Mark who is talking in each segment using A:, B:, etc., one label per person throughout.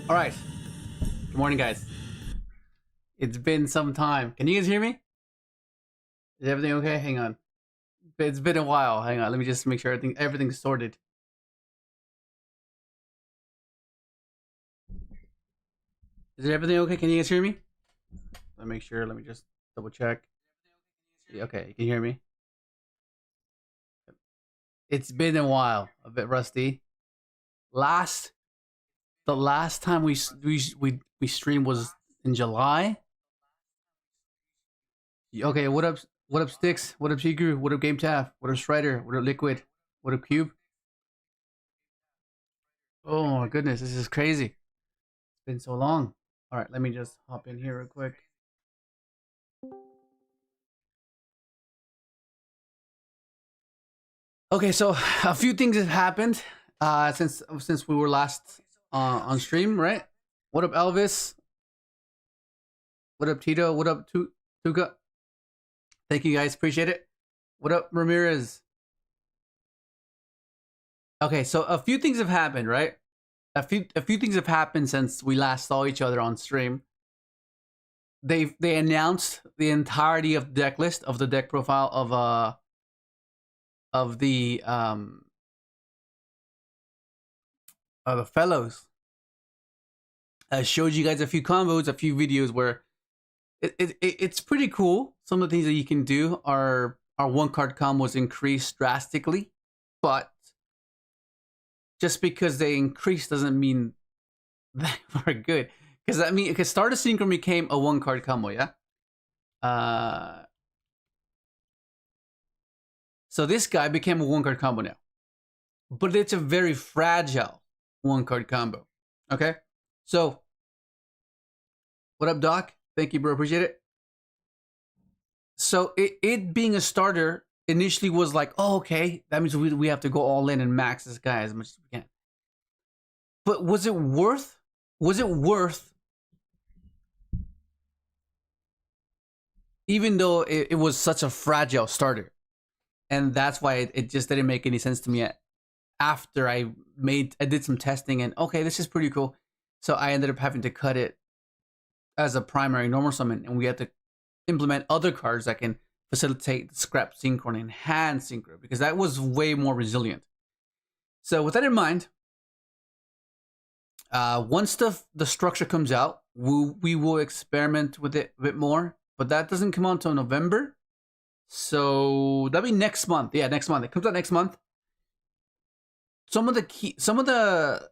A: All right. Good morning, guys. It's been some time. Can you guys hear me? Is everything okay? Hang on. It's been a while. Hang on. Let me just make sure everything's sorted. Is everything okay? Can you guys hear me? Let me make sure. Let me just double check. Yeah, okay, you can hear me. It's been a while. A bit rusty. The last time we streamed was in July. Okay, what up? What up, Sticks? What up, Shigu? What up, Game Taff? What up, Strider? What up, Liquid? What up, Cube? Oh my goodness, this is crazy. It's been so long. All right, let me just hop in here real quick. Okay, so a few things have happened since we were last on stream, right? What up, Elvis? What up, Tito? What up, Tuka? Thank you guys, appreciate it. What up, Ramirez? Okay, so a few things have happened, right? A few things have happened since we last saw each other on stream. They announced the entirety of the deck list of the deck profile of the fellows. I showed you guys a few combos, a few videos where it's pretty cool. Some of the things that you can do are our one card combos increased drastically, but just because they increase doesn't mean they are good. Because Start of Synchro became a one card combo, yeah. So this guy became a one card combo now, but it's a very fragile one card combo. Okay, so what up, Doc? Thank you, bro. Appreciate it. So it being a starter initially was like, oh, okay, that means we have to go all in and max this guy as much as we can. But was it worth? Was it worth? Even though it was such a fragile starter, and that's why it just didn't make any sense to me after I did some testing and okay, this is pretty cool. So I ended up having to cut it as a primary normal summon, and we had to implement other cards that can facilitate scrap synchro and enhance synchro because that was way more resilient. So with that in mind, once the structure comes out, we will experiment with it a bit more, but that doesn't come out until November. So that'll be next month. Yeah, next month. It comes out next month. Some of the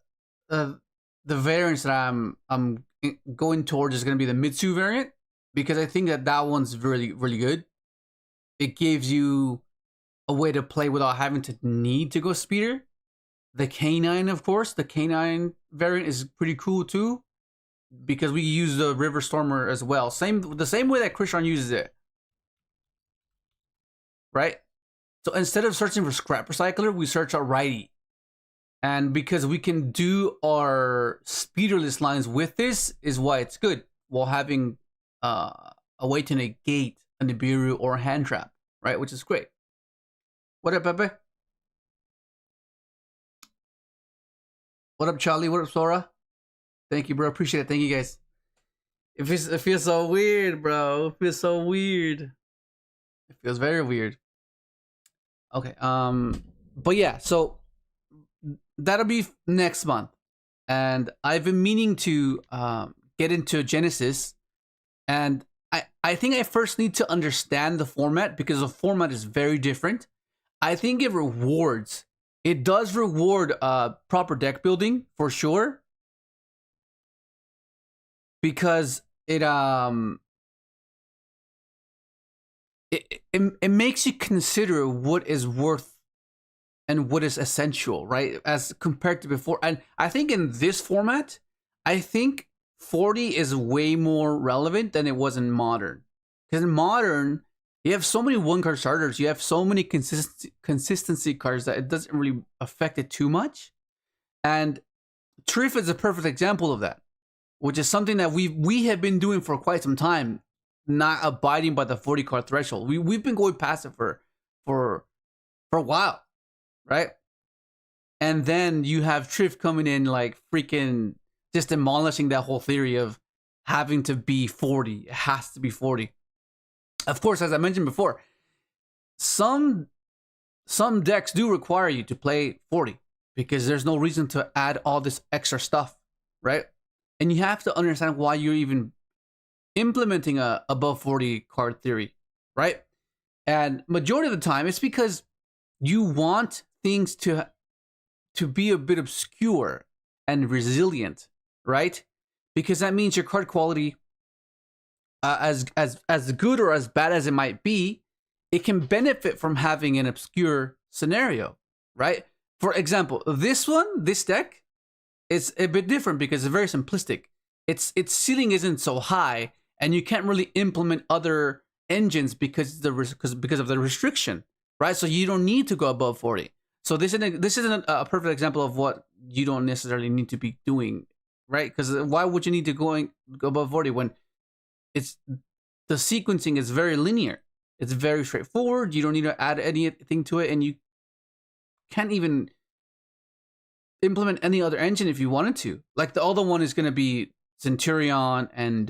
A: variants that I'm going towards is going to be the Mitsu variant because I think that one's really really good. It gives you a way to play without having to need to go speeder. The K9, of course, the K9 variant is pretty cool too because we use the River Stormer as well. The same way that Krishan uses it, right? So instead of searching for Scrap Recycler, we search our righty. And because we can do our speederless lines with this is why it's good while having a way to negate a Nibiru or a hand trap, right? Which is great. What up, Pepe? What up, Charlie? What up, Sora? Thank you, bro. Appreciate it. Thank you, guys. It feels so weird, bro. It feels so weird. It feels very weird. Okay. But yeah, so that'll be next month, and I've been meaning to get into Genesys, and I think I first need to understand the format because the format is very different. I think it does reward proper deck building for sure because it makes you consider what is worth and what is essential, right? As compared to before. And I think in this format, I think 40 is way more relevant than it was in Modern. Because in Modern, you have so many one-card starters. You have so many consistency cards that it doesn't really affect it too much. And Triff is a perfect example of that, which is something that we have been doing for quite some time, not abiding by the 40-card threshold. We've been going past it for a while. Right? And then you have Triff coming in like freaking just demolishing that whole theory of having to be 40. It has to be 40. Of course, as I mentioned before, some decks do require you to play 40 because there's no reason to add all this extra stuff, right? And you have to understand why you're even implementing a above 40 card theory, right? And majority of the time, it's because you want things to be a bit obscure and resilient, right? Because that means your card quality, as good or as bad as it might be, it can benefit from having an obscure scenario, right? For example, this deck is a bit different because it's very simplistic. Its ceiling isn't so high, and you can't really implement other engines because of the restriction, right? So you don't need to go above 40. So this isn't a perfect example of what you don't necessarily need to be doing, right? Because why would you need to go above 40 when the sequencing is very linear? It's very straightforward. You don't need to add anything to it, and you can't even implement any other engine if you wanted to. Like the other one is going to be Centurion and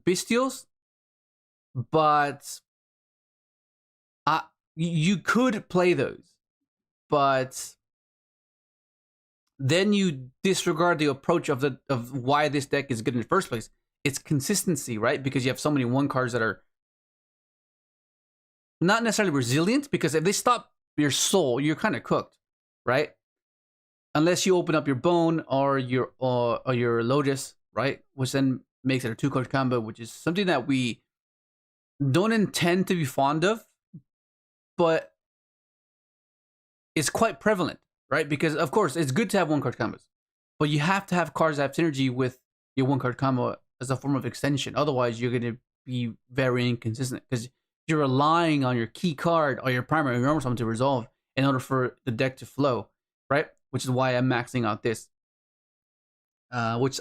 A: Bestials, but you could play those, but then you disregard the approach of why this deck is good in the first place. It's consistency, right? Because you have so many 1 cards that are not necessarily resilient, because if they stop your soul, you're kind of cooked, right? Unless you open up your bone or your Lotus, right? Which then makes it a 2-card combo, which is something that we don't intend to be fond of, but it's quite prevalent, right? Because of course it's good to have 1-card combos, but you have to have cards that have synergy with your 1-card combo as a form of extension. Otherwise, you're going to be very inconsistent because you're relying on your key card or your primary normal summon to resolve in order for the deck to flow, right? Which is why I'm maxing out this, which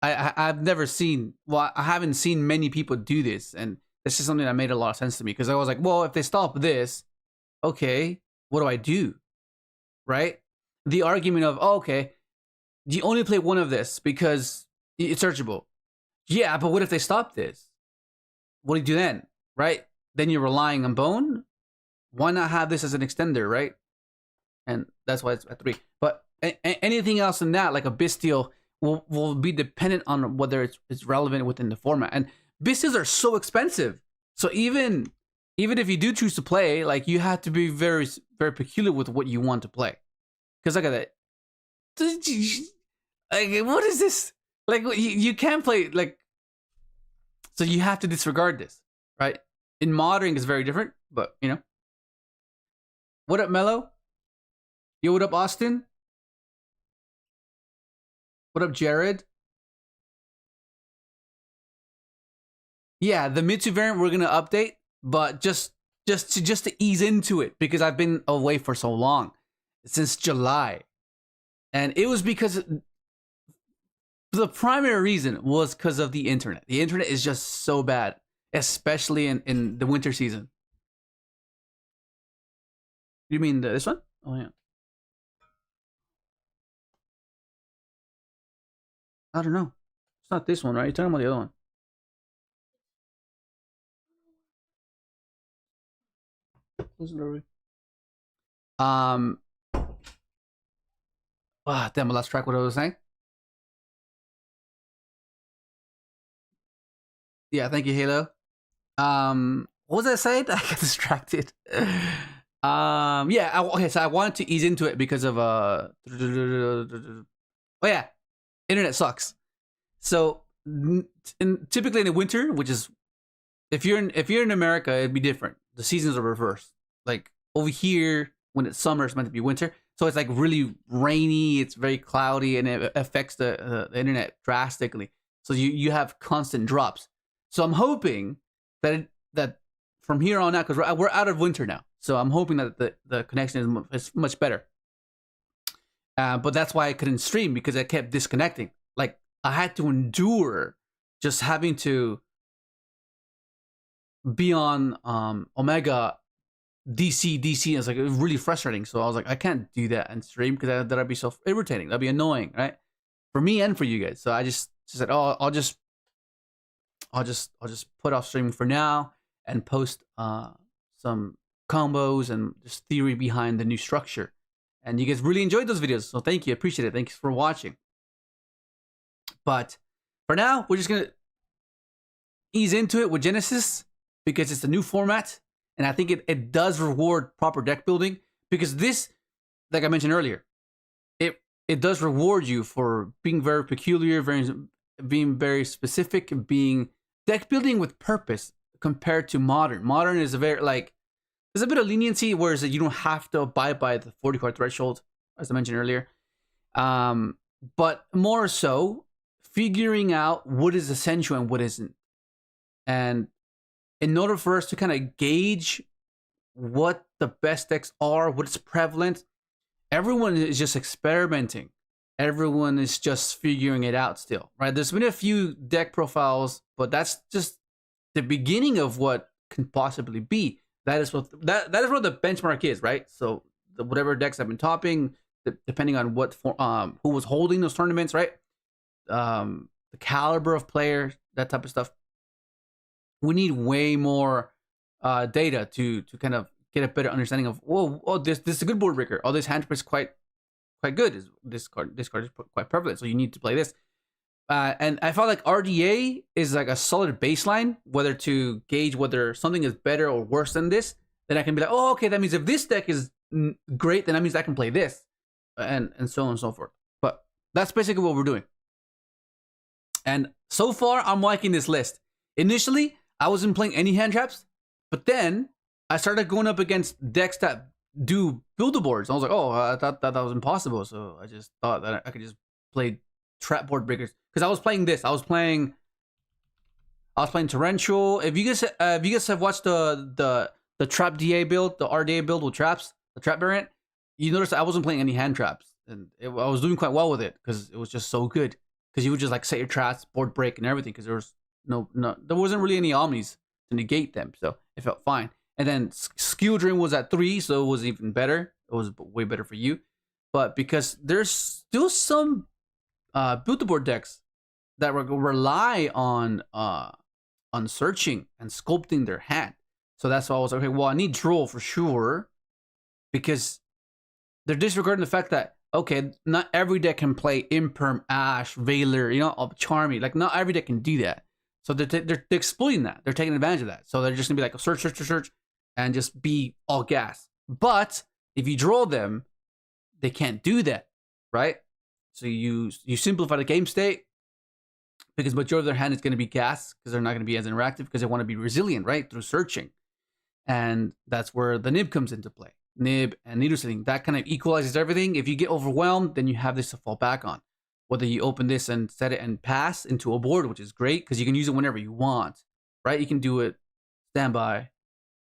A: I've never seen. Well, I haven't seen many people do this, and this is something that made a lot of sense to me because I was like, well, if they stop this, okay, what do I do, right? The argument of, oh, okay, you only play one of this because it's searchable. Yeah, but what if they stop this? What do you do then, right? Then you're relying on bone. Why not have this as an extender, right? And that's why it's at 3. But anything else than that, like a Bestial, will be dependent on whether it's relevant within the format. And Bestials are so expensive. So even if you do choose to play, like, you have to be very, very peculiar with what you want to play. Because look at that. Like, what is this? Like, you can't play, like, so you have to disregard this, right? In Modern is very different, but, you know. What up, Mello? Yo, what up, Austin? What up, Jared? Yeah, the Mitsu variant we're gonna update, but just to ease into it, because I've been away for so long, since July, and it was because the primary reason was because of the internet. The internet is just so bad, especially in the winter season. You mean this one? Oh yeah. I don't know. It's not this one, right? You're talking about the other one. Damn, I lost track what I was saying. Yeah, thank you, Halo. What was I saying? I got distracted. Yeah, okay, so I wanted to ease into it because of oh yeah, internet sucks. So typically in the winter, which is if you're in America, it'd be different. The seasons are reversed. Like over here, when it's summer, it's meant to be winter. So it's like really rainy. It's very cloudy, and it affects the internet drastically. So you have constant drops. So I'm hoping that from here on out, because we're out of winter now, so I'm hoping that the connection is much better. But that's why I couldn't stream, because I kept disconnecting. Like, I had to endure just having to be on Omega DC. It's like really frustrating. So I was like, I can't do that and stream, because that'd be so irritating. That'd be annoying, right? for me and for you guys. So I just said, oh, I'll just put off streaming for now and post some combos and just theory behind the new structure. And you guys really enjoyed those videos, so thank you, appreciate it. Thanks for watching. But for now, we're just gonna ease into it with Genesys because it's a new format, and I think it does reward proper deck building, because this, like I mentioned earlier, it does reward you for being very peculiar, being very specific, and being deck building with purpose compared to modern. Modern is a very there's a bit of leniency, whereas you don't have to abide by the 40 card threshold, as I mentioned earlier. But more so, figuring out what is essential and what isn't. And in order for us to kind of gauge what the best decks are, what's prevalent, everyone is just experimenting. Everyone is just figuring it out still, right? There's been a few deck profiles, but that's just the beginning of what can possibly be. That is what the benchmark is, right? So whatever decks have been topping, depending on what who was holding those tournaments, right? The caliber of players, that type of stuff. We need way more data to kind of get a better understanding of, this is a good board breaker. Oh, this hand is quite good. This card is quite prevalent, so you need to play this. And I felt like RDA is like a solid baseline, whether to gauge whether something is better or worse than this. Then I can be like, oh, okay, that means if this deck is great, then that means I can play this, and so on and so forth. But that's basically what we're doing. And so far, I'm liking this list. Initially, I wasn't playing any hand traps, but then I started going up against decks that do build-a-boards. I was like, oh, I thought that was impossible, so I just thought that I could just play trap board breakers. Because I was playing this. I was playing Torrential. If you guys have watched the trap DA build, the RDA build with traps, the trap variant, you notice I wasn't playing any hand traps, and I was doing quite well with it because it was just so good. Because you would just like set your traps, board break, and everything. Because there was there wasn't really any omnis to negate them, so it felt fine. And then Skill Drain was at 3, so it was even better. It was way better for you. But because there's still some build-a-board decks that rely on searching and sculpting their hand. So that's why I was like, okay, well, I need draw for sure, because they're disregarding the fact that, okay, not every deck can play Imperm, Ash, Veiler, Charmy. Like, not every deck can do that. So they're exploiting that. They're taking advantage of that. So they're just gonna be like, search, and just be all gas. But if you draw them, they can't do that, right? So you simplify the game state, because majority of their hand is going to be gas, because they're not going to be as interactive, because they want to be resilient, right, through searching. And that's where the nib comes into play. Nib and needle sealing, that kind of equalizes everything. If you get overwhelmed, then you have this to fall back on. Whether you open this and set it and pass into a board, which is great, because you can use it whenever you want, right? You can do it standby,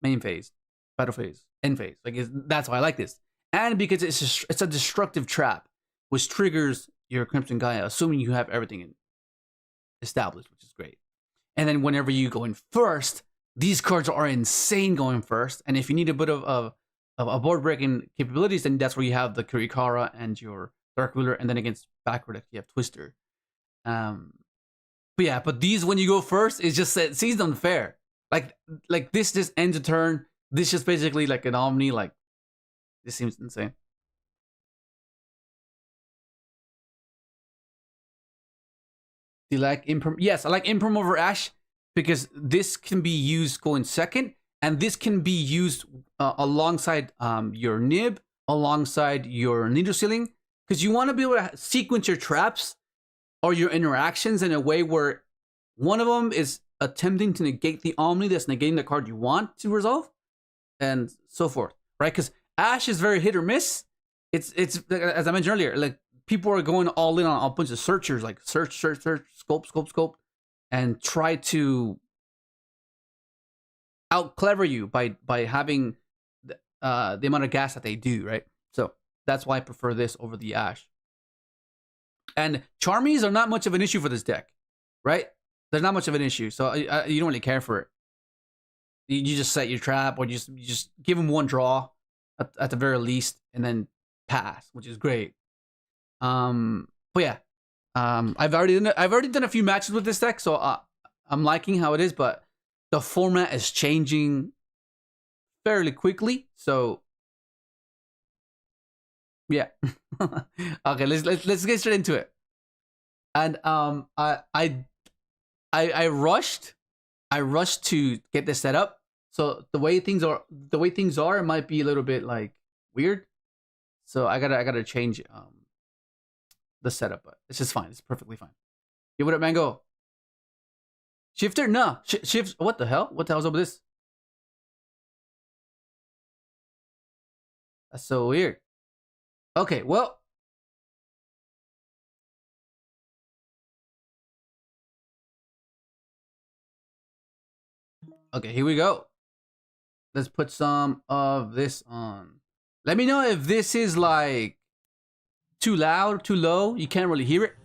A: main phase, battle phase, end phase. That's why I like this. And because it's a destructive trap, which triggers your Crimson Gaia, assuming you have everything established, which is great. And then whenever you go in first, these cards are insane going first. And if you need a bit of board breaking capabilities, then that's where you have the Kirikara and your Dark Ruler, and then against backward deck you have Twister. But these, when you go first, it's just it seems unfair. Like this just ends a turn. This just basically like an Omni. Like, this seems insane. Do you like Imperm? Yes, I like Imperm over Ash, because this can be used going second, and this can be used alongside your nib, alongside your needle sealing, because you want to be able to sequence your traps or your interactions in a way where one of them is attempting to negate the Omni that's negating the card you want to resolve, and so forth, right? Because Ash is very hit or miss. It's as I mentioned earlier, like, people are going all in on a bunch of searchers, like search, scope, and try to out clever you by having the amount of gas that they do, right? So that's why I prefer this over the Ash. And Charmies are not much of an issue for this deck, right? They're not much of an issue, so you don't really care for it. You just set your trap, or you just give them one draw at the very least, and then pass, which is great. But yeah, I've already done a few matches with this deck, so I'm liking how it is, but the format is changing fairly quickly. So yeah. Okay, let's get straight into it. And I rushed to get this set up. So the way things are, it might be a little bit like weird. So I gotta change the setup, but it's just fine. It's perfectly fine. Yo, what up, Mango? Shifter? No. Shift. What the hell? What the hell's up with this? That's so weird. Okay, well. Okay, here we go. Let's put some of this on. Let me know if this is like too loud, too low. You can't really hear it.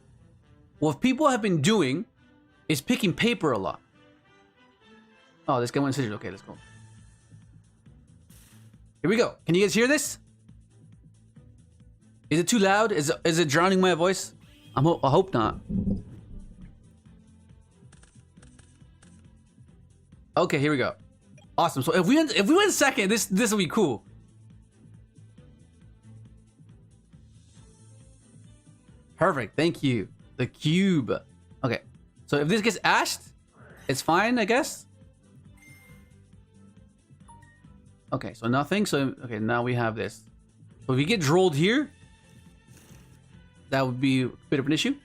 A: What people have been doing is picking paper a lot. Oh, this guy went scissors. Okay, let's go. Here we go. Can you guys hear this? Is it too loud? Is it drowning my voice? I hope not. Okay, here we go. Awesome. So if we went second, this will be cool. Perfect. Thank you. The cube. Okay. So if this gets ashed, it's fine, I guess. Okay, so nothing. So okay, now we have this. So if we get drolled here, that would be a bit of an issue.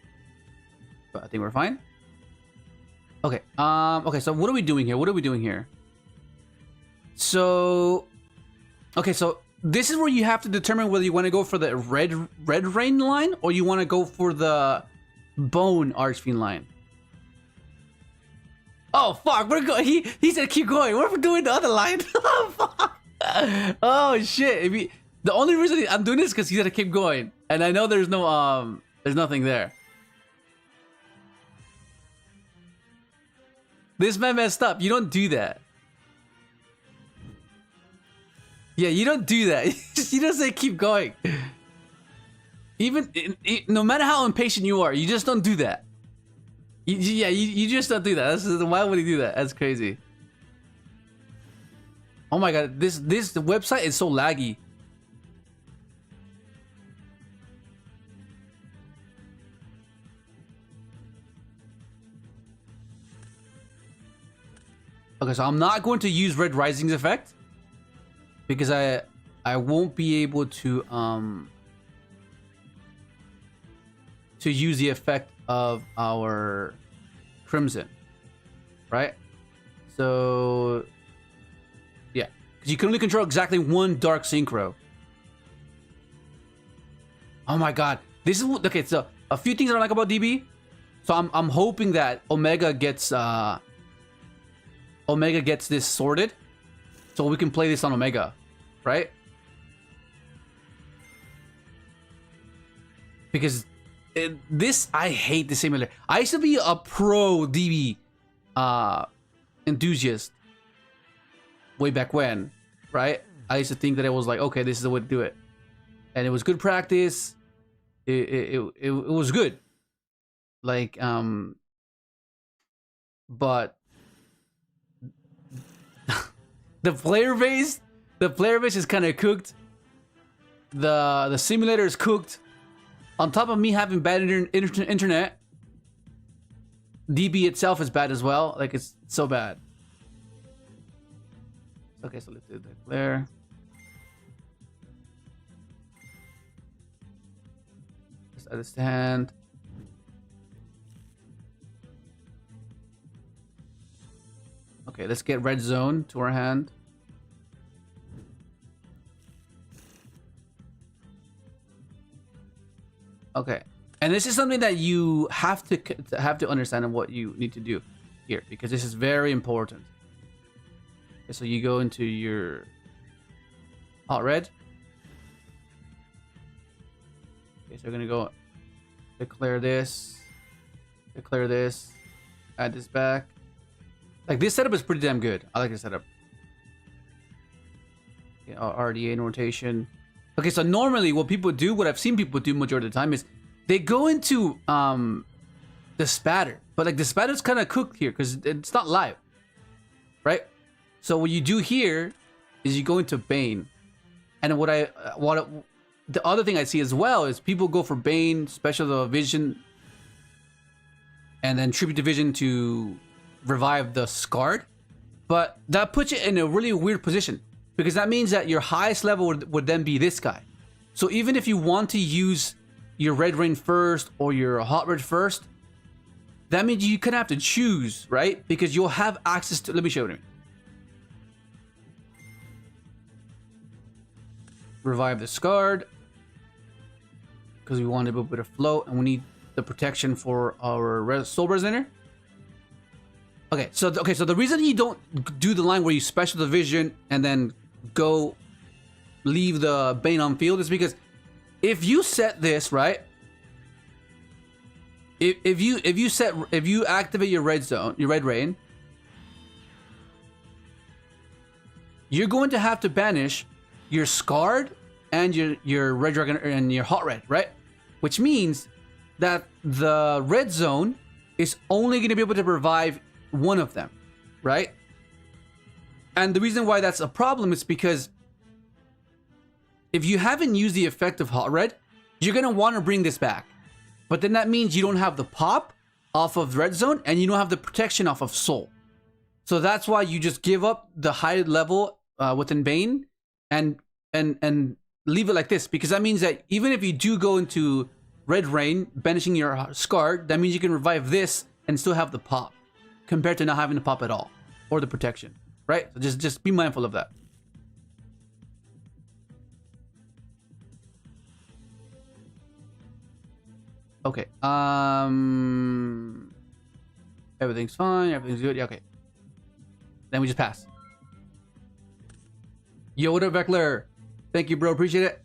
A: But I think we're fine. Okay. Okay, so what are we doing here? So okay, so this is where you have to determine whether you want to go for the red rain line or you want to go for the bone archfiend line. Oh fuck, we're going. He said keep going. What if we're doing the other line? Oh fuck. Oh shit. The only reason I'm doing this is because he said to keep going, and I know there's nothing there. This man messed up. You don't do that. Yeah, you don't do that. You don't say keep going. Even no matter how impatient you are, you just don't do that. You just don't do that. Why would he do that? That's crazy. Oh my god, this website is so laggy. Okay, so I'm not going to use Red Rising's effect because I won't be able to use the effect of our Crimson, right? So yeah, because you can only control exactly one Dark Synchro. Oh my god, this is okay. So a few things I don't like about DB. So I'm hoping that Omega gets this sorted, so we can play this on Omega, right? Because I hate the simulator. I used to be a pro DB enthusiast way back when, right? I used to think that it was like, okay, this is the way to do it, and it was good practice. It was good, like but the player base is kind of cooked. The simulator is cooked. On top of me having bad internet, DB itself is bad as well. Like, it's so bad. Okay, so let's do the flare. Let's add this to hand. Okay, let's get red zone to our hand. Okay, and this is something that you have to understand what you need to do here, because this is very important. Okay, so you go into your hot red. Okay, so we're gonna go declare this, add this back. Like, this setup is pretty damn good. I like this setup. Okay, RDA rotation. Okay, so normally what I've seen people do majority of the time is they go into the spatter, but like the spatter's kind of cooked here because it's not live, right? So what you do here is you go into Bane, and the other thing I see as well is people go for Bane, Special Vision, and then Tribute Division to revive the Scarred, but that puts you in a really weird position because that means that your highest level would then be this guy. So even if you want to use your Red Rain first or your Hot Red first, that means you kind of have to choose, right? Because you'll have access to... Let me show you. Revive the Scarred. Because we want a little bit of flow and we need the protection for our Soul Resonator. Okay, so the reason you don't do the line where you Special Division and then go leave the Bane on field is because if you set this, right? If you activate your red zone, your Red Rain, you're going to have to banish your Scarred and your Red Dragon and your Hot Red, right? Which means that the red zone is only going to be able to revive one of them, right? And the reason why that's a problem is because if you haven't used the effect of Hot Red, you're going to want to bring this back. But then that means you don't have the pop off of red zone and you don't have the protection off of Soul. So that's why you just give up the high level within Bane and leave it like this, because that means that even if you do go into Red Rain, banishing your Scar, that means you can revive this and still have the pop, compared to not having the pop at all, or the protection, right? So just be mindful of that. Okay, everything's fine, everything's good, yeah, okay. Then we just pass. Yo, what up, Veckler? Thank you, bro, appreciate it.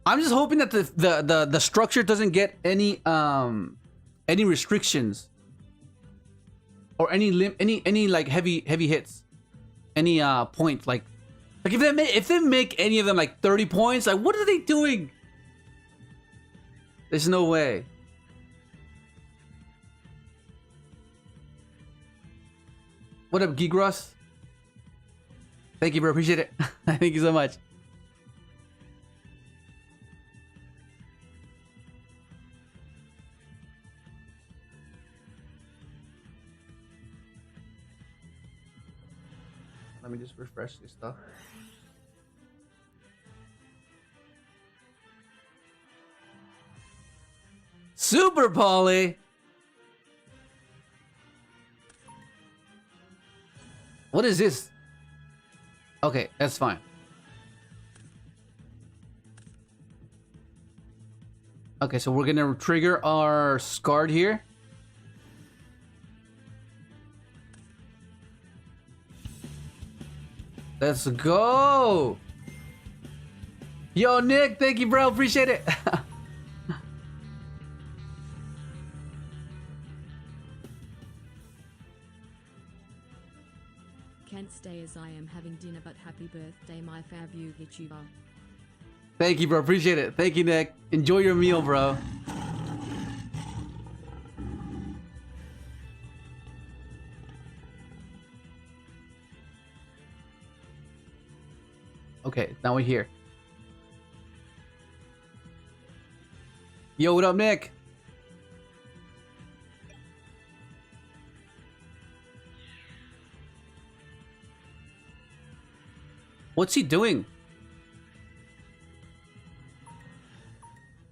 A: I'm just hoping that the structure doesn't get any restrictions or any like heavy hits, any points, like if they make any of them like 30 points, like what are they doing? There's no way. What up, Gigros? Thank you, bro, appreciate it. Thank you so much. Let me just refresh this stuff. Super Polly! What is this? Okay, that's fine. Okay, so we're gonna trigger our Scarred here. Let's go! Yo, Nick, thank you, bro. Appreciate it.
B: Can't stay as I am having dinner, but happy birthday, my fab Yugioh.
A: Thank you, bro. Appreciate it. Thank you, Nick. Enjoy your meal, bro. Okay, now we're here. Yo, what up, Nick? What's he doing?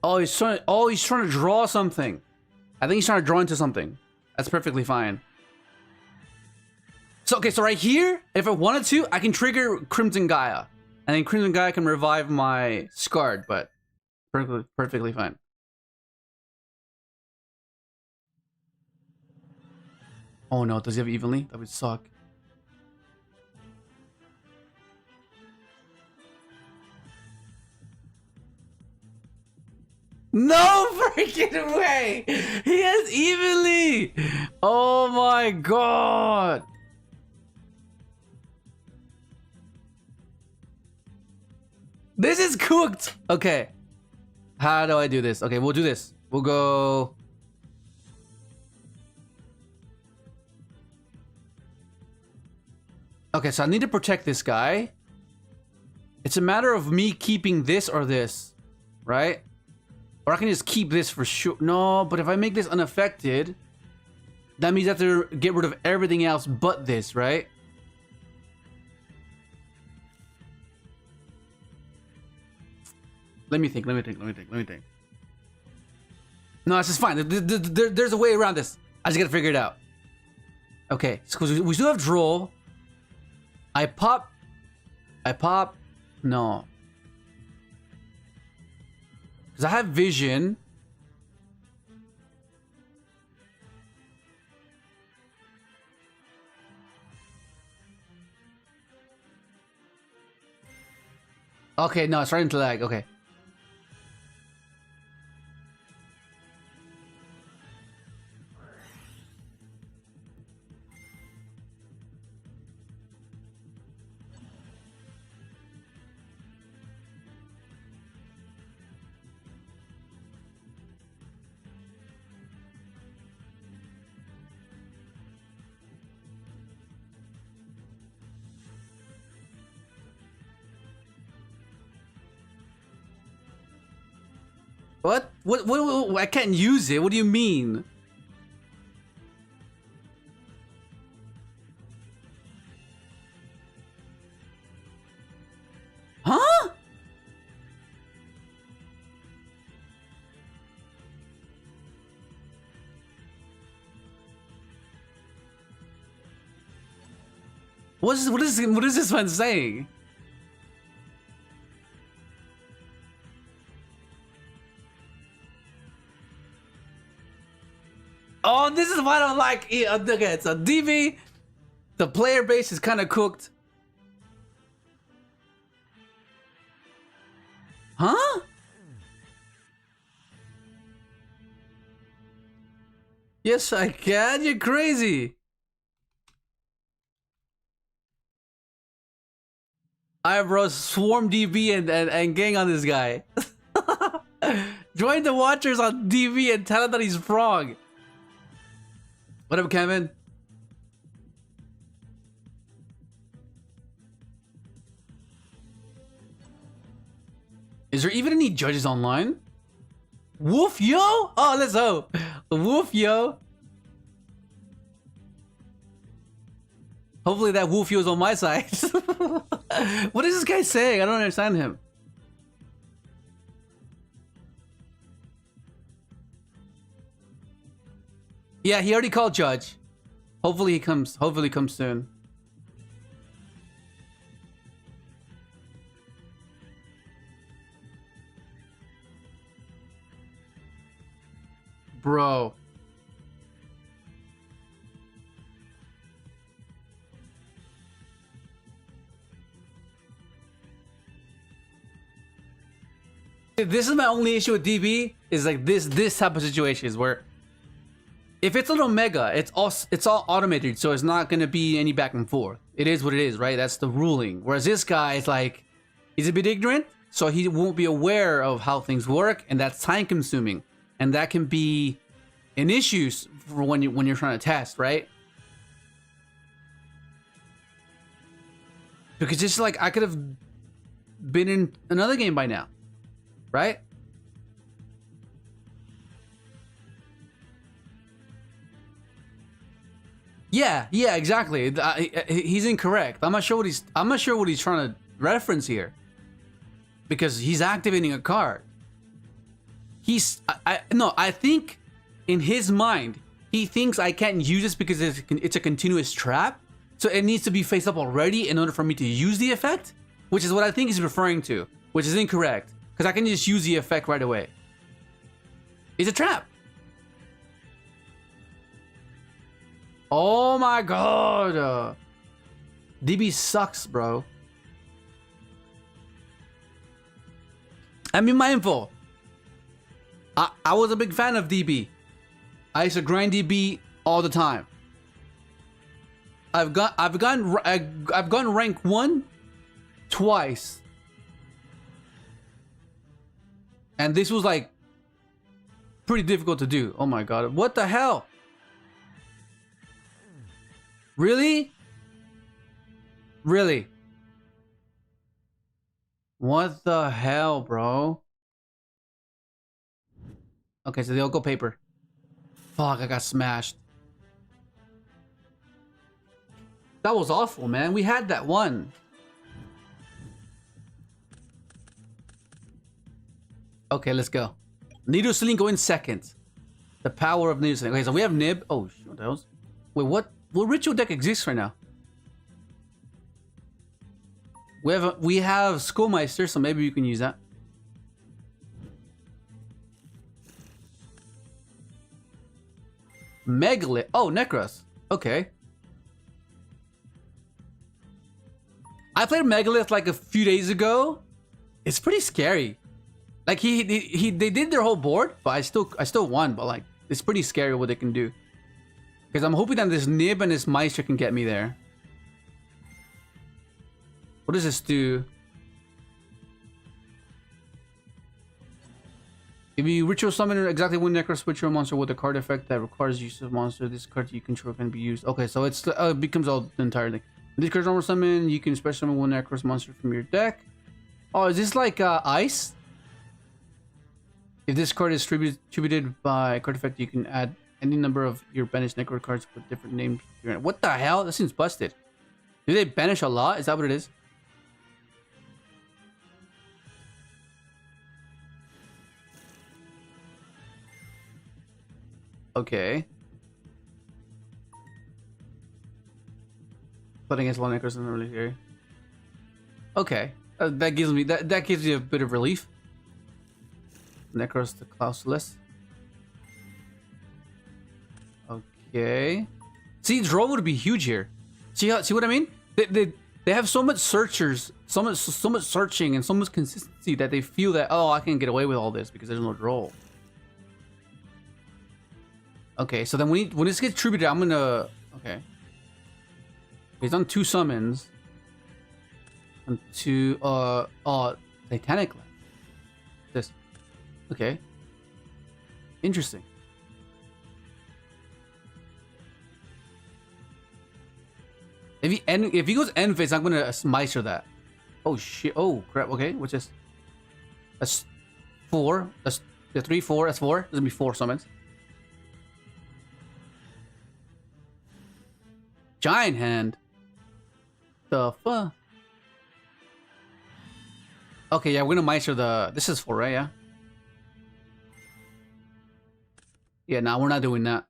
A: Oh, he's trying to draw something. I think he's trying to draw into something. That's perfectly fine. So, okay, so right here, if I wanted to, I can trigger Crimson Gaia. And then Crimson Gaia can revive my Scarred, but perfectly fine. Oh no, does he have evenly? That would suck. No freaking way! He has evenly! Oh my god! This is cooked! Okay. How do I do this? Okay, we'll do this. We'll go... Okay, so I need to protect this guy. It's a matter of me keeping this or this, right? Or I can just keep this for sure. No, but if I make this unaffected, that means I have to get rid of everything else but this, right? Let me think. No, this is fine. There's a way around this. I just gotta figure it out. Okay, so we still have draw. I pop. No. Because I have vision. Okay, no, it's starting to lag. Okay. What? What? I can't use it. What do you mean? Huh? What is this one saying? Oh, this is why I don't like it. Okay, so DB, the player base is kind of cooked. Huh? Yes, I can. You're crazy. I bro, swarm DB and gang on this guy. Join the watchers on DB and tell him that he's wrong. What up, Kevin? Is there even any judges online? Wolfioh? Oh, let's go. Wolfioh. Hopefully that Wolfioh is on my side. What is this guy saying? I don't understand him. Yeah, he already called judge. Hopefully he comes. Hopefully comes soon. Bro. This is my only issue with DB is like this type of situations where if it's an Omega, it's all automated, so it's not gonna be any back and forth. It is what it is, right? That's the ruling. Whereas this guy is like, he's a bit ignorant, so he won't be aware of how things work, and that's time consuming, and that can be an issue for when you're trying to test, right? Because it's like I could have been in another game by now, right? Yeah, exactly. He's incorrect. I'm not sure what he's trying to reference here. Because he's activating a card. I think in his mind, he thinks I can't use this because it's a continuous trap. So it needs to be face up already in order for me to use the effect, which is what I think he's referring to, which is incorrect. Because I can just use the effect right away. It's a trap. Oh my god. DB sucks, bro. I mean, my info. I was a big fan of DB. I used to grind DB all the time. I've gone rank 1 twice. And this was like pretty difficult to do. Oh my god. What the hell? Really? Really? What the hell, bro? Okay, so they'll go paper. Fuck, I got smashed. That was awful, man. We had that one. Okay, let's go. Needle Sling go in second. The power of Needle Sling. Okay, so we have Nib. Oh, shit, what the hell? Wait, what ritual deck exists right now? We have Schoolmeister, so maybe you can use that. Megalith. Oh, Necros. Okay. I played Megalith like a few days ago. It's pretty scary. Like they did their whole board, but I still won. But like it's pretty scary what they can do. Because I'm hoping that this Nib and this Meister can get me there. What does this do? If you ritual summon exactly one Necros ritual monster with a card effect that requires use of monster, this card you control can be used. Okay, so it's it becomes all the entire thing. This card's normal summon, you can special summon one Necros monster from your deck. Oh, is this like ice? If this card is distributed by card effect, you can add any number of your banished Necro cards with different names. What the hell? That seems busted. Do they banish a lot? Is that what it is? Okay. Putting against one Necros isn't really scary. Okay. That gives me that gives you a bit of relief. Necros to Klausulus. Okay. See, draw would be huge here. See what I mean? They have so much searchers, so much searching, and so much consistency that they feel that, oh, I can get away with all this because there's no draw. Okay, so then when this gets tributed, I'm gonna okay. He's done 2 summons. And 2 Titanic Land. This. Okay. Interesting. If he goes end phase, I'm gonna Meister that. Oh shit! Oh crap! Okay, what's this? That's 4. That's 3, 4. That's 4. There's gonna be 4 summons. Giant hand. The fuck? Okay, yeah, we're gonna Meister the. This is 4, right? Yeah. Yeah, nah, we're not doing that.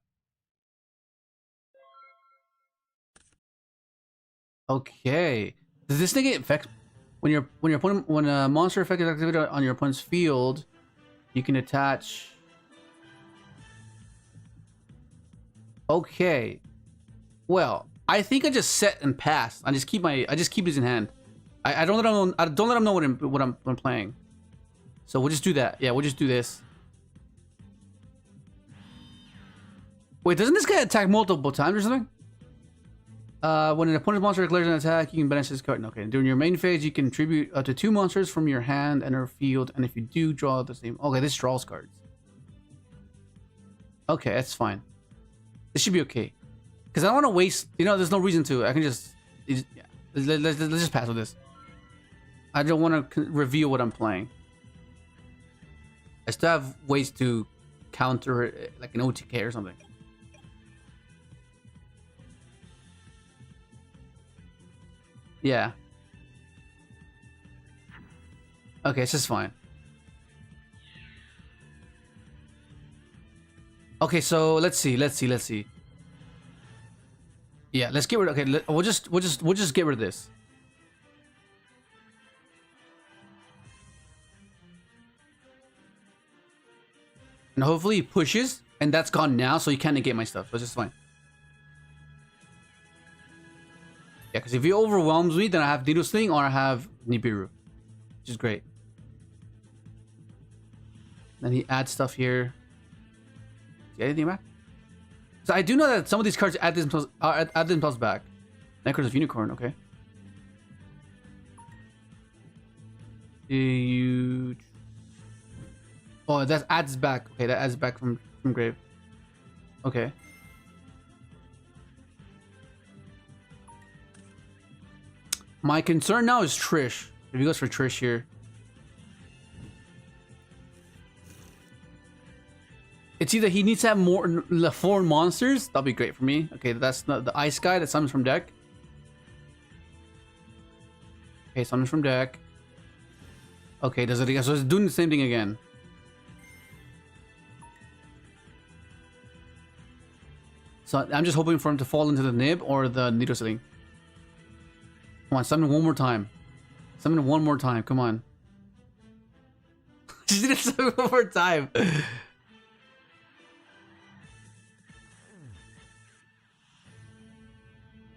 A: Okay. Does this thing get effect when a monster effect is activated on your opponent's field? You can attach. Okay. Well, I think I just set and pass. I just keep these in hand. I don't let them know what I'm playing. So we'll just do that. Yeah, we'll just do this. Wait, doesn't this guy attack multiple times or something? When an opponent's monster declares an attack, you can banish this card. Okay, during your main phase, you can tribute up to 2 monsters from your hand and or field, and if you do, draw the same. Okay, this draws cards. Okay, that's fine. This should be okay. Because I don't want to waste. You know, there's no reason to. I can just. Yeah. Let's just pass with this. I don't want to reveal what I'm playing. I still have ways to counter it, like an OTK or something. Yeah. Okay, this is fine. Okay, so let's see. Yeah, let's get rid. Okay, we'll just get rid of this. And hopefully he pushes, and that's gone now, so you can't negate my stuff. So it's just fine. Yeah, because if he overwhelms me, then I have Needle Sling or I have Nibiru, which is great. Then he adds stuff here. Get anything back? So I do know that some of these cards add themselves back. Necros of Unicorn, okay. Oh, that adds back. Okay, that adds back from grave. Okay. My concern now is Trish. If he goes for Trish here. It's either he needs to have more 4 monsters. That'll be great for me. Okay, that's not the ice guy that summons from deck. Okay, summons from deck. Okay, does it again? So it's doing the same thing again. So I'm just hoping for him to fall into the nib or the needle sling. Come on, summon one more time. Summon one more time. Come on. She did it summon one more time.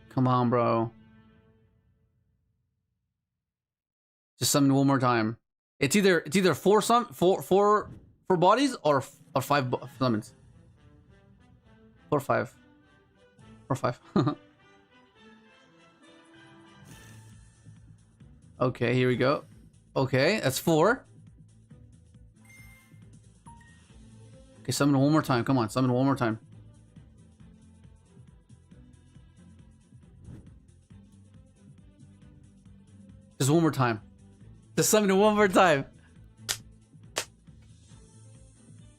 A: Come on, bro. Just summon one more time. It's either four bodies or 5 summons. 4 or 5. 4 or 5. Okay, here we go. Okay, that's 4. Okay, summon one more time. Come on, summon one more time. Just one more time. Just summon it one more time.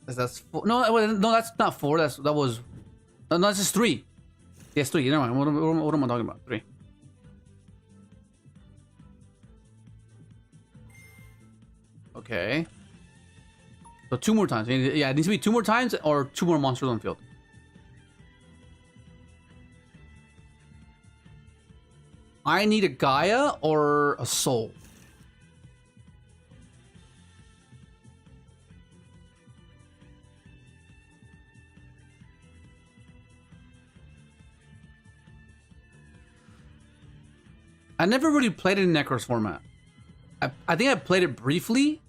A: That's 4. No, that's not 4. That was. No, that's just 3. Yes, 3. Never mind. What am I talking about? 3. Okay. So 2 more times. Yeah, it needs to be 2 more times or 2 more monsters on the field. I need a Gaia or a Soul. I never really played it in Necros format. I think I played it briefly,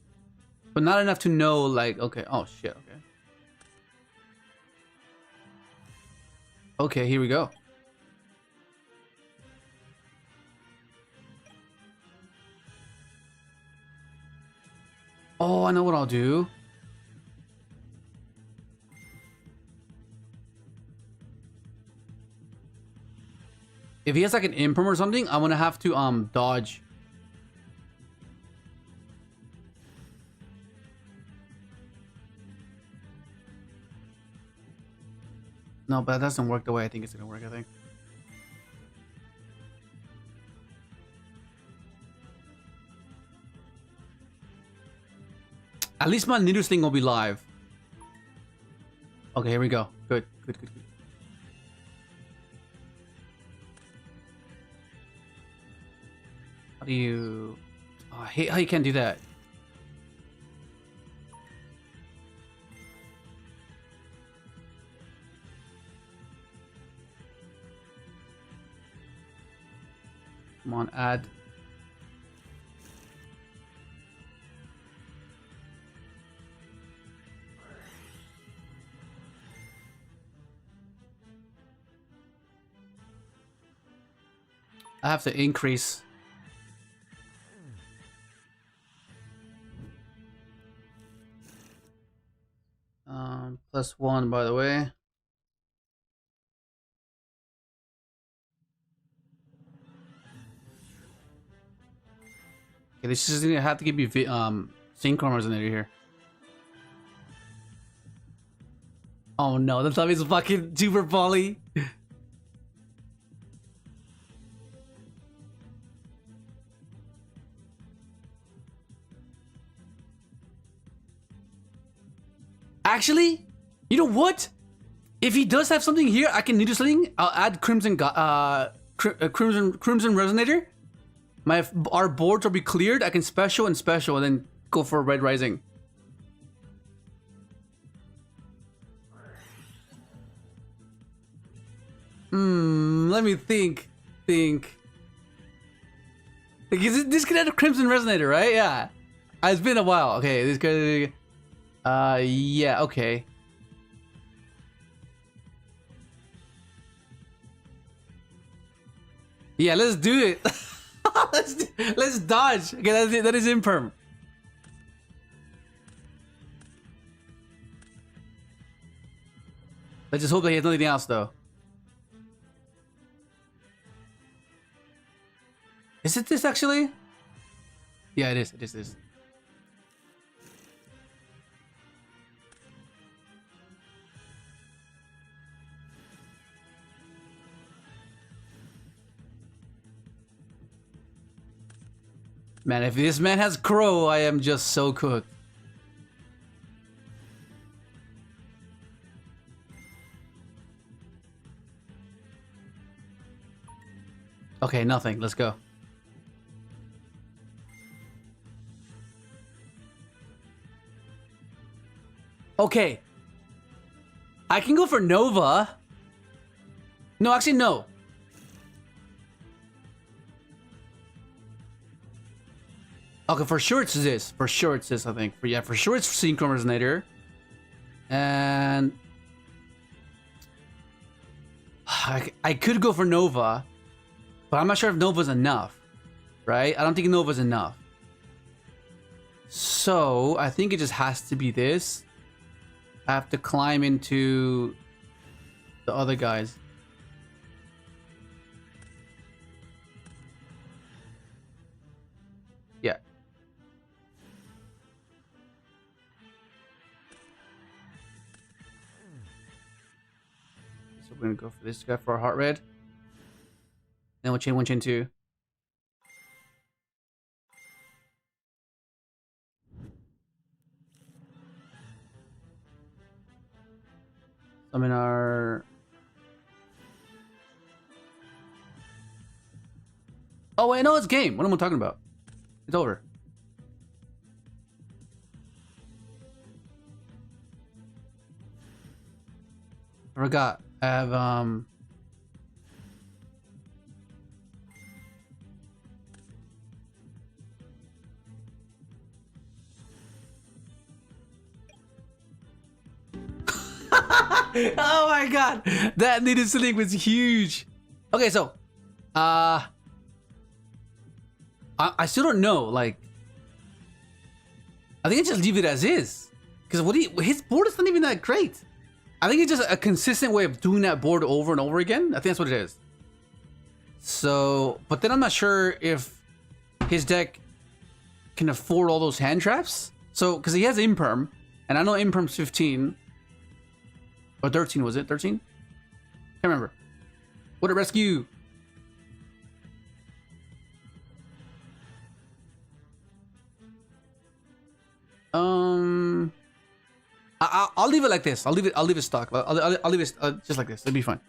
A: but not enough to know, like, okay, oh shit, okay. Okay, here we go. Oh, I know what I'll do. If he has like an imperm or something, I'm gonna have to dodge. No, but that doesn't work the way I think it's gonna work, I think. At least my needle sling will be live. Okay, here we go. Good. How do you... Oh, I hate how you can't do that. Come on, add. I have to increase. +1, by the way. Okay, this is gonna have to give me synchron resonator here. Oh no, the Tommy's fucking super poly. Actually, you know what? If he does have something here, I can needle sling. I'll add crimson resonator. Our boards will be cleared. I can special and then go for red rising. Let me think. Like, this could have a crimson resonator, right? Yeah. It's been a while. Okay, this could. Yeah. Okay. Yeah, let's do it. let's dodge. Okay, that is imperm. Let's just hope that he has nothing else, though. Is it this, actually? Yeah, it is. It is this. Man, if this man has Crow, I am just so cooked. Okay, nothing. Let's go. Okay. I can go for Nova. No, actually, no. Okay, for sure it's this. For sure it's this, I think. Yeah, for sure it's Synchro Resonator. And... I could go for Nova. But I'm not sure if Nova's enough. Right? I don't think Nova's enough. So, I think it just has to be this. I have to climb into the other guys. Yeah. So we're gonna go for this guy for a heart red. Then we'll chain 1, chain 2. Summon our... Oh wait, no, it's game. What am I talking about? It's over. I forgot. I have oh my god, that needed sleep was huge. Okay, so I still don't know. Like, I think I just leave it as is, because his board is not even that great. I think it's just a consistent way of doing that board over and over again. I think that's what it is. So, but then I'm not sure if his deck can afford all those hand traps. So, because he has Imperm, and I know Imperm's 15. Or 13, was it? 13? Can't remember. What a rescue! I'll leave it like this. I'll leave it stock. I'll leave it just like this. It'll be fine.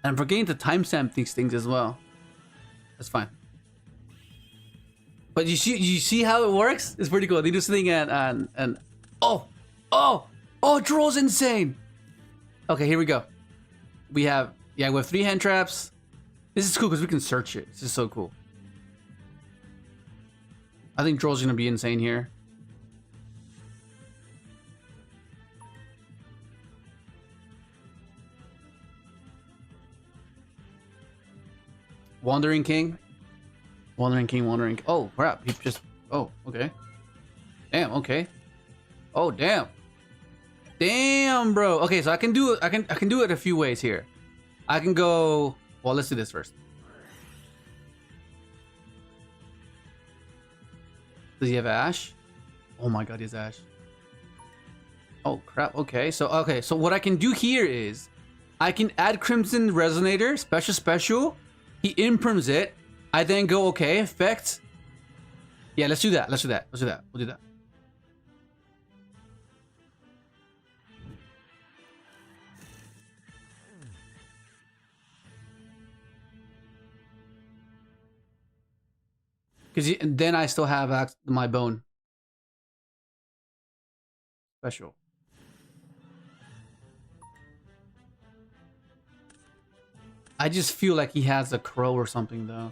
A: And I'm forgetting to timestamp these things as well. That's fine. But you see how it works? It's pretty cool. They do this thing and oh, Drill's insane. Okay, here we go. We have 3 hand traps. This is cool because we can search it. This is so cool. I think Drill's gonna be insane here. Wandering King. Oh crap! He just. Oh, okay. Damn. Okay. Oh damn. Damn, bro. Okay, so I can do it. I can do it a few ways here. I can go. Well, let's do this first. Does he have Ash? Oh my God, he has Ash. Oh crap. Okay, so what I can do here is I can add Crimson Resonator, special. He imprims it. I then go, okay, effect. Yeah, let's do that. We'll do that. Because then I still have my bone. Special. I just feel like he has a crow or something, though.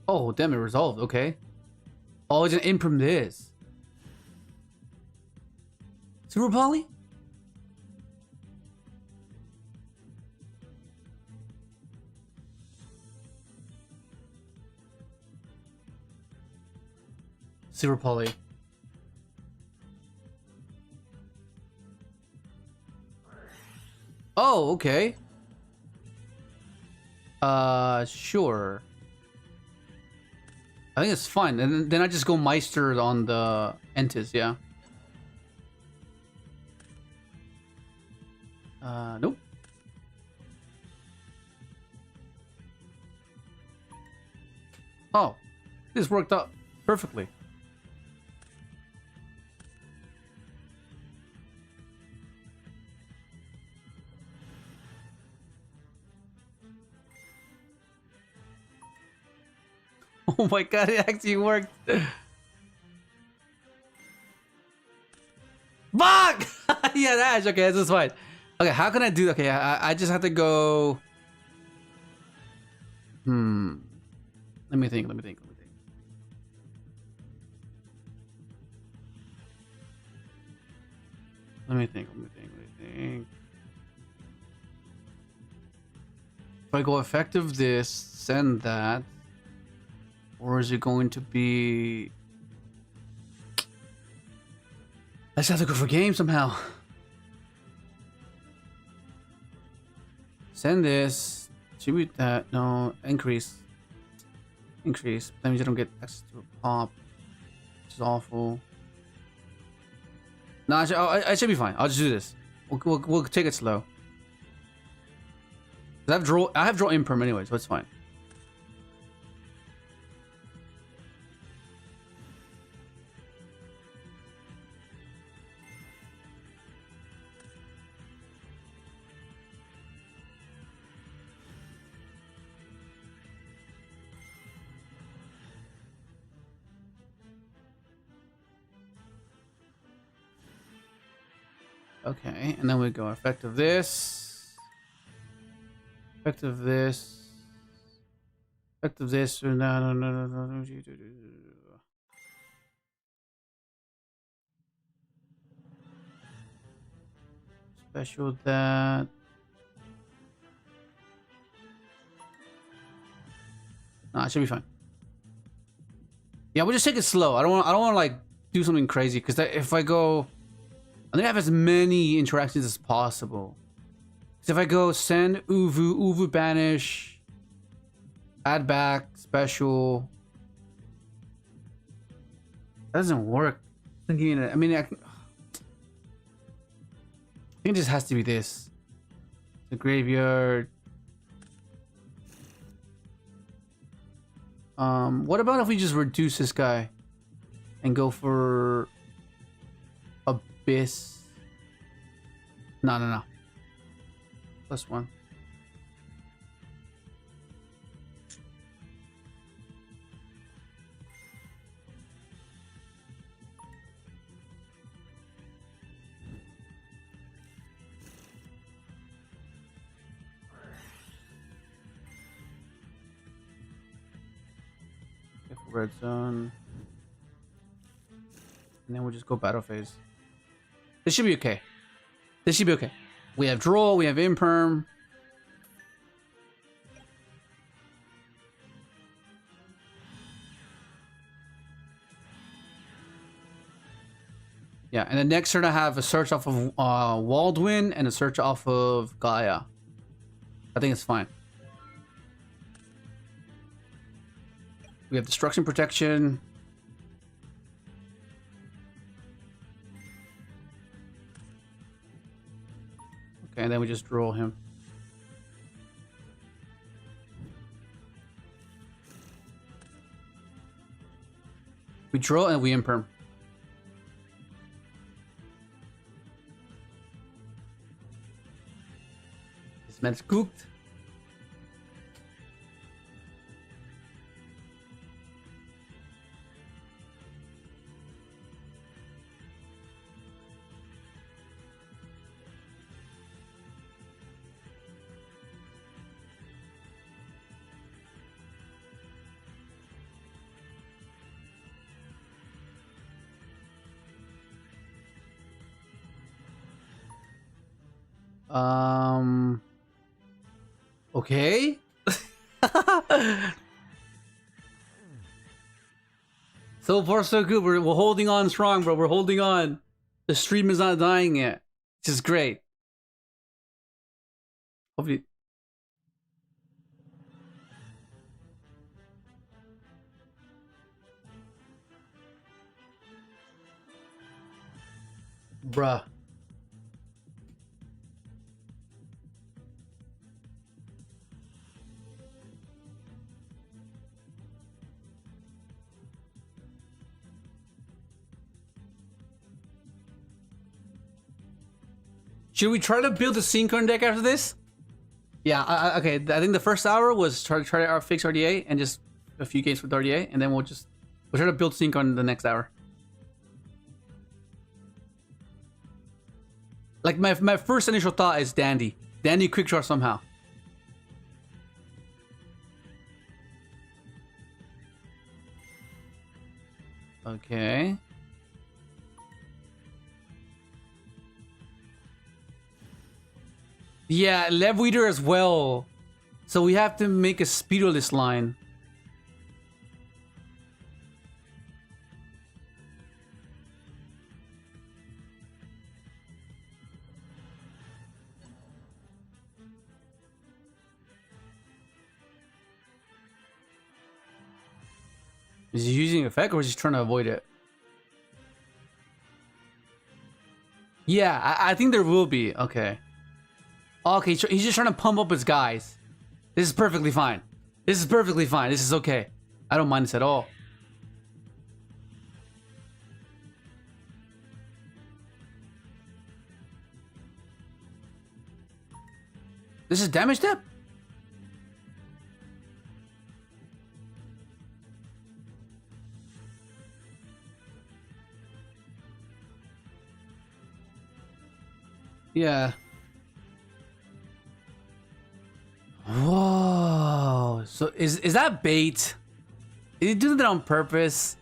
A: Oh, damn, it resolved. Okay. Oh, it's an imprint this. Super Poly? Silver poly. Oh, okay. Sure. I think it's fine. And then I just go Meister on the Entis, yeah. Nope. Oh, this worked out perfectly. Oh my god, it actually worked. Fuck! Yeah, Ash. Okay, this is fine. Okay, how can I do? Okay, I just have to go. Let me think. Let me think. Let me think. Let me think. Let me think. Let me think. If I go effective this, send that, or is it going to be? I just have to go for game somehow. Send this. Tribute that. No, increase. Increase. That means I don't get access to a pop, which is awful. No, I should be fine. I'll just do this. We'll take it slow. I have draw imperm anyway, so it's fine. Okay, and then we go effective this. Effective this. Effective this. No. Special that. No, it should be fine. Yeah, we'll just take it slow. I don't want to like do something crazy because if I go, I'm gonna have as many interactions as possible. So if I go send Uvu banish, add back special, that doesn't work. I mean, I think it just has to be this. The graveyard. What about if we just reduce this guy and go for Abyss? No. +1. Red zone. And then we'll just go battle phase. This should be okay. This should be okay. We have draw, we have imperm. Yeah, and then next turn I have a search off of Waldwin and a search off of Gaia. I think it's fine. We have destruction protection. Okay, and then we just draw him. We draw and we imperm. This man's cooked. Okay. So far, so good. We're holding on strong, bro. We're holding on. The stream is not dying yet. Which is great. Hopefully. Bruh. Should we try to build a Synchron deck after this? Yeah, okay. I think the first hour was try to fix RDA and just a few games with RDA, and then we'll try to build Synchron the next hour. Like my first initial thought is Dandy. Dandy quick draw somehow. Okay. Yeah, Lev Weeder as well. So we have to make a speedoless line. Is he using effect or is he trying to avoid it? Yeah, I think there will be. Okay. Okay, he's just trying to pump up his guys. This is perfectly fine. This is perfectly fine. This is okay. I don't mind this at all. This is damage step? Yeah. Whoa. So is that bait? Is he doing that on purpose?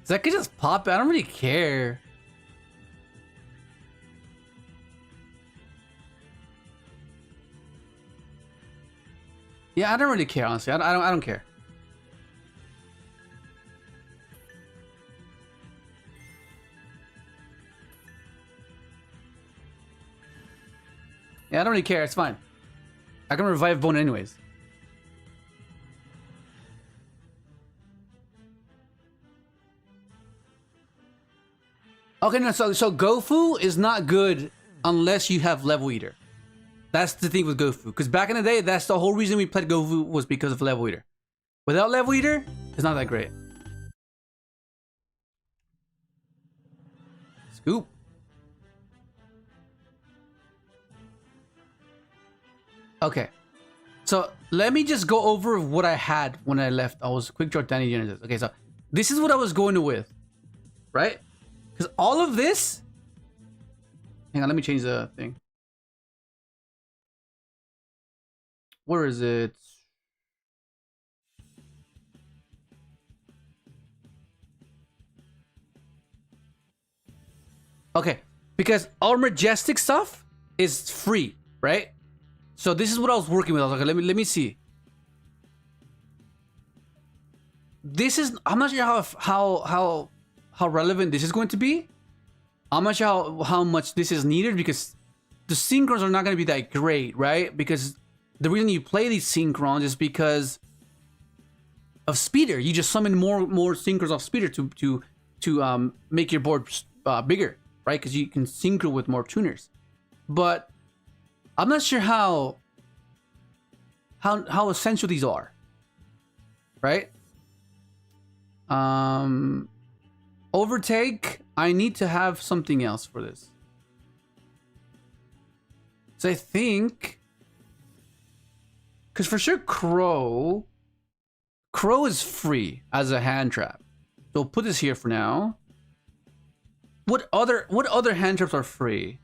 A: So I could just pop it. I don't really care. Yeah, I don't really care, honestly. I don't care. Yeah, I don't really care. It's fine. I can revive Bone anyways. Okay, no, so Gofu is not good unless you have Level Eater. That's the thing with Gofu. Because back in the day, that's the whole reason we played Gofu was because of Level Eater. Without Level Eater, it's not that great. Scoop. Okay. So let me just go over what I had when I left. I was quick draw Danny Genesys. Okay, so this is what I was going with. Right? Because all of this... Hang on, let me change the thing. Where is it? Okay, because our majestic stuff is free, right? So this is what I was working with. I was like, okay, let me see. This is, I'm not sure how relevant this is going to be. I'm not sure how much this is needed because the synchrons are not going to be that great, right? Because the reason you play these synchrons is because of speeder. You just summon more synchrons of speeder to make your board bigger, right? Because you can synchro with more tuners. But I'm not sure how essential these are, right? Overtake. I need to have something else for this. So I think, because for sure Crow is free as a hand trap. So we'll put this here for now. What other hand traps are free?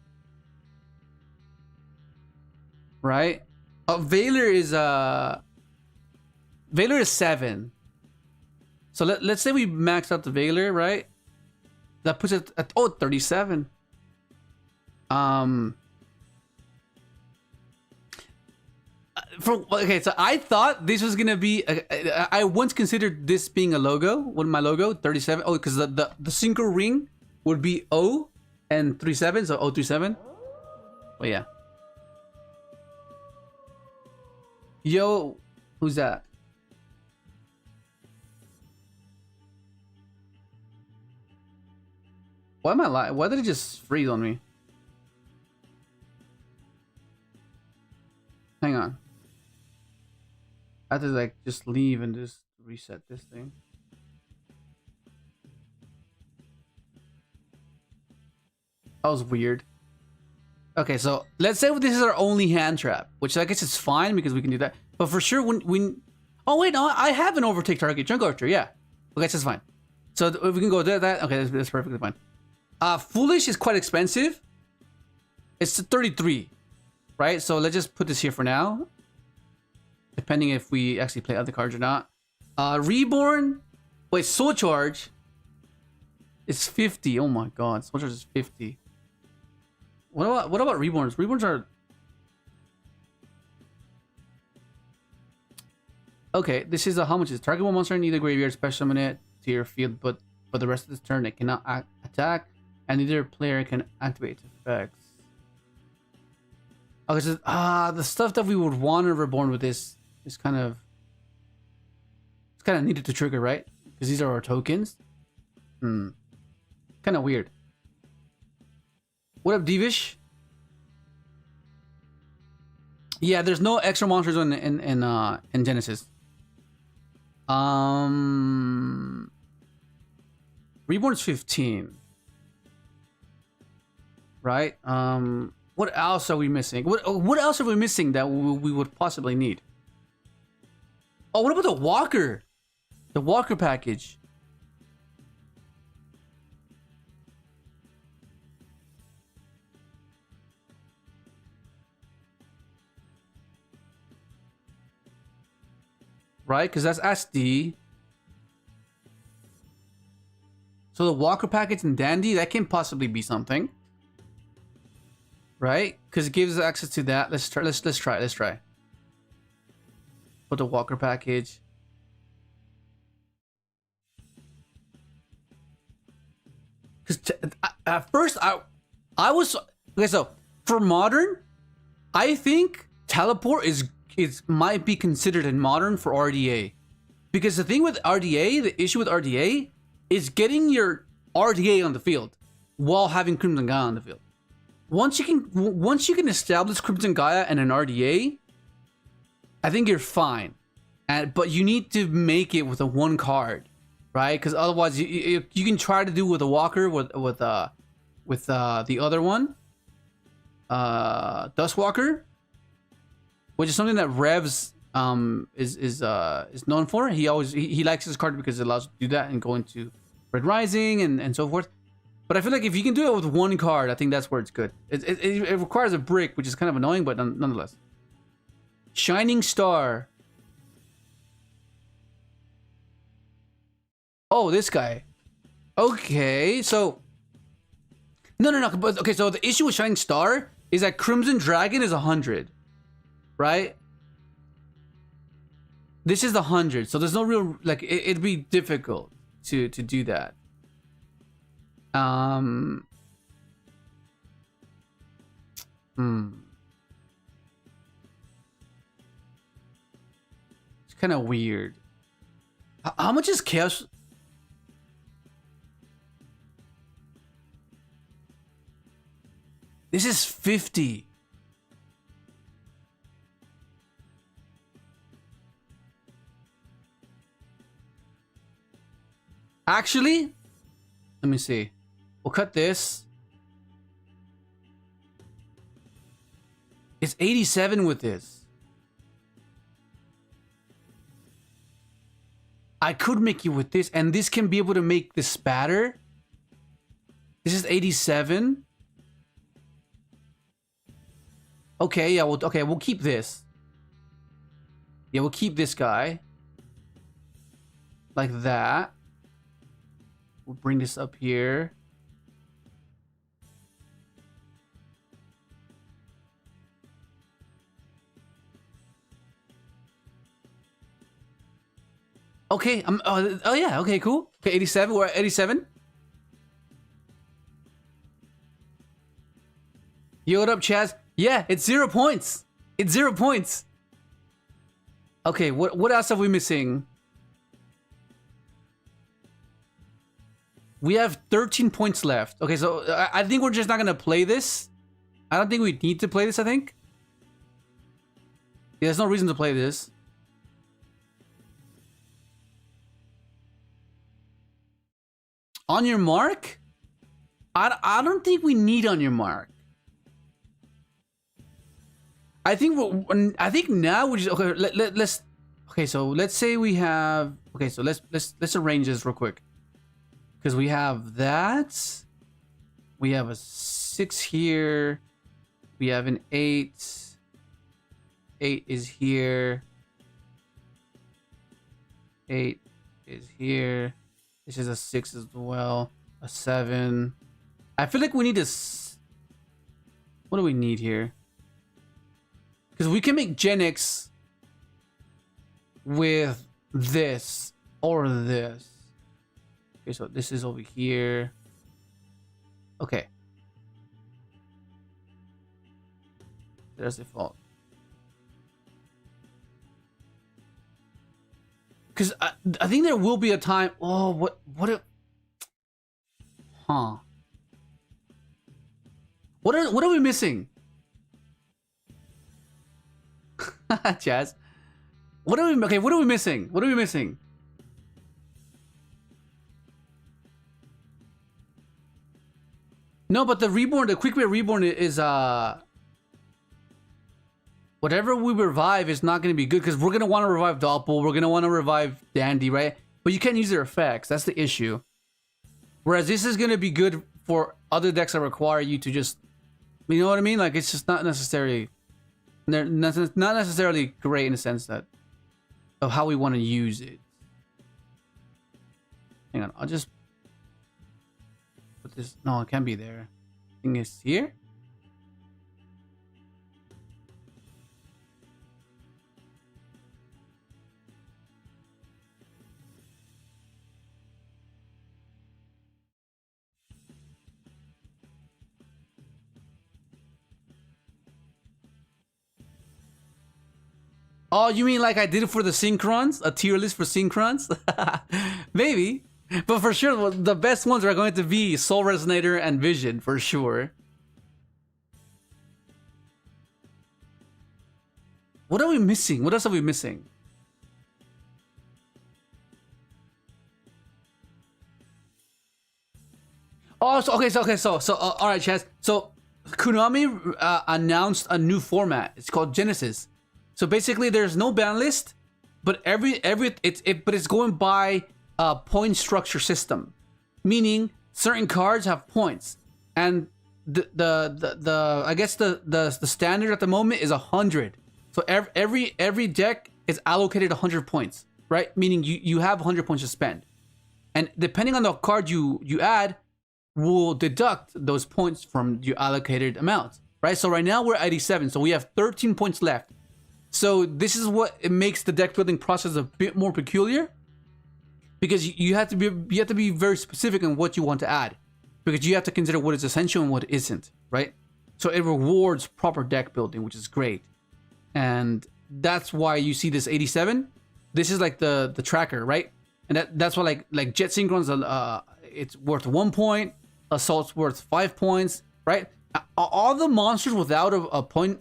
A: Right? Valor is 7. So let's say we max out the Valor, right? That puts it at 37. okay, so I thought this was gonna be. I once considered this being a logo. What my logo? 37. Oh, because the single ring would be O and 37, so 037. Oh yeah. Yo, who's that? Why am I lying? Why did it just freeze on me? Hang on. I have to like just leave and just reset this thing. That was weird. Okay, so let's say this is our only hand trap, which I guess is fine because we can do that. But for sure, when oh wait, no, I have an overtake target junk archer. Yeah, okay, that's fine. So if we can go that, okay, that's perfectly fine. Foolish is quite expensive. It's 33, right? So let's just put this here for now. Depending if we actually play other cards or not. Reborn. Wait, Soul Charge. It's 50. Oh my god, Soul Charge is 50. What about Reborns? Reborns are okay. This is how much is target one monster in either graveyard special summon it to your field, but for the rest of this turn it cannot attack, and neither player can activate its effects. Okay, so the stuff that we would want to reborn with this is kind of needed to trigger, right? Because these are our tokens. Kind of weird. What up, Devish? Yeah, there's no extra monsters in Genesis. Reborn's 15. Right? What else are we missing? What else are we missing that we would possibly need? Oh, what about the Walker? The Walker package. Right? Because that's SD. So the Walker package and Dandy, that can possibly be something. Right? Because it gives us access to that. Let's try. Put the Walker package. Because at first I was okay. So for modern, I think teleport is might be considered in modern for RDA, because the thing with RDA, the issue with RDA is getting your RDA on the field while having Crimson Gaia on the field. Once you can establish Crimson Gaia and an RDA, I think you're fine. But you need to make it with a one card, right? Because otherwise you can try to do with a Walker with the other one, Dustwalker, which is something that Revs is known for. He likes his card because it allows you to do that and go into Red Rising and so forth. But I feel like if you can do it with one card, I think that's where it's good. It requires a brick, which is kind of annoying, but nonetheless. Shining Star. Oh, this guy. Okay, so no. But okay, so the issue with Shining Star is that Crimson Dragon is 100, right? This is 100, so there's no real like. It'd be difficult to do that. It's kind of weird. How much is Chaos? This is 50. Actually, let me see. We'll cut this. It's 87 with this. I could make you with this, and this can be able to make the spatter. This is 87. Okay, yeah, we'll keep this. Yeah, we'll keep this guy. Like that. We'll bring this up here. Okay, oh yeah, okay, cool. Okay, 87. We're at 87. Yo, what up, Chaz? Yeah, it's 0 points. It's 0 points. Okay, what else are we missing? We have 13 points left. Okay, so I think we're just not gonna play this. I don't think we need to play this, I think. Yeah, there's no reason to play this. On your mark? I don't think we need on your mark. I think now we just okay. Let's okay. So let's say we have okay. So let's arrange this real quick because we have that. We have a 6 here. We have an 8. 8 is here. 8 is here. This is a 6 as well. A 7. I feel like we need this. What do we need here? Because we can make Genesys with this or this. Okay, so this is over here. Okay. There's the default. Because I think there will be a time. Oh, what if? Huh. What are we missing? Jazz. What are we? Okay, what are we missing? What are we missing? No, but the reborn, the quick way reborn is whatever we revive is not going to be good because we're going to want to revive Doppel, we're going to want to revive Dandy, right? But you can't use their effects. That's the issue. Whereas this is going to be good for other decks that require you to just, you know what I mean? Like it's just not necessarily, they're not necessarily great in the sense that of how we want to use it. Hang on, I'll just put this. No, it can't be there. Thing is here. Oh, you mean like I did it for the Synchrons? A tier list for Synchrons? Maybe. But for sure, the best ones are going to be Soul Resonator and Vision, for sure. What are we missing? What else are we missing? Oh, so, okay, so all right, Chaz. So Konami announced a new format. It's called Genesys. So basically, there's no ban list, but it's going by a point structure system, meaning certain cards have points, and the I guess the standard at the moment is 100. So every deck is allocated 100 points, right? Meaning you have 100 points to spend, and depending on the card you add, will deduct those points from your allocated amount, right? So right now we're at 87, so we have 13 points left. So this is what it makes the deck building process a bit more peculiar, because you have to be very specific on what you want to add, because you have to consider what is essential and what isn't, right? So it rewards proper deck building, which is great, and that's why you see this 87. This is like the tracker, right? And that's why like Jet Synchrons, it's worth 1 point. Assault's worth 5 points, right? All the monsters without a point,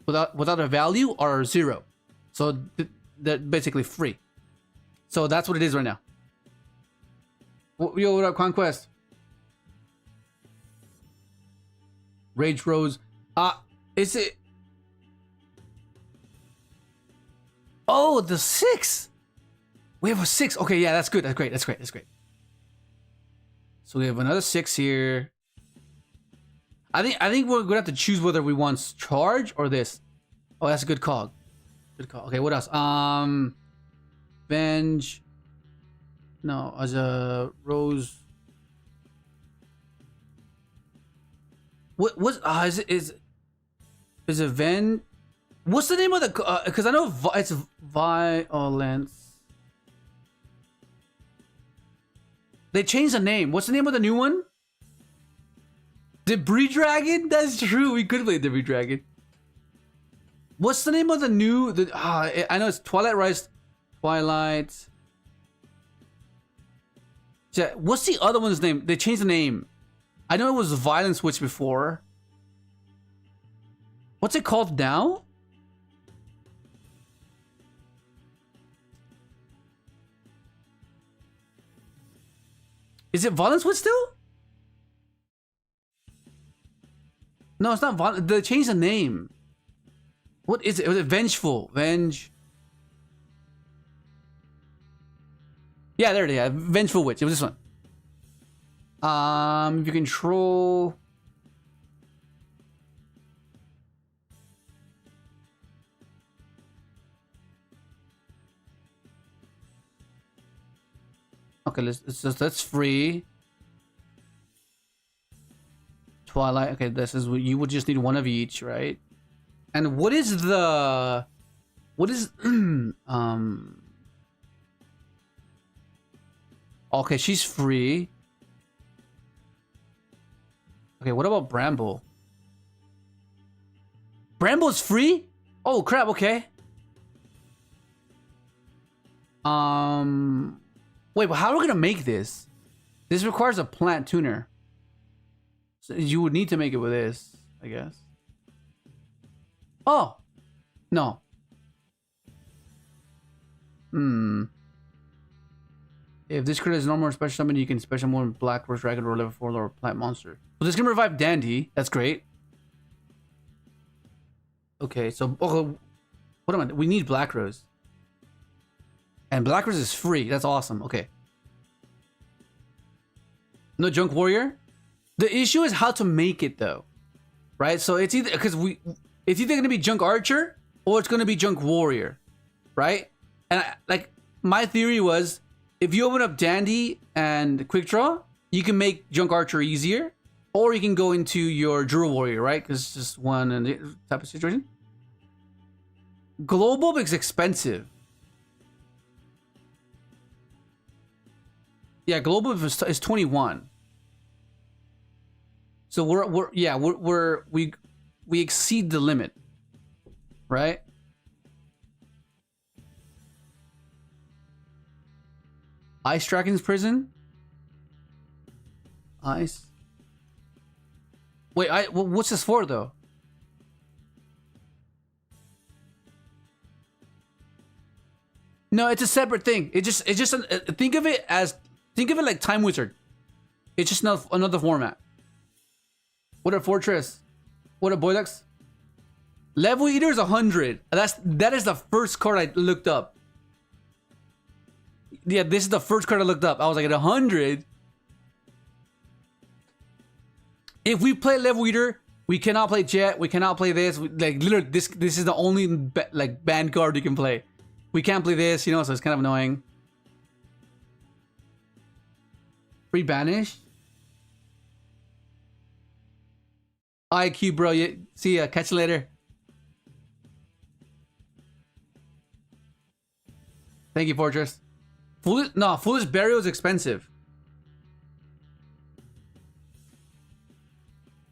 A: without a value are 0. So they're basically free. So that's what it is right now. Yo, what up, Conquest? Rage Rose. Is it? Oh, the 6. We have a 6. Okay, yeah, that's good. That's great. That's great. That's great. So we have another 6 here. I think we're gonna have to choose whether we want charge or this. Oh, that's a good call. Good call. Okay, what else? Venge. No, as a Rose. What's is it Ven? What's the name of the? Because I know it's Violence. They changed the name. What's the name of the new one? Debris Dragon? That's true. We could play Debris Dragon. What's the name of the new... I know it's Twilight Rise. Twilight. Yeah, what's the other one's name? They changed the name. I know it was Violent Switch before. What's it called now? Is it Violent Switch still? No, it's not Violent. They changed the name. What is it? Was it Vengeful? Yeah, there it is. Vengeful Witch. It was this one. If you control... Okay, that's free. Twilight. Okay, this is what you would just need one of each, right? And what is the... What is... Okay, she's free. Okay, what about Bramble? Bramble's free? Oh crap, okay. Wait, but how are we gonna make this? This requires a plant tuner. So you would need to make it with this, I guess. Oh! No. If this crit is normal or special summon, you can special summon Black Rose Dragon or level 4 or plant monster. So this can revive Dandy. That's great. Okay, so what am I? We need Black Rose. And Black Rose is free. That's awesome. Okay. No Junk Warrior? The issue is how to make it though. Right? So it's either it's either gonna be Junk Archer or it's gonna be Junk Warrior. Right? And my theory was if you open up Dandy and Quick Draw, you can make Junk Archer easier. Or you can go into your Drill Warrior, right? Because it's just one and the type of situation. Global is expensive. Yeah, global is 21. So we exceed the limit, right? Ice Dragon's Prison. Ice. Wait, what's this for though? No, it's a separate thing. Think of it like Time Wizard. It's just another format. What a Fortress. What a Boylex. Level Eater is 100. That is the first card I looked up. Yeah, this is the first card I looked up. I was like at 100. If we play Level Eater, we cannot play Jet. We cannot play this. Like literally, this is the only banned card you can play. We can't play this, you know, so it's kind of annoying. Free banish. IQ, bro. See ya. Catch you later. Thank you, Fortress. Foolish Burial is expensive.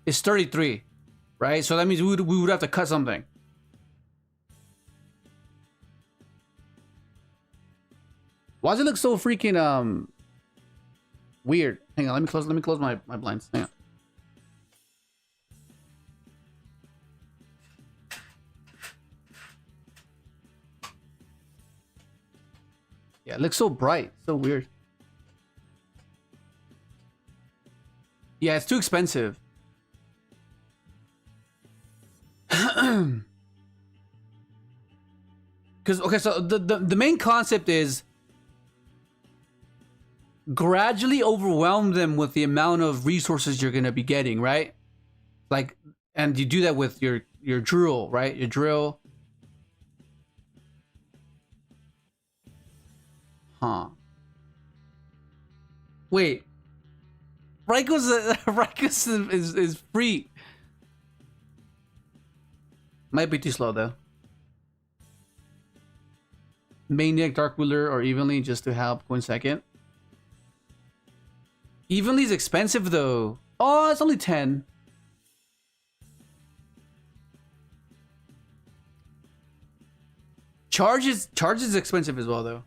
A: It's 33, right? So that means we would have to cut something. Why does it look so freaking weird? Hang on, let me close my blinds. Hang on. Yeah, it looks so bright, so weird. Yeah, it's too expensive. Because okay, so the main concept is gradually overwhelm them with the amount of resources you're gonna be getting, right? Like, and you do that with your drill, right? Your drill. Huh. Wait. Raikus is free. Might be too slow though. Maniac, Dark Ruler, or Evenly just to help go in second. Evenly's expensive though. Oh, it's only 10. Charge is expensive as well though.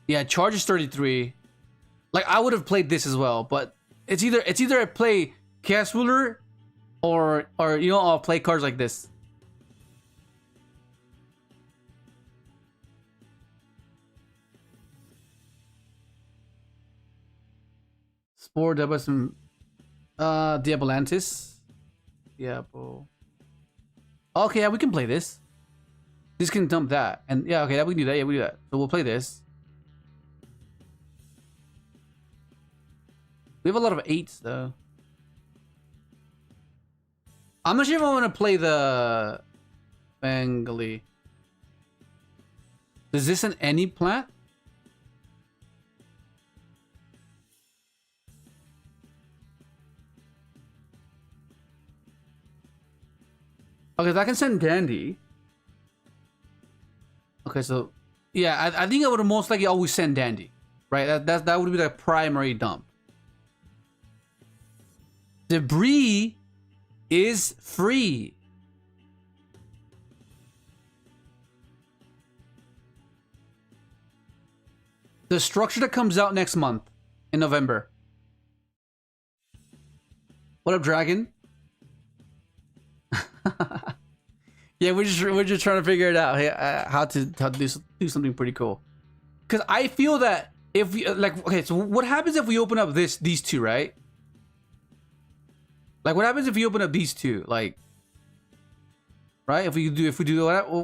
A: Yeah, charge is 33. Like I would have played this as well, but it's either I play Chaos Ruler or you know, I'll play cards like this. Spore Debus Diabolantis. Diablo. Okay, yeah, we can play this. This can dump that. And yeah, okay, we can do that. Yeah, we do that. So we'll play this. We have a lot of 8s though. I'm not sure if I want to play the Bengali. Is this an any plant? Okay, so I can send Dandy. Okay, so yeah, I think I would have most likely always send Dandy, right? That would be the primary dump. Debris is free. The structure that comes out next month in November. What up, Dragon? Yeah, we're just trying to figure it out, how to do something pretty cool. Because I feel that if we like, okay, so what happens if we open up these two, right? Like, what happens if we open up these two, like, right? If we do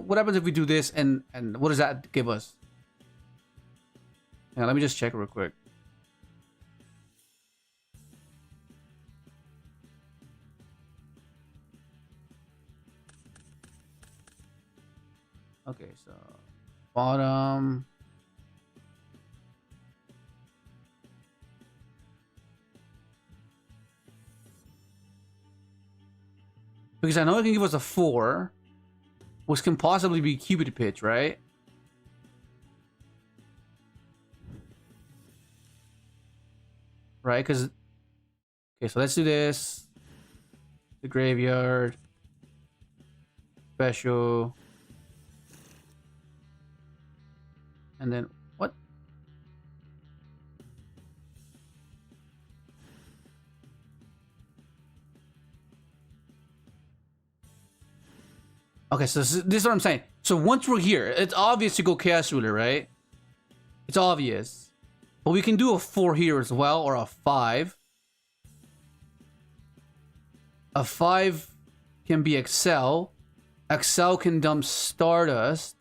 A: what happens if we do this, and what does that give us? Yeah, let me just check real quick. Okay, so bottom. Because I know it can give us a 4, which can possibly be Cupid pitch, right? Right, because okay, so let's do this. The graveyard. Special. And then what? Okay, so this is what I'm saying. So once we're here, it's obvious to go Chaos Ruler, right? It's obvious. But we can do a 4 here as well, or a 5. A 5 can be Excel. Excel can dump Stardust.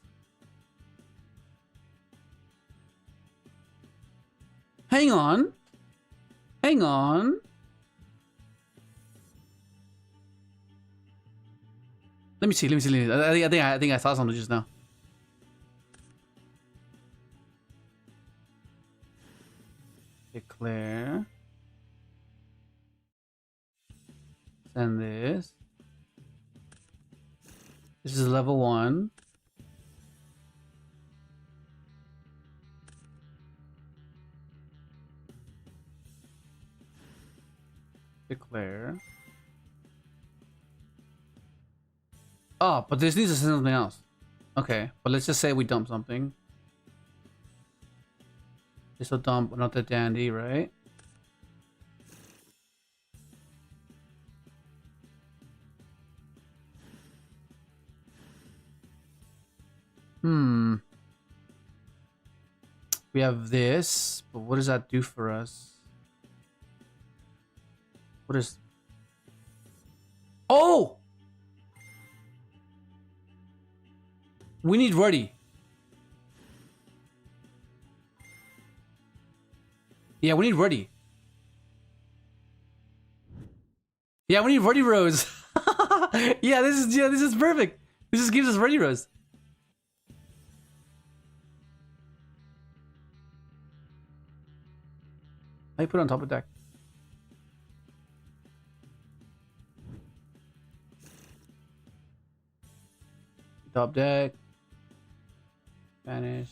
A: Hang on. Hang on. Let me see. I think I saw something just now. Declare. Send this. This is level 1. Declare. Oh, but this needs to send something else. Okay, but let's just say we dump something. This will dump another dandy, right? We have this, but what does that do for us? What is... Oh! We need ready. Yeah, we need ready. Yeah, we need ready rose. Yeah, this is perfect. This just gives us ready rose. I put it on top of deck. Top deck. Vanish.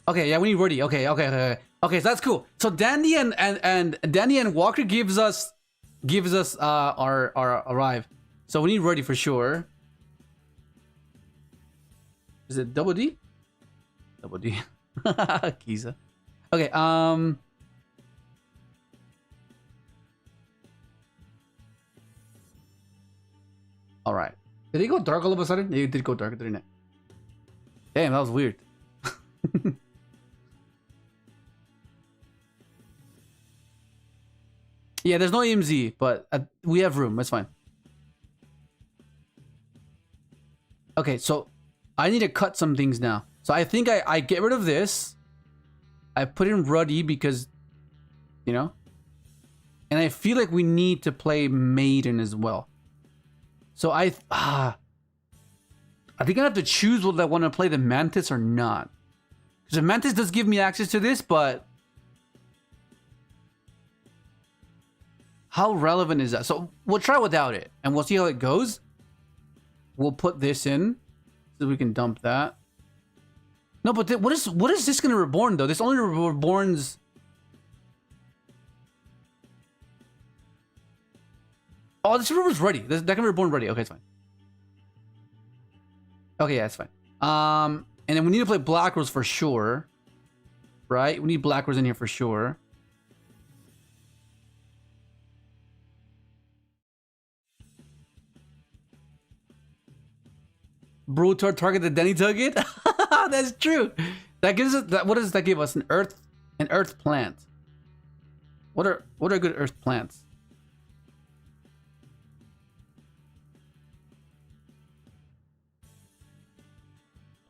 A: Okay, yeah, we need Ruddy. Okay, so that's cool. So Dandy and Dandy and Walker gives us our arrive. So we need Ruddy for sure. Is it double D? Double D. Kiza. Okay, alright. Did he go dark all of a sudden? Yeah, he did go dark, didn't it? Damn, that was weird. Yeah, there's no EMZ, but we have room. That's fine. Okay, so I need to cut some things now. So I think I get rid of this. I put in Ruddy because, you know. And I feel like we need to play Maiden as well. So I think I have to choose whether I want to play the Mantis or not. Because the Mantis does give me access to this, but how relevant is that? So we'll try without it, and we'll see how it goes. We'll put this in so we can dump that. No, but what is this going to reborn though? This only reborns. Oh, this river's ready. That can be reborn ready. Okay, it's fine. Okay, yeah, it's fine. And then we need to play Black Rose for sure. Right? We need Black Rose in here for sure. Brutal target the Denny target? That's true. That gives us that. What does that give us? An earth plant. What are good earth plants?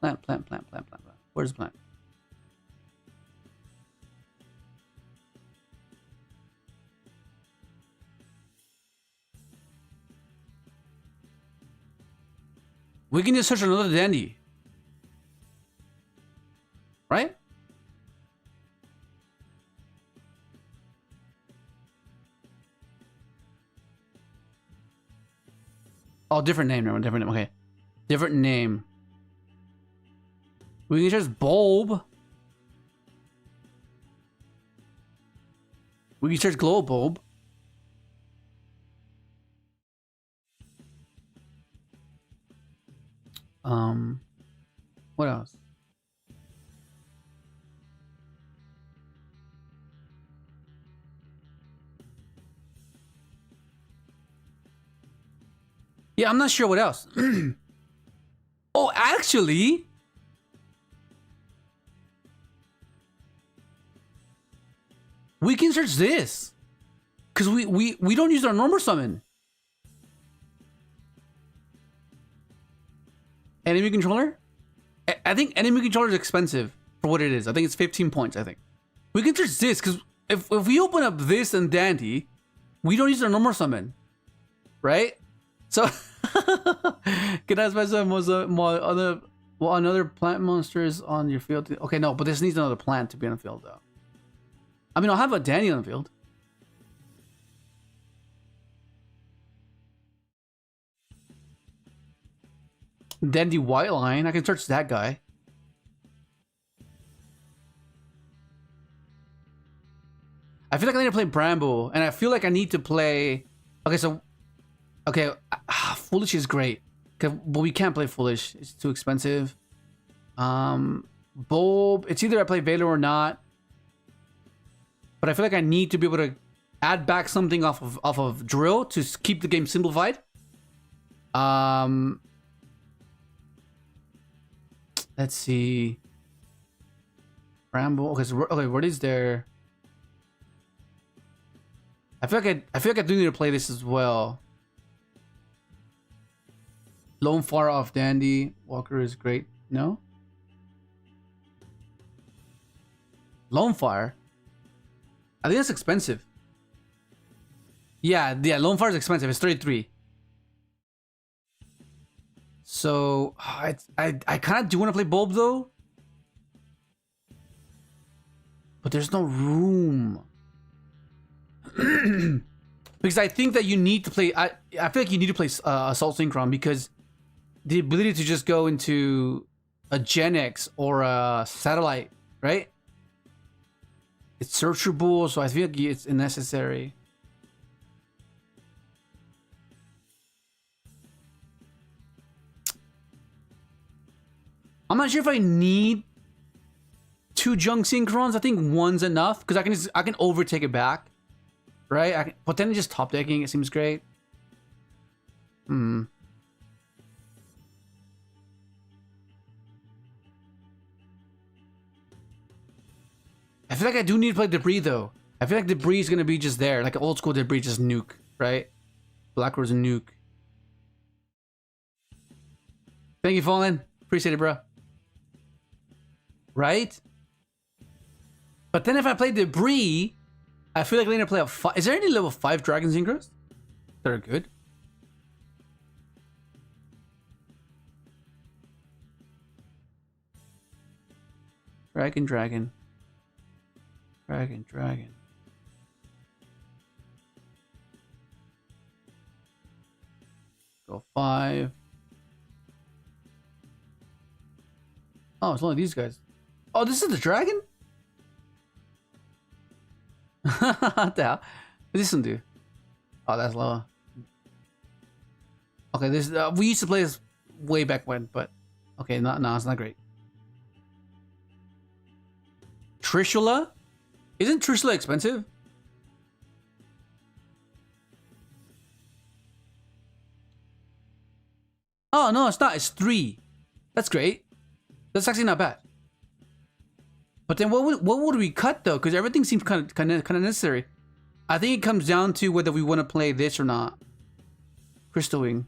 A: Plant. Where's the plant? We can just search another dandy. Right? Oh, different name. No, different name. Okay. Different name. We can search bulb. We can search glow bulb. What else? Yeah, I'm not sure what else. Oh, actually, we can search this. Because we don't use our normal summon. Enemy controller? I think enemy controller is expensive for what it is. I think it's 15 points, I think. We can search this, because if we open up this and Dandy, we don't use our normal summon. Right? So, can I specify another plant monsters on your field? Okay, no, but this needs another plant to be on the field, though. I mean, I'll have a Dandy on the field. Dandy White Line. I can search that guy. I feel like I need to play Bramble, and I feel like I need to play. Okay, so okay, Foolish is great, but we can't play Foolish. It's too expensive. Bulb. It's either I play Valor or not, but I feel like I need to be able to add back something off of Drill to keep the game simplified. Let's see. Bramble. Okay, so okay, what is there? I feel like I do need to play this as well. Lone Far Off Dandy. Walker is great. No? Lone Fire? I think that's expensive. Yeah, Lone Fire is expensive. It's 33. So I kind of do want to play Bulb though, but there's no room. Because I think that you need to play. I feel like you need to play Assault Synchron, because the ability to just go into a Gen X or a Satellite right? It's searchable, so I feel like it's unnecessary. I'm not sure if I need 2 junk synchrons. I think one's enough because I can overtake it back, right? But then just top decking it seems great. I feel like I do need to play Debris though. I feel like Debris is gonna be just there, like an old school Debris, just nuke, right? Blackroot's nuke. Thank you, Fallen. Appreciate it, bro. Right? But then if I play Debris, I feel like I need to play a 5. Is there any level 5 Dragon Synchros that are good? Dragon. Go 5. Oh, it's only these guys. Oh, this is the dragon? What the hell? What does this one do? Oh, that's low. Okay, this we used to play this way back when, but okay, no, it's not great. Trishula? Isn't Trishula expensive? Oh no, it's not. It's 3. That's great. That's actually not bad. But then what would we cut though? Because everything seems kind of necessary. I think it comes down to whether we want to play this or not. Crystal Wing.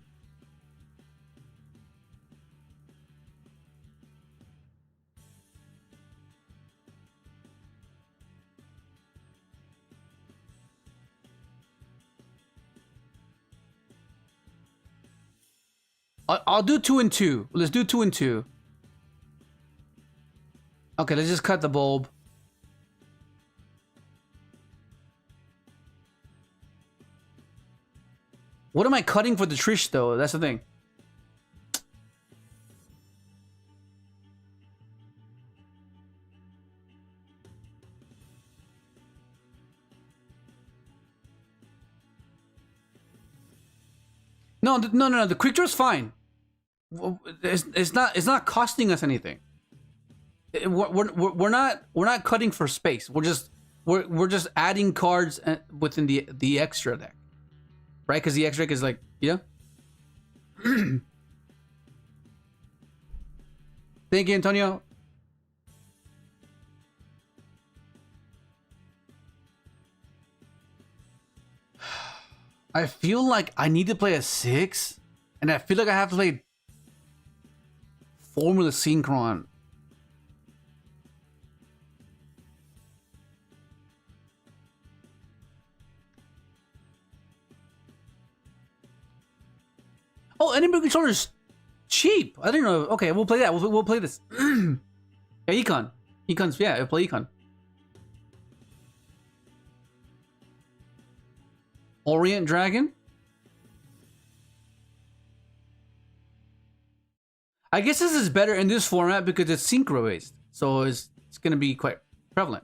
A: I'll do 2 and 2. Let's do 2 and 2. Okay, let's just cut the bulb. What am I cutting for the Trish though? That's the thing. No, the quick draw is fine. It's not costing us anything. We're not cutting for space. We're just adding cards within the extra deck, right? Because the extra deck is like, yeah. Thank you, Antonio. I feel like I need to play a 6, and I feel like I have to play Formula Synchron. Oh, enemy controller's cheap. I didn't know. Okay, we'll play that. We'll play this. Yeah, Econ. Econ's, yeah, I'll play Econ. Orient Dragon. I guess this is better in this format because it's synchro based, so it's gonna be quite prevalent.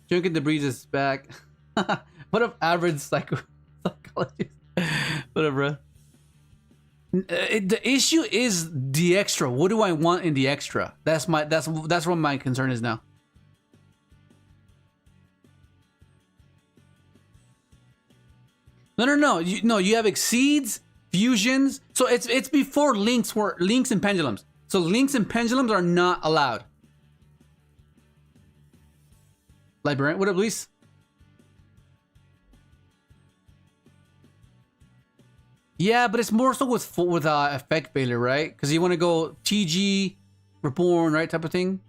A: Junket Debris is back. What up, average psychologist? Whatever. The issue is the extra. What do I want in the extra? That's what my concern is now. No. You have exceeds, fusions. So it's before links and pendulums. So links and pendulums are not allowed. Librarian, what up, Luis? Yeah, but it's more so with effect failure, right? Because you want to go TG, reborn, right, type of thing.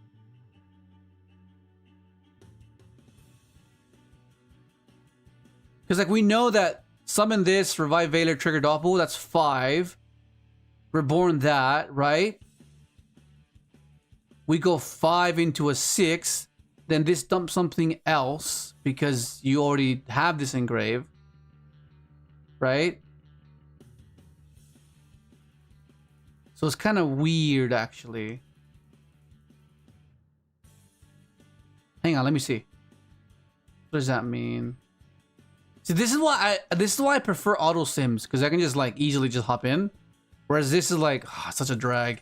A: Because like we know that summon this, revive Veiler, trigger Doppel, that's 5. Reborn that, right? We go 5 into a 6. Then this dumps something else because you already have this engrave, right? So it's kind of weird, actually. Hang on, let me see. What does that mean? See, this is why I prefer auto sims, because I can just like easily just hop in. Whereas this is like such a drag.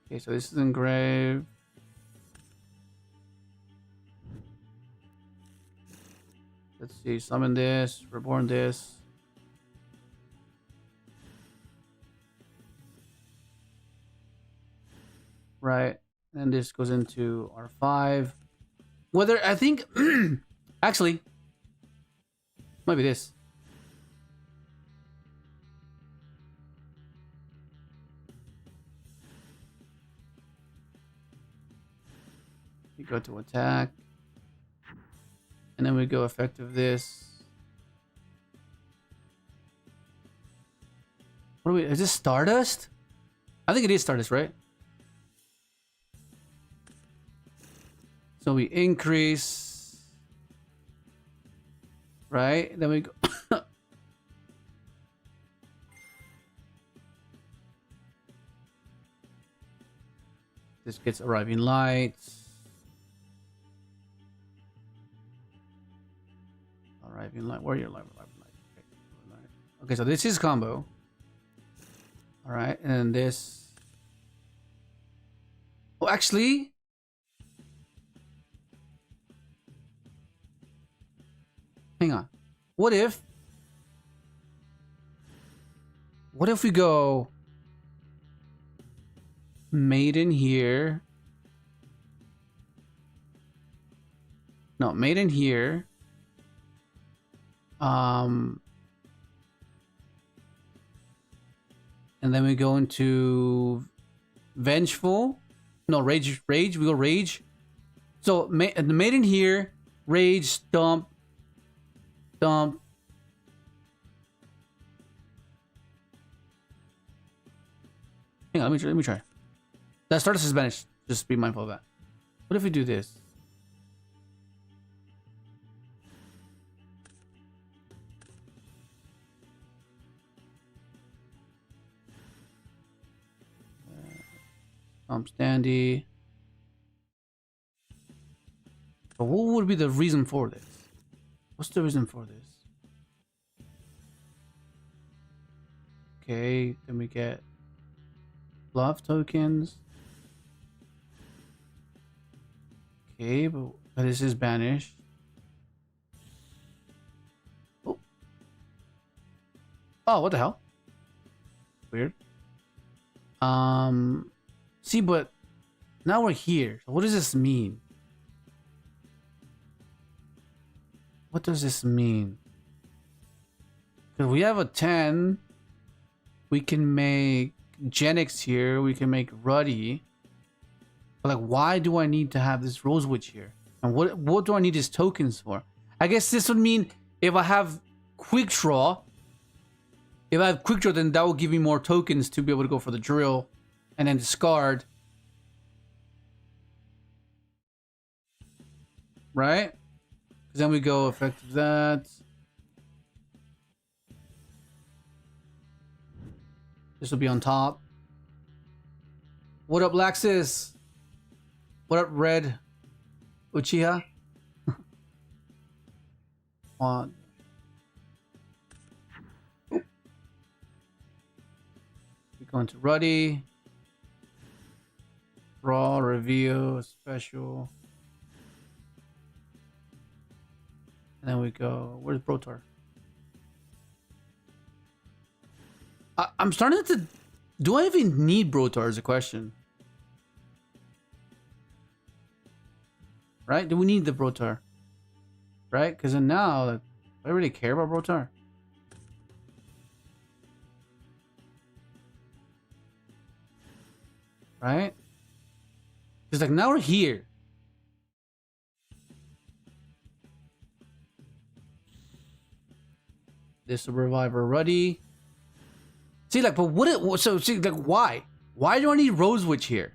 A: Okay, so this is engraved. Let's see, summon this, reborn this. Right, and this goes into R5. Whether, I think, actually, might be this. You go to attack. And then we go effective this. What do we, is this Stardust? I think it is Stardust, right? So we increase. Right? Then we go. This gets arriving lights. Arriving light. Where are your arriving light? Okay, so this is combo. All right, and then this. Oh, actually, hang on. What if we go maiden here? No, maiden here. And then we go into vengeful. No, rage. We go rage. So the maiden here, rage, dump. Hang on, let me try. That starts as banished. Just be mindful of that. What if we do this? Standy. But what would be the reason for this? What's the reason for this? Okay, then we get bluff tokens. Okay, but this is banished. Oh, what the hell? Weird. See, but now we're here. So what does this mean? What does this mean? Because we have a 10. We can make Genix here. We can make Ruddy. But like, why do I need to have this Rose Witch here? And what do I need these tokens for? I guess this would mean if I have Quick Draw. If I have Quick Draw, then that will give me more tokens to be able to go for the drill. And then discard. Right? Because then we go effective that. This will be on top. What up, Laxus? What up, Red Uchiha? On. We go into Ruddy. Raw, reveal, special. And then we go, where's Brotar? I'm starting to, do I even need Brotar is a question. Right? Do we need the Brotar? Right? Because then now, like, do I really care about Brotar? Right? Because like now we're here. This will revive our Ruddy. See, like, but so see, like, why? Why do I need Rose Witch here?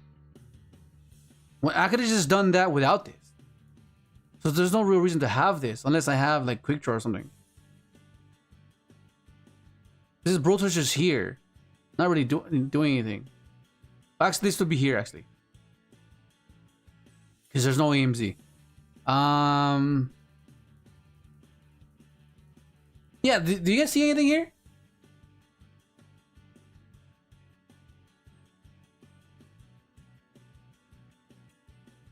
A: Well, I could have just done that without this. So there's no real reason to have this unless I have like quick draw or something. This is Brotor's just here. Not really doing anything. Actually, this would be here actually. Because there's no AMZ. Yeah, do you guys see anything here?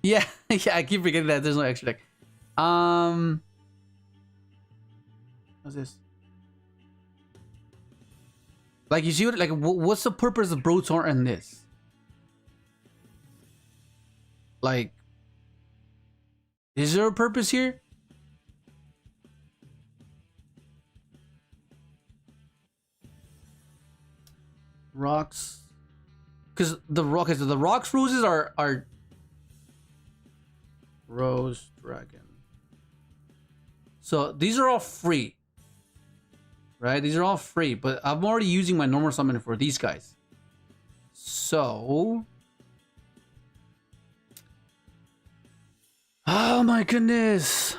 A: Yeah, yeah, I keep forgetting that there's no extra deck. What's this? Like, you see what, like, what's the purpose of Brotor in this? Like, is there a purpose here? Rocks, because the rocks roses are rose dragon. So these are all free, right? These are all free, but I'm already using my normal summon for these guys. So, oh my goodness.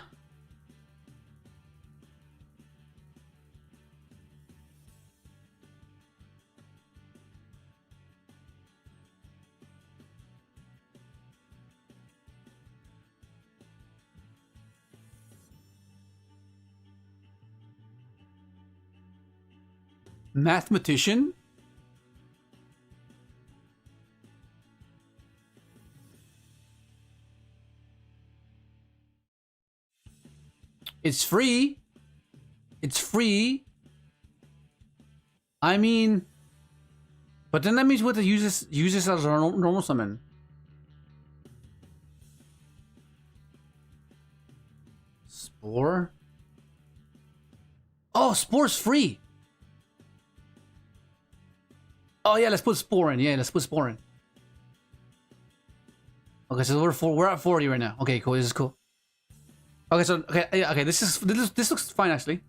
A: Mathematician? It's free. It's free. I mean, but then that means we have to use this as our normal summon. Spore? Oh, Spore's free. Oh yeah, let's put Spore in. Yeah, let's put Spore in. Okay, so we're at 40 right now. Okay, cool. This is cool. Okay, so okay, this looks fine actually.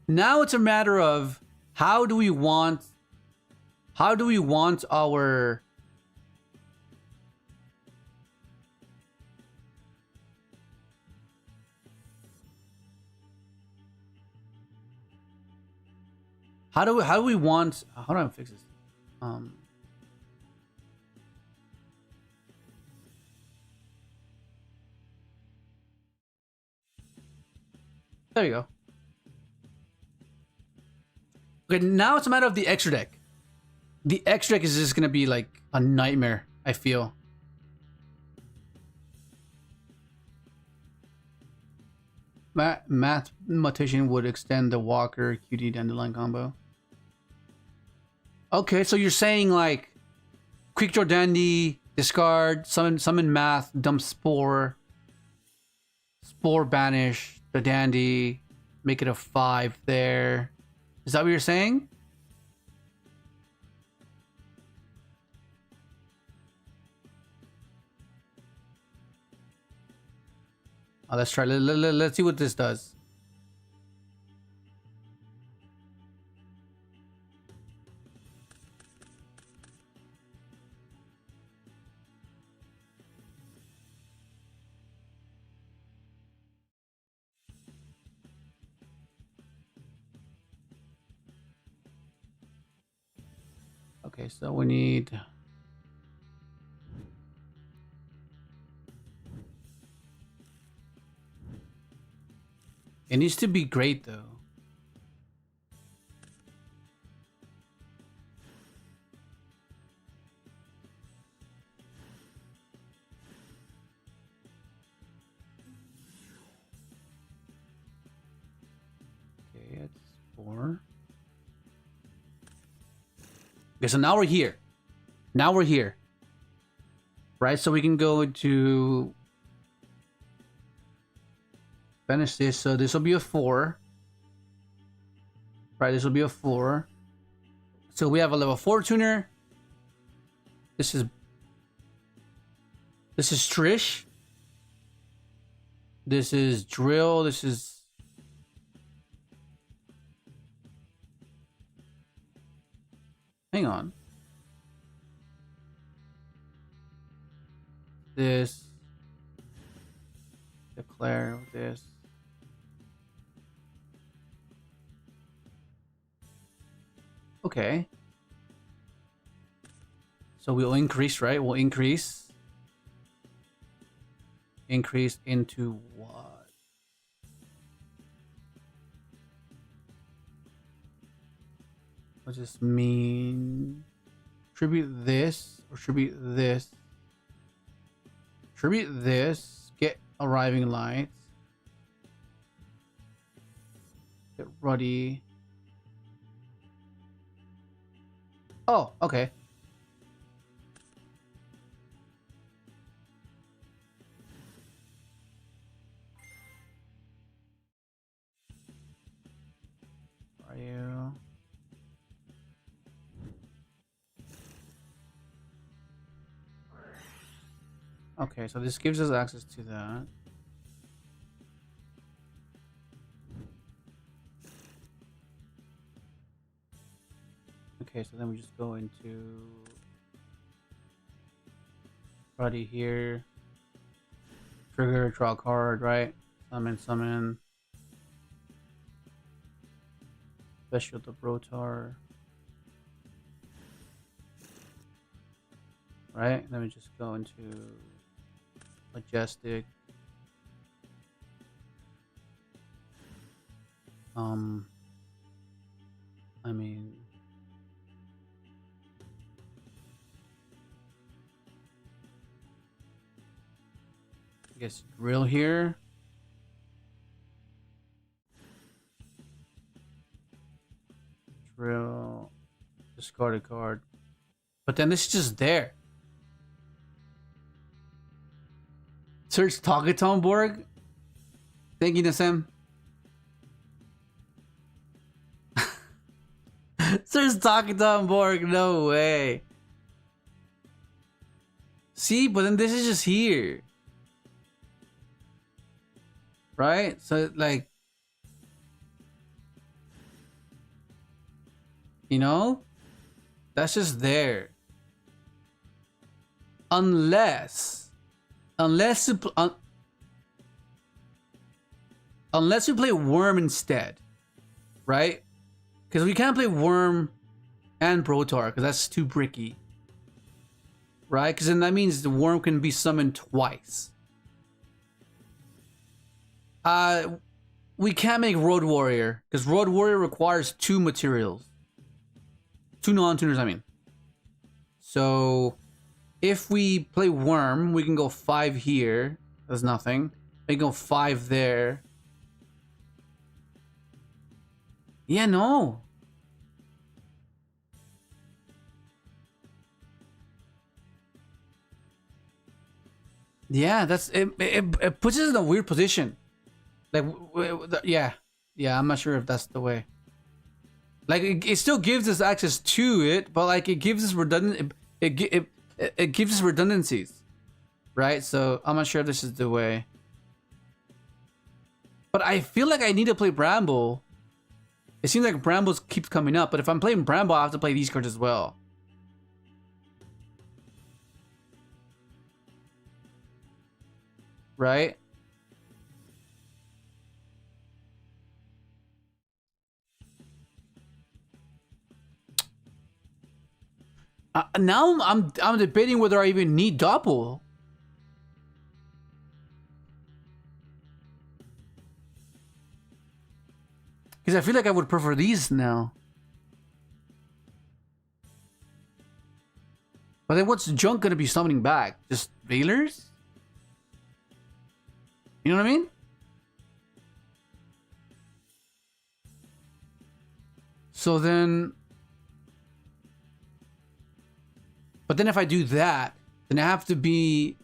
A: Now it's a matter of how do we want our how do we want, how do I fix this? There you go. Okay, now it's a matter of the extra deck. The extra deck is just gonna be like a nightmare, I feel. Mathematician would extend the Walker QD Dandelion combo. Okay, so you're saying like Quick Draw Dandy, discard, summon Math, dump Spore, Spore banish the Dandy, make it a 5 there. Is that what you're saying? Oh, let's try. Let's see what this does. Okay, so we need. It needs to be great though. Okay, it's 4. Okay, so now we're here. Now we're here. Right, so we can go to finish this. So this will be a 4. Right, this will be a 4. So we have a level 4 tuner. This is Trish. This is Drill. This is hang on. This the declare with this. Okay. So we'll increase, right? We'll increase. Increase into what? What does this mean? Tribute this or tribute this? Tribute this. Get arriving lights. Get ruddy. Oh, okay. Are you? Okay, so this gives us access to that. Okay, so then we just go into Buddy here. Trigger, draw a card, right? Summon, summon. Special the Brotar. Right? Then we just go into Majestic. I mean, I guess drill here. Drill. Discard a card. But then this is just there. Search Togeton Borg. Thank you, Nasem. Search Togeton Borg. No way. See, but then this is just here. Right? So, like, you know, that's just there. Unless you unless you play Worm instead, right? Because we can't play Worm and Protar because that's too bricky, right? Because then that means the Worm can be summoned twice. We can't make Road Warrior because Road Warrior requires 2 materials, 2 non-tuners. I mean, so if we play Worm, we can go 5 here. That's nothing. We can go 5 there. Yeah, no. Yeah, that's it. It puts us in a weird position. Like, yeah, I'm not sure if that's the way. Like, it still gives us access to it, but like, it gives us redundant. It gives us redundancies, right? So I'm not sure if this is the way. But I feel like I need to play Bramble. It seems like Bramble keeps coming up, but if I'm playing Bramble, I have to play these cards as well. Right? Now I'm debating whether I even need double. Because I feel like I would prefer these now. But then what's Junk gonna be summoning back? Just Veilers? You know what I mean? So then... But then if I do that, then I have to be...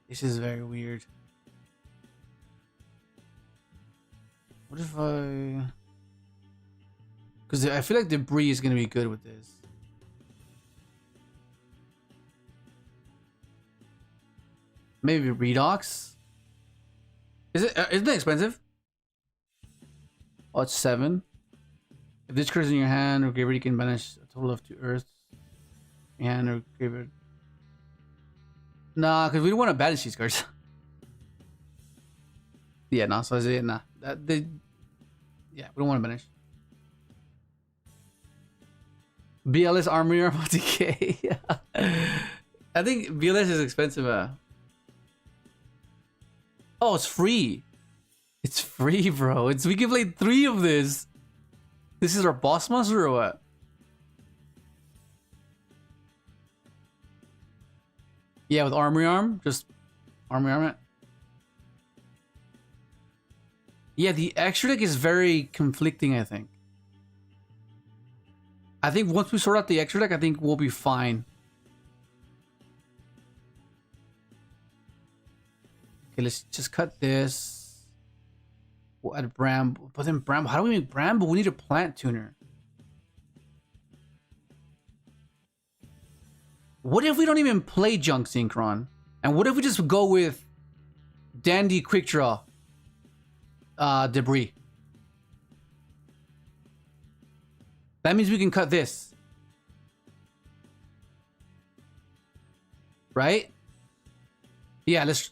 A: This is very weird. What if I... Because I feel like Debris is going to be good with this. Maybe Redox? Isn't it expensive? Oh, it's 7. If this card is in your hand or graveyard, you can banish a total of 2 Earths. Your hand or graveyard. Nah, because we don't want to banish these cards. Yeah, no, so nah. Yeah, we don't want to banish. BLS Armory Arm DK. I think BLS is expensive. Oh, it's free. It's free, bro. We can play 3 of this. This is our boss monster or what? Yeah, with Armory Arm. Just Armory Arm it. Yeah, the extra deck is very conflicting, I think. I think once we sort out the extra deck, I think we'll be fine. Okay, let's just cut this. We'll add Bramble. But then Bramble, how do we make Bramble? We need a plant tuner. What if we don't even play Junk Synchron? And what if we just go with Dandy Quick Draw Debris? That means we can cut this. Right? Yeah, let's...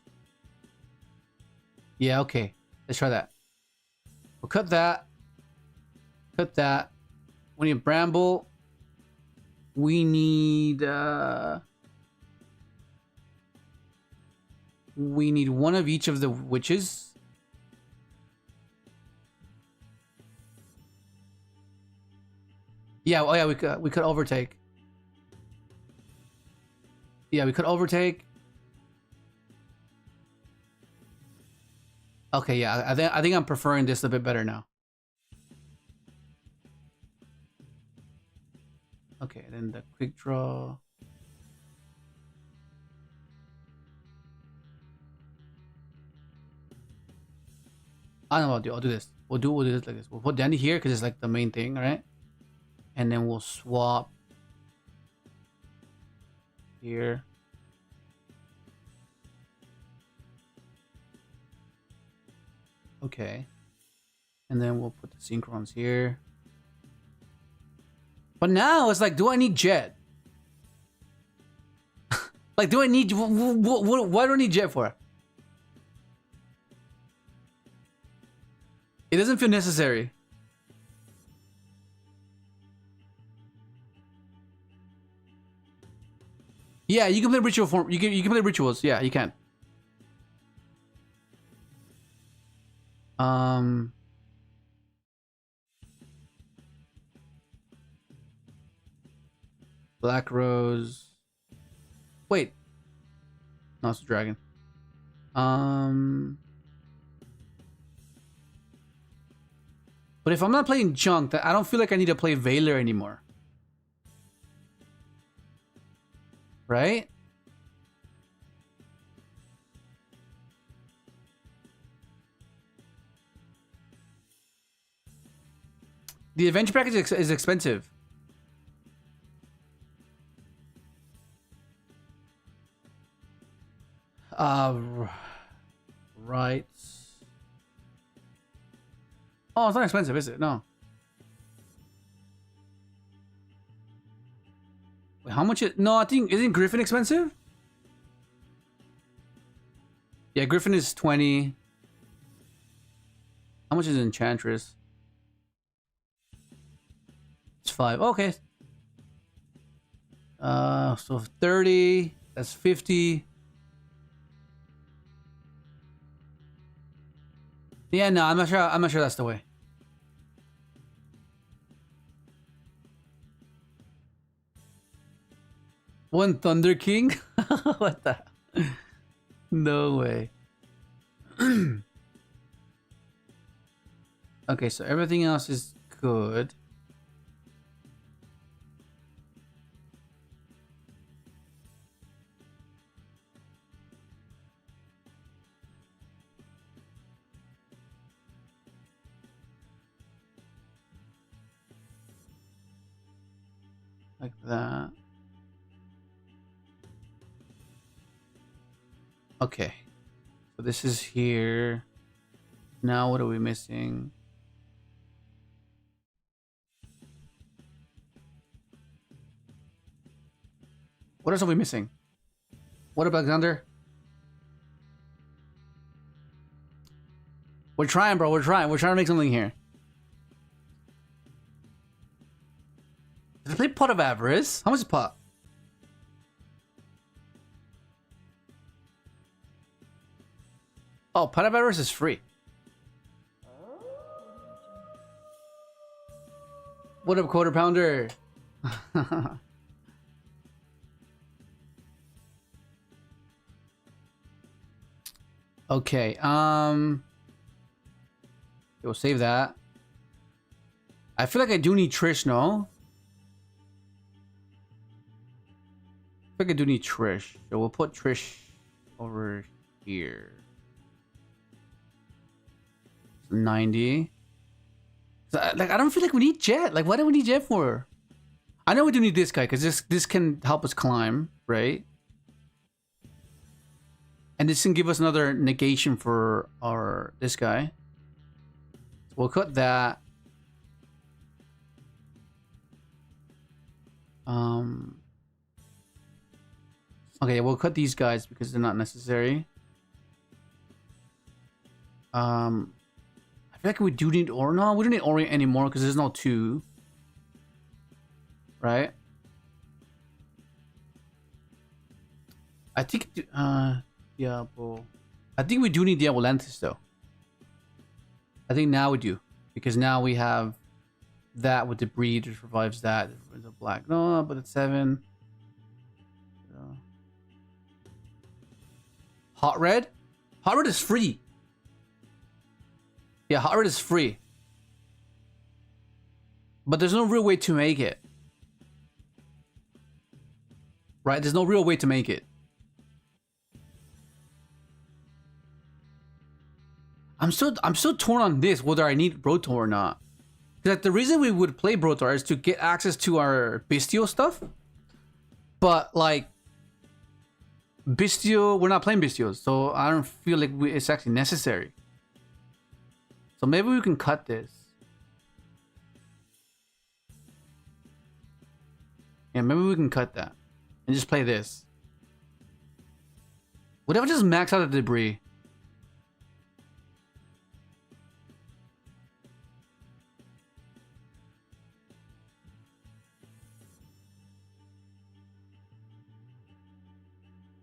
A: Yeah, okay. Let's try that. We'll cut that. Cut that. We need Bramble. We need... We need one of each of the witches. Yeah, oh yeah, we could overtake. Yeah, we could overtake. Okay, yeah, I think I'm preferring this a bit better now. Okay, then the quick draw. I don't know. I'll do this. We'll do this like this. We'll put Dandy here because it's like the main thing, right? And then we'll swap here. Okay. And then we'll put the Synchrons here. But now it's like, do I need Jet? Like, do I need... What do I need Jet for? It doesn't feel necessary. Yeah, you can play ritual form. You can play rituals. Yeah, you can. Black Rose. Wait. No, it's a dragon. But if I'm not playing Junk, I don't feel like I need to play Veiler anymore. Right? The adventure package is expensive. Right. Oh, it's not expensive, is it? No. Wait, how much is... No, I think... Isn't Griffin expensive? Yeah, Griffin is 20. How much is Enchantress? It's 5. Okay. So 30. That's 50. Yeah, no, I'm not sure. I'm not sure that's the way. One Thunder King? What the? No way. Okay, so everything else is good. Like that. Okay. So this is here. Now what are we missing? What else are we missing? What up, Alexander? We're trying, bro. We're trying. We're trying to make something here. Did I play Pot of Avarice? How much is Pot? Oh, Pot of Avarice is free. What up, Quarter Pounder? Okay, we'll save that. I feel like I do need Trish, no? I feel like I do need Trish. So we'll put Trish over here. 90. So, like, I don't feel like we need Jet. Like, what do we need Jet for? I know we do need this guy, because this can help us climb, right? And this can give us another negation for this guy. So we'll cut that. Okay, we'll cut these guys because they're not necessary. I feel like we do need Ori. No, we don't need Ori anymore because there's no 2. Right? I think Diablo. I think we do need Diabolantis though. I think now we do. Because now we have that with debris that revives that. The black. No, but it's 7. Hot red? Hot red is free. Yeah, hot red is free. But there's no real way to make it. Right? There's no real way to make it. I'm still torn on this, whether I need Brotor or not. Because the reason we would play Brotor is to get access to our Bestial stuff. But like Bestial, we're not playing Bestials, so I don't feel like it's actually necessary. So maybe we can cut this. Yeah, maybe we can cut that. And just play this. What if I just max out the debris?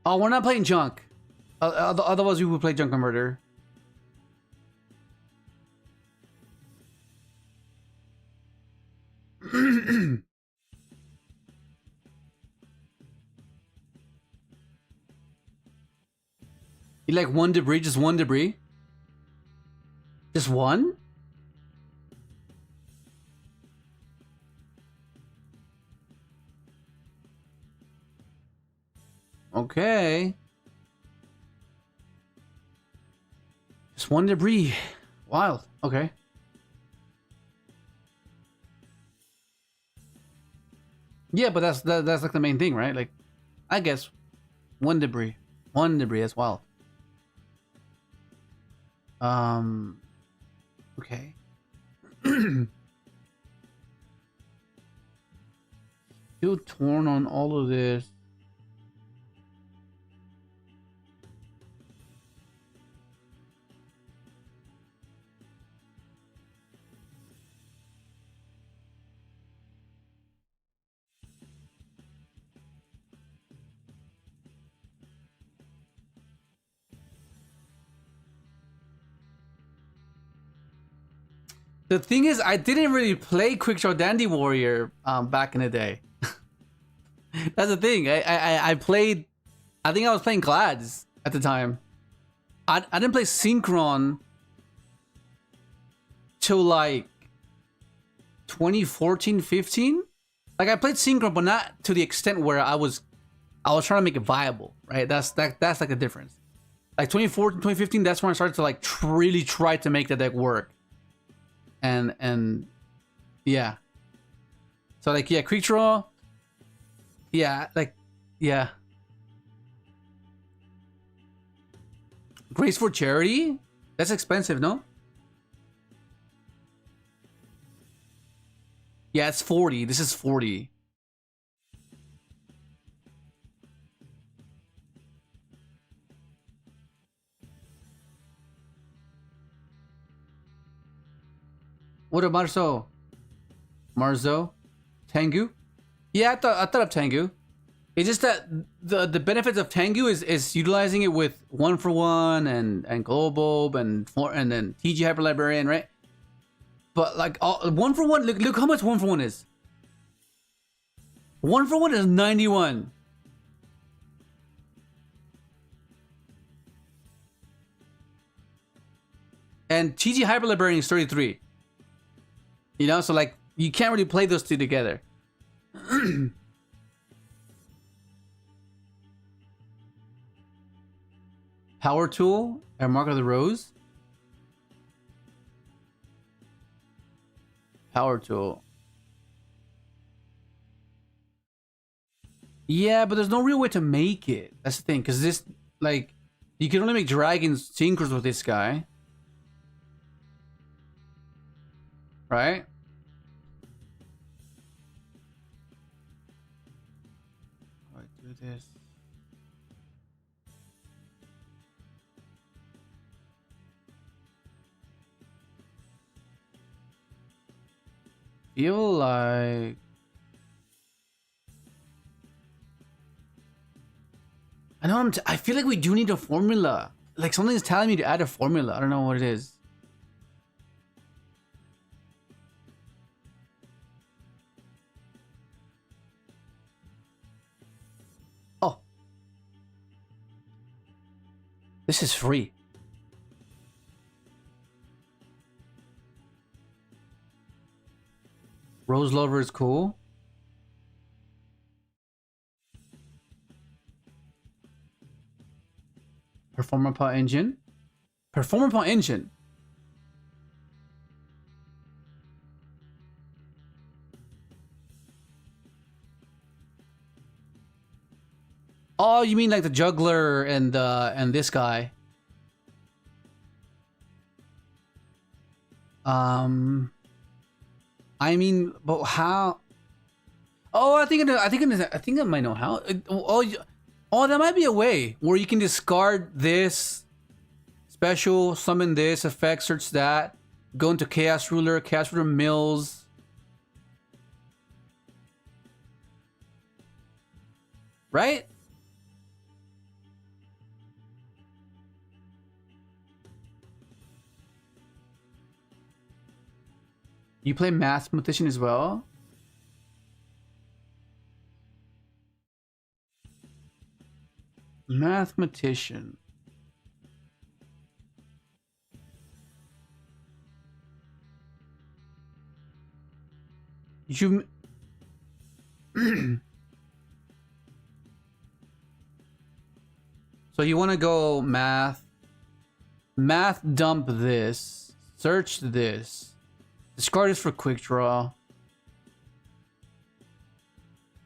A: Oh, we're not playing junk. Otherwise, we would play junk converter. You like one debris? Just one debris? Just one? Okay. Just one debris. Wild. Okay. Yeah, but that's like the main thing, right? Like, I guess one debris. One debris as wild. Okay. Still torn on all of this. The thing is, I didn't really play Quickdraw Dandy Warrior back in the day. That's the thing. I played. I think I was playing Glads at the time. I didn't play Synchron till like 2014, 15. Like I played Synchron, but not to the extent where I was trying to make it viable, right? That's like the difference. Like 2014, 2015, that's when I started to like really try to make the deck work. And yeah. So like yeah, quick draw. Yeah, like yeah. Grace for Charity? That's expensive, no? Yeah, it's 40. This is 40. What about Marzo? Tengu? Yeah, I thought of Tengu. It's just that the benefits of Tengu is utilizing it with 1-for-1 and Global and then TG Hyper Librarian, right? But like 1-for-1, look how much 1-for-1 is. 1-for-1 is 91. And TG Hyper Librarian is 33. You know, so like you can't really play those two together. Power Tool and Mark of the Rose. Power Tool. Yeah, but there's no real way to make it. That's the thing, because this, like, you can only make dragon synchros with this guy. Right? How do I do this? Feel like I know I feel like we do need a formula. Like something's telling me to add a formula. I don't know what it is. Oh. This is free. Rose Lover is cool. Performapal Engine. Performapal Engine. Oh, you mean like the juggler and this guy? I mean, but how? Oh, I think I might know how. Oh, that might be a way where you can discard this special, summon this effect, search that, go into Chaos Ruler Mills. Right? You play Mathematician as well? Mathematician. You... So you want to go math dump this, search this. Discard this for quick draw.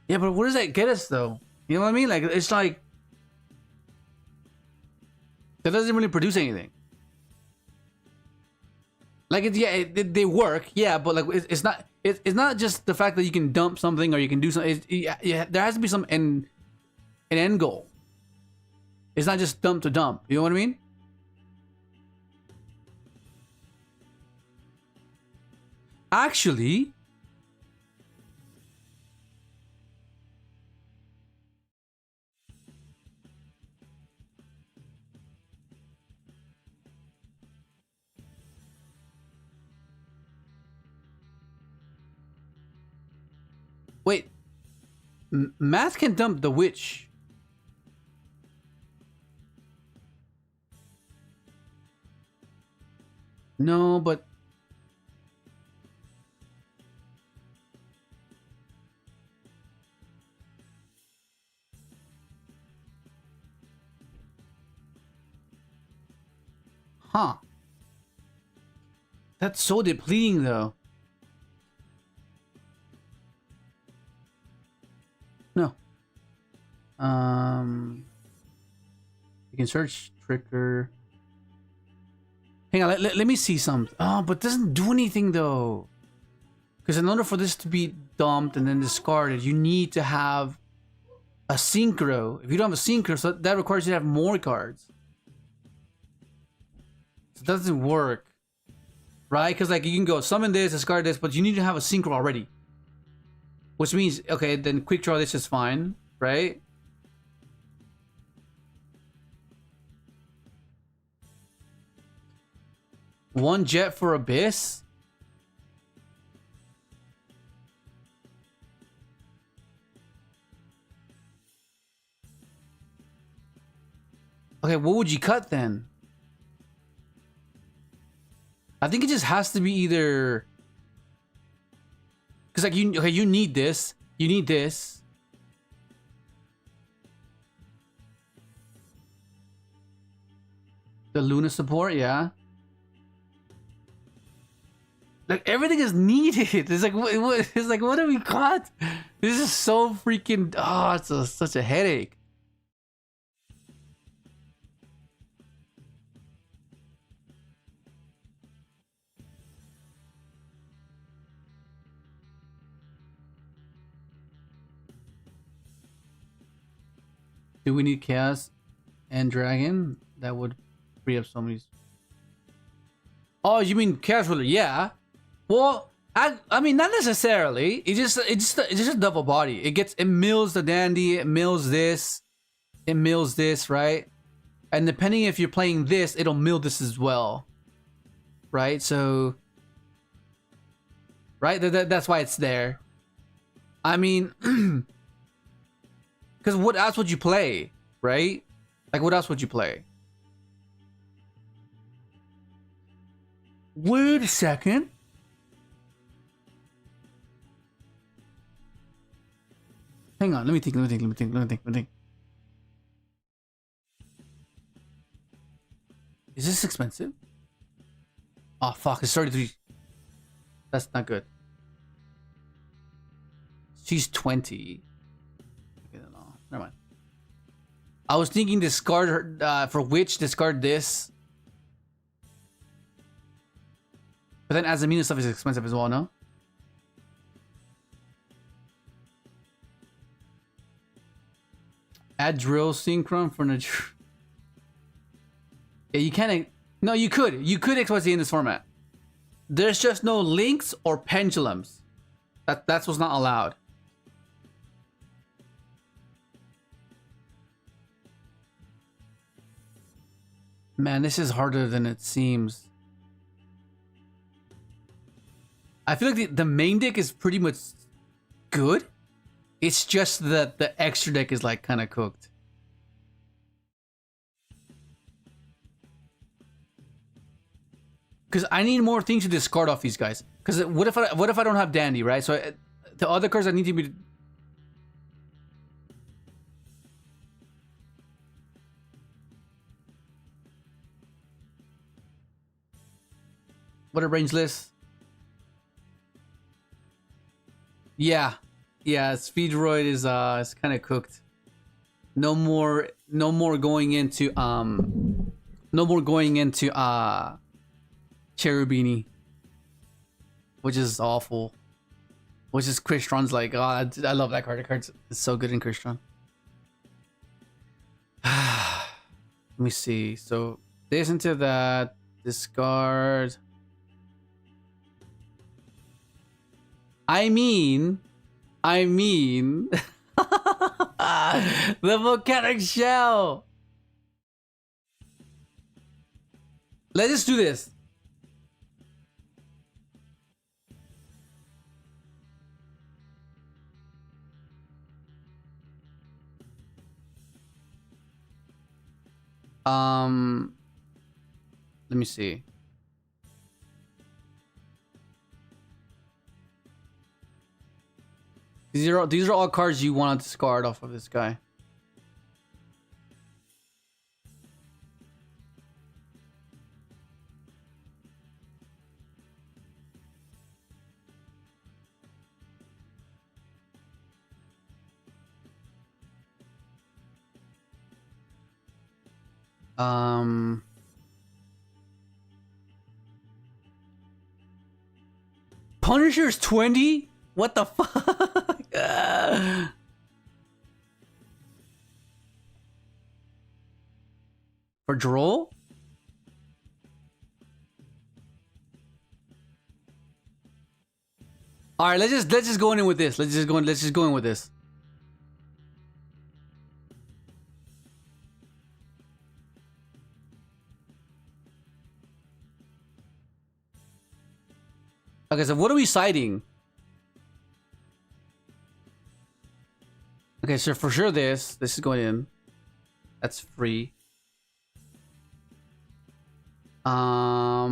A: Yeah, but where does that get us though? You know what I mean? Like it's like that doesn't really produce anything. Like they work, yeah, but like it's not just the fact that you can dump something or you can do something. Yeah, there has to be some an end goal. It's not just dump to dump. You know what I mean? Actually, wait. Math can dump the witch. No, but huh. That's so depleting though. No. You can search trigger. Hang on, let me see something. Oh, but it doesn't do anything though. Because in order for this to be dumped and then discarded, you need to have a synchro. If you don't have a synchro, so that requires you to have more cards. So it doesn't work. right? Because like you can go summon this, discard this, but you need to have a synchro already. Which means, okay, then quick draw this is fine, right? One jet for Abyss? Okay, what would you cut then? I think it just has to be either... Because like you need this. You need this. The Luna support, yeah. Like everything is needed. It's like what do we cut? This is so freaking it's such a headache. Do we need Chaos and Dragon? That would free up so many. Oh, you mean Chaos Ruler? Yeah. Well, I mean not necessarily. It's just a double body. It mills the dandy. It mills this. It mills this, right? And depending if you're playing this, it'll mill this as well, right? So, right? That's why it's there. I mean, because what else would you play, right? Like, what else would you play? Wait a second. Hang on, let me think. Is this expensive? Oh fuck, it's 33. That's not good. She's 20. Okay, no, never mind. I was thinking discard her for Witch, discard this. But then Azamina stuff is expensive as well, no? Add drill synchron for the. Yeah, you can't. No, you could. You could XYZ in this format. There's just no links or pendulums. That's what's not allowed. Man, this is harder than it seems. I feel like the main deck is pretty much good. It's just that the extra deck is like kind of cooked. Because I need more things to discard off these guys. Because what if I don't have Dandy, right? So the other cards I need to be. What a range list. Yeah, Speed Droid is kind of cooked. No more going into Cherubini, which is awful. Which is Crystron's like, oh, I love that card. The card's so good in Crystron. Let me see. So this into that, discard. I mean, the volcanic shell. Let's just do this. Let me see. These are all cards you want to discard off of this guy. Punisher's 20? What the fuck? For Droll? All right, let's just go in with this. Let's just go in with this. Okay, so what are we citing? Okay, so for sure this is going in. That's free. Dark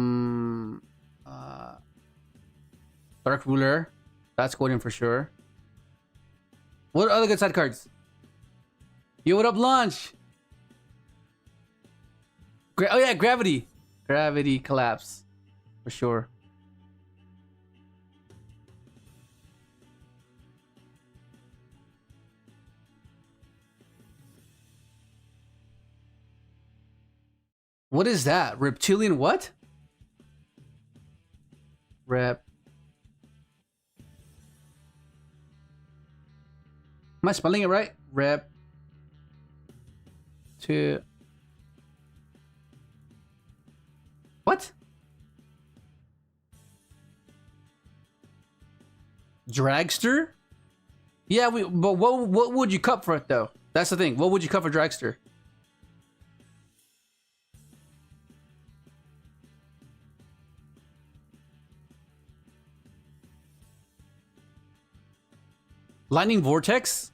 A: Ruler. That's going in for sure. What other good side cards? Yo, what up, Launch? Oh yeah, Gravity. Gravity Collapse. For sure. What is that? Reptilian what? Rep. Am I spelling it right? Rep. To. What? Dragster? Yeah, but what would you cut for it though? That's the thing. What would you cut for Dragster? Lightning Vortex?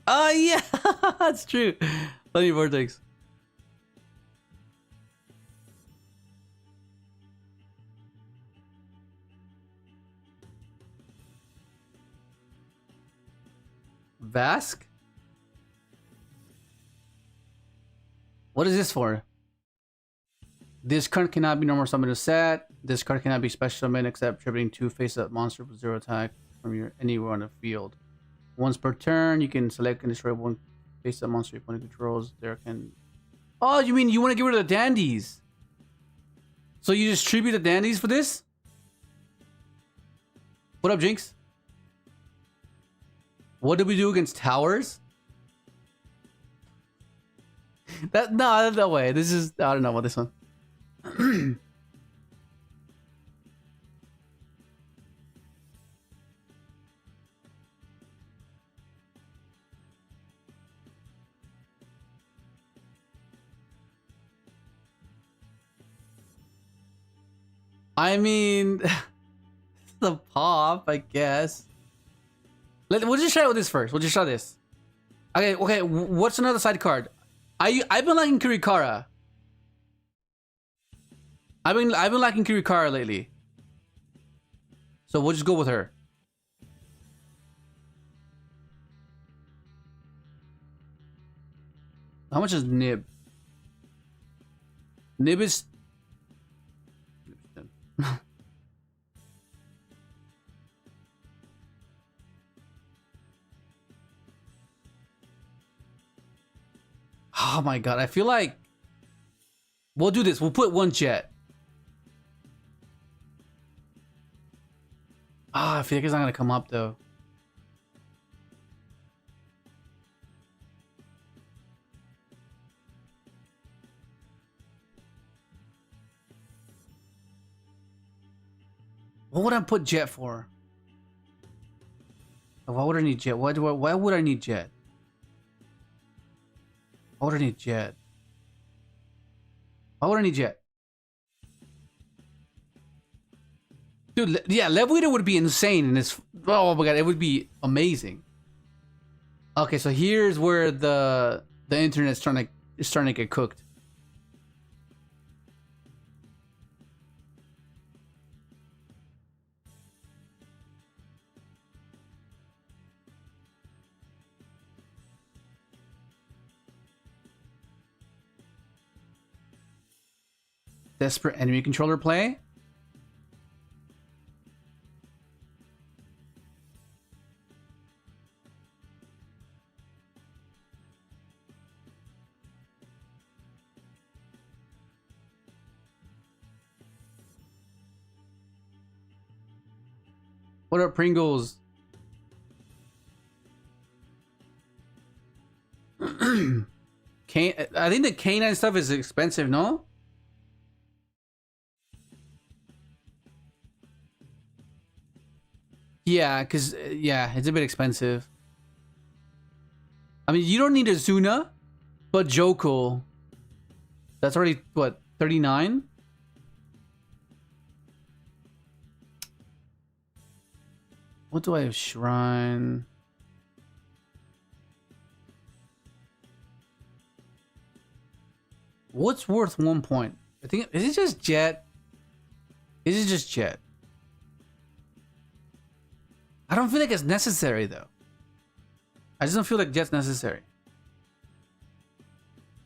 A: Yeah, that's true. Lightning Vortex. Vask? What is this for? This card cannot be normal summoned to set. This card cannot be special summoned except tributing 2 face-up monster with 0 attack from your anywhere on the field. Once per turn, you can select and destroy 1 face-up monster your opponent controls. There can... Oh, you mean you want to get rid of the dandies? So you just tribute the dandies for this? What up, Jinx? What did we do against towers? No way. This is... I don't know about this one. I mean, the pop, I guess. We'll just try with this first. We'll just try this. Okay. What's another side card? I've been liking Kirikara. I've been liking Kirikara lately. So we'll just go with her. How much is Nib? Nib is... Oh my god, I feel like we'll do this. We'll put 1 jet. I feel like it's not gonna come up though. What would I put jet for? Why would I need jet? Why would I need jet? Why would I need jet? Why would I need jet? Dude, yeah, Leviator would be insane in this. Oh my god, it would be amazing. Okay, so here's where the internet's starting to get cooked. Desperate enemy controller play? What are Pringles? I think the canine stuff is expensive, no? Yeah, because, yeah, it's a bit expensive. I mean, you don't need a Zuna, but Joko. That's already, what, 39? What do I have? Shrine. What's worth 1 point? I think, is it just Jet? Is it just Jet? I don't feel like it's necessary though. I just don't feel like Jet's necessary.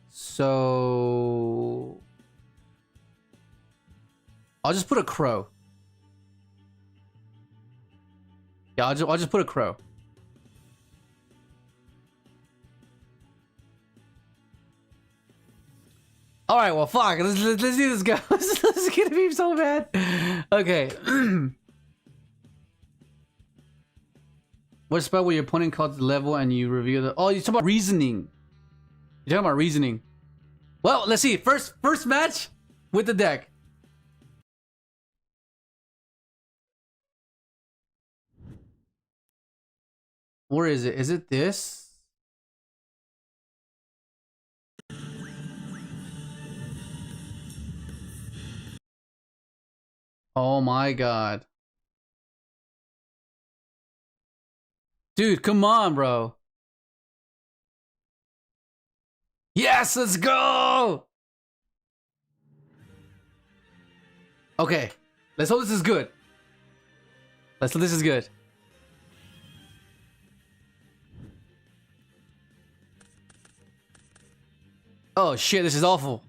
A: So I'll just put a crow. Yeah, I'll just put a crow. All right, well, fuck. Let's see this go. This is gonna be so bad. Okay. What spell where your opponent calls the level and you reveal the? Oh, you're talking about reasoning. You're talking about reasoning. Well, let's see. First match with the deck. Where is it? Is it this? Oh my god. Dude, come on, bro. Yes, let's go! Okay. Let's hope this is good. Let's hope this is good. Oh shit, this is awful.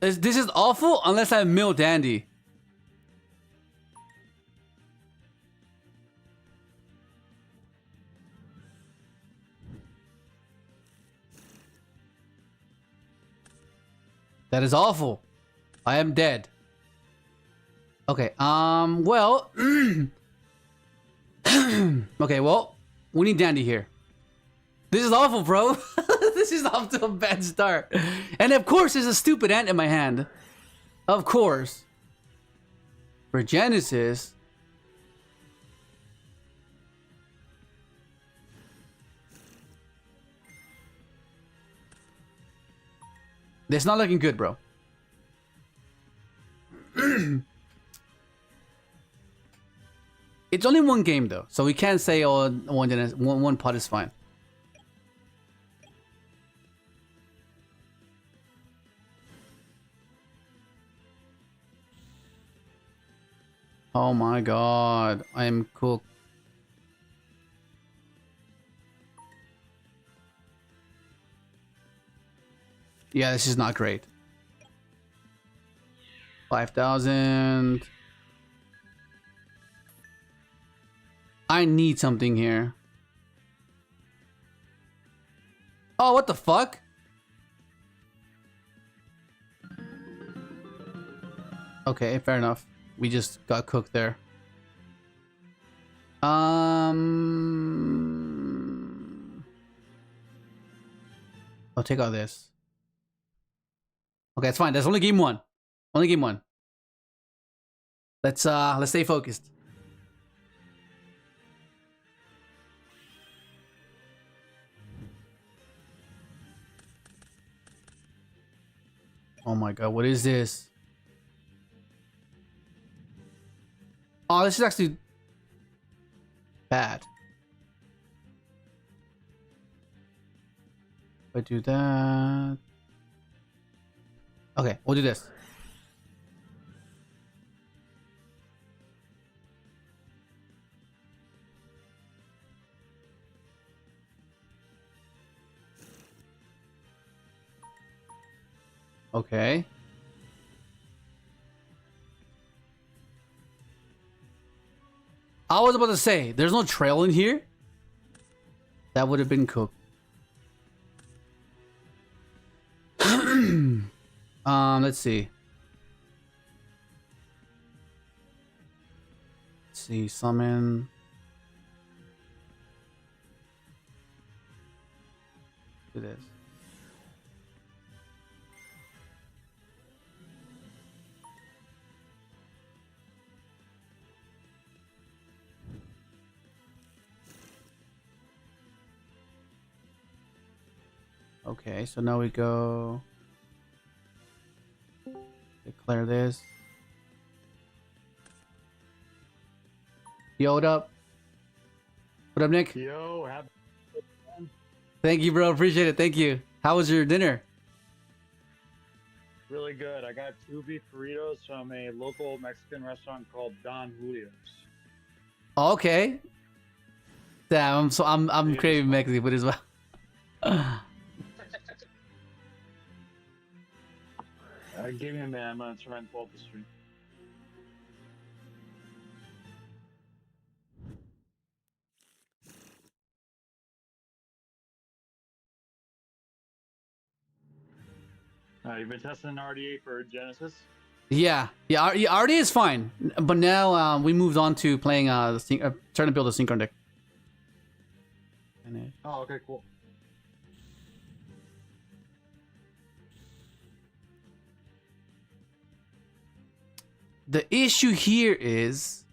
A: This is awful unless I mill Dandy. That is awful. I am dead. Okay, well... okay, well, we need Dandy here. This is awful, bro. This is off to a bad start. And of course, there's a stupid ant in my hand. Of course. For Genesys... It's not looking good, bro. It's only one game, though. So we can't say, oh, one pot is fine. Oh my god. I am cooked. Yeah, this is not great. 5,000. I need something here. Oh, what the fuck? Okay, fair enough. We just got cooked there. I'll take out this. Okay, it's fine. That's only game one. Only game one. Let's stay focused. Oh my god, what is this? Oh, this is actually bad. If I do that... Okay, we'll do this. Okay. I was about to say, there's no trail in here. That would have been cooked. Let's see. Let's see, summon. Do this. Okay, so now we go declare this. Yo, what up? What up, Nick?
C: Yo, have
A: Thank you, bro. Appreciate it. Thank you. How was your dinner?
C: really good. I got 2 beef burritos from a local Mexican restaurant called Don Julio's.
A: Okay. Damn, I'm
C: Dude,
A: craving
C: it's
A: Mexican food as well.
C: Give me a minute. I'm gonna try and pull up the stream. You've been testing RDA for Genesis?
A: Yeah, RD is fine, but now we moved on to playing trying to build a synchron deck.
C: Oh, okay, cool.
A: The issue here is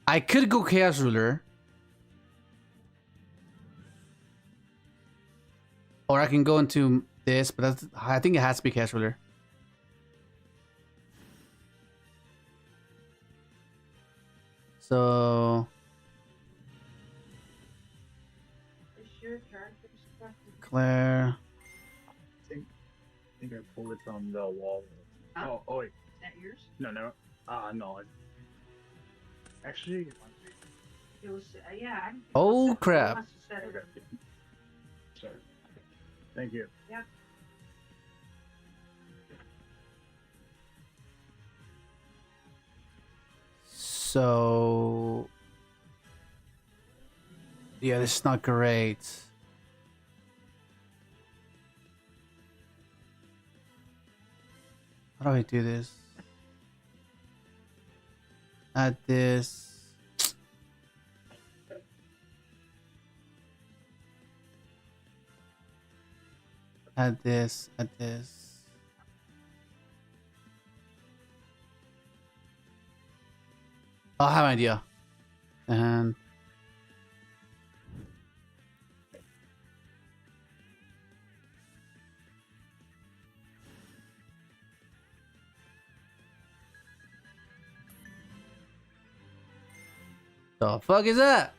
A: I could go Chaos Ruler, or I can go into this, but I think it has to be Chaos Ruler. So
D: It's your turn to discuss.
A: Claire.
C: I think I pulled it from the wall.
D: Huh?
C: Oh wait.
D: Is that yours?
C: No. No. Actually,
D: It was, yeah.
A: Oh, crap.
D: He wants to set it
C: okay.
D: up.
C: Sorry. Thank you.
D: Yeah.
A: So yeah, this is not great. How do I do this? Add this. Add this. Add this. I have an idea. And the fuck is that?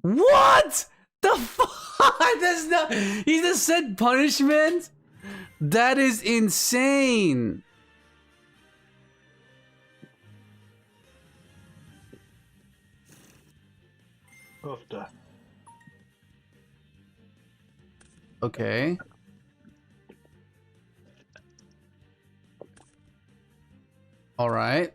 A: What the fuck? That's not. He just said punishment. That is insane.
C: Oofda.
A: Okay. All right.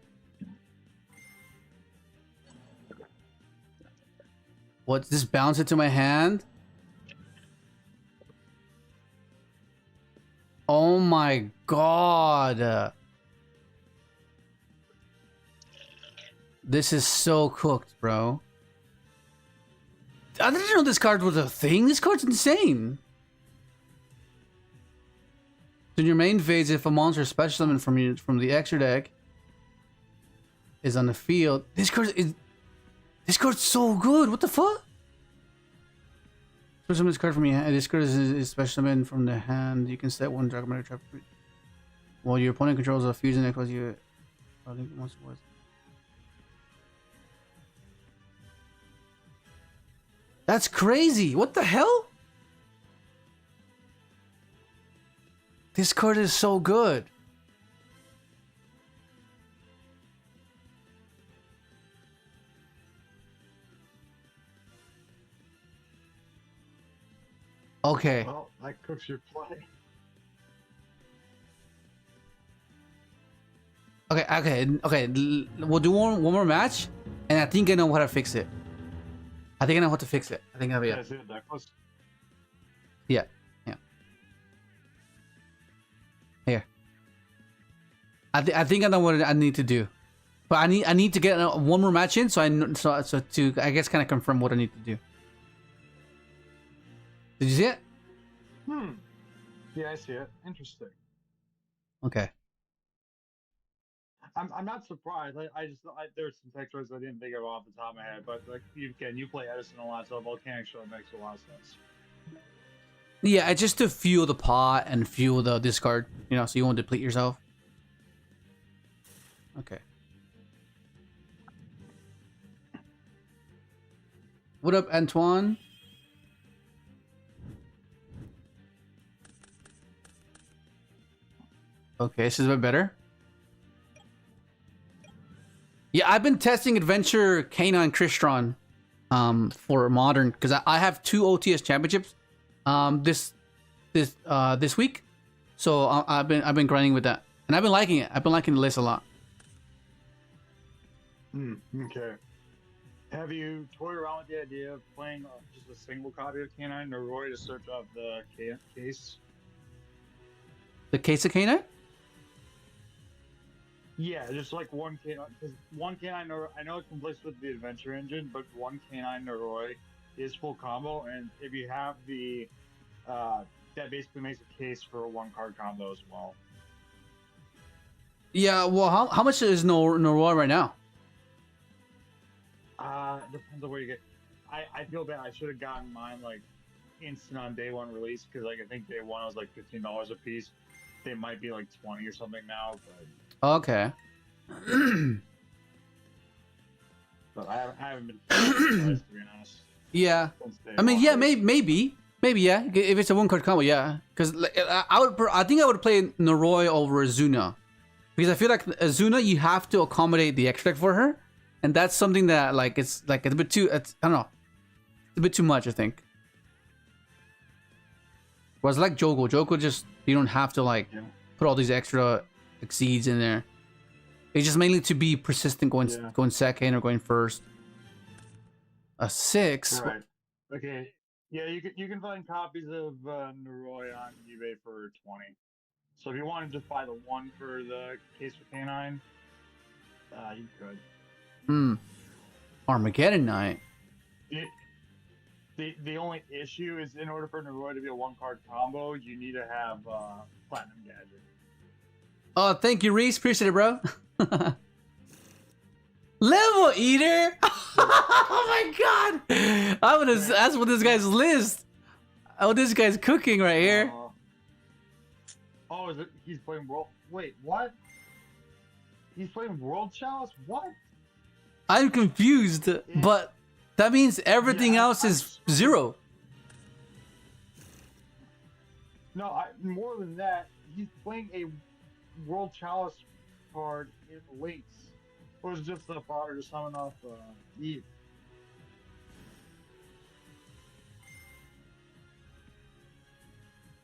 A: What? Just bounce it to my hand? Oh my god. This is so cooked, bro. I didn't know this card was a thing. This card's insane. In your main phase, if a monster special summon from the extra deck is on the field, this card's so good. What the fuck? Special summon this card from your hand. This card is special summon from the hand. You can set one Dragon Matter trap while your opponent controls a fusion that causes you. I think monster was. That's crazy. What the hell? This card is so good. Okay.
C: Well, that cooks your play.
A: Okay. We'll do one more match, and I think I know how to fix it. I think I know how to fix it. I think I'll be
C: Yeah, see, that was
A: Yeah. Here. I think I know what I need to do, but I need to get one more match in, so to I guess kind of confirm what I need to do. Did you see it?
C: Yeah, I see it. Interesting.
A: Okay.
C: I'm not surprised. There's some tech choices I didn't think of off the top of my head, but like you play Edison a lot, so volcanic show makes a lot of sense.
A: Yeah, just to fuel the pot and fuel the discard, you know, so you won't deplete yourself. Okay. What up, Antoine? Okay, this is a bit better. Yeah, I've been testing Adventure Canine Crystron for modern because I have 2 OTS championships this week. So I've been grinding with that. And I've been liking it. I've been liking the list a lot.
C: Okay. Have you toyed around with the idea of playing just a single copy of Canine Noroi to search up the case?
A: The case of Canine?
C: Yeah, just like one Canine, because one Canine Noroi, I know it conflicts with the Adventure Engine, but one Canine Noroi is full combo, and if you have the, that basically makes a case for a 1-card combo as well.
A: Yeah, well, how much is Noroi right now?
C: Depends on where you get. I feel bad. I should have gotten mine like instant on day one release because like I think day one was like $15 a piece. They might be like 20 or something now, but
A: Okay.
C: but I haven't been surprised, to be honest.
A: Yeah.
C: Since day
A: I mean,
C: one.
A: yeah, maybe, yeah. If it's a 1-card combo, yeah. Because I think I would play Noroi over Azuna, because I feel like Azuna you have to accommodate the extra deck for her, and that's something that it's a bit too. I don't know. It's a bit too much, I think. Whereas like Joko just you don't have to put all these extra seeds in there. It's just mainly to be persistent going second or going first. A 6.
C: Right. Okay. Yeah, you can find copies of Noroi on eBay for 20. So if you want to just buy the one for the case for Canine, you could.
A: Armageddon Night.
C: The only issue is in order for Noroi to be a 1-card combo, you need to have Platinum Gadget.
A: Oh, thank you, Reese. Appreciate it, bro. Level Eater. Oh my god! I'm gonna ask what this guy's list. Oh, this guy's cooking right here.
C: Oh, is it? He's playing World. Wait, what? He's playing World Chalice? What?
A: I'm confused, but that means everything else is 0.
C: No, more than that, he's playing a World Chalice card in Links. Or is it just the fodder to summon off Eve?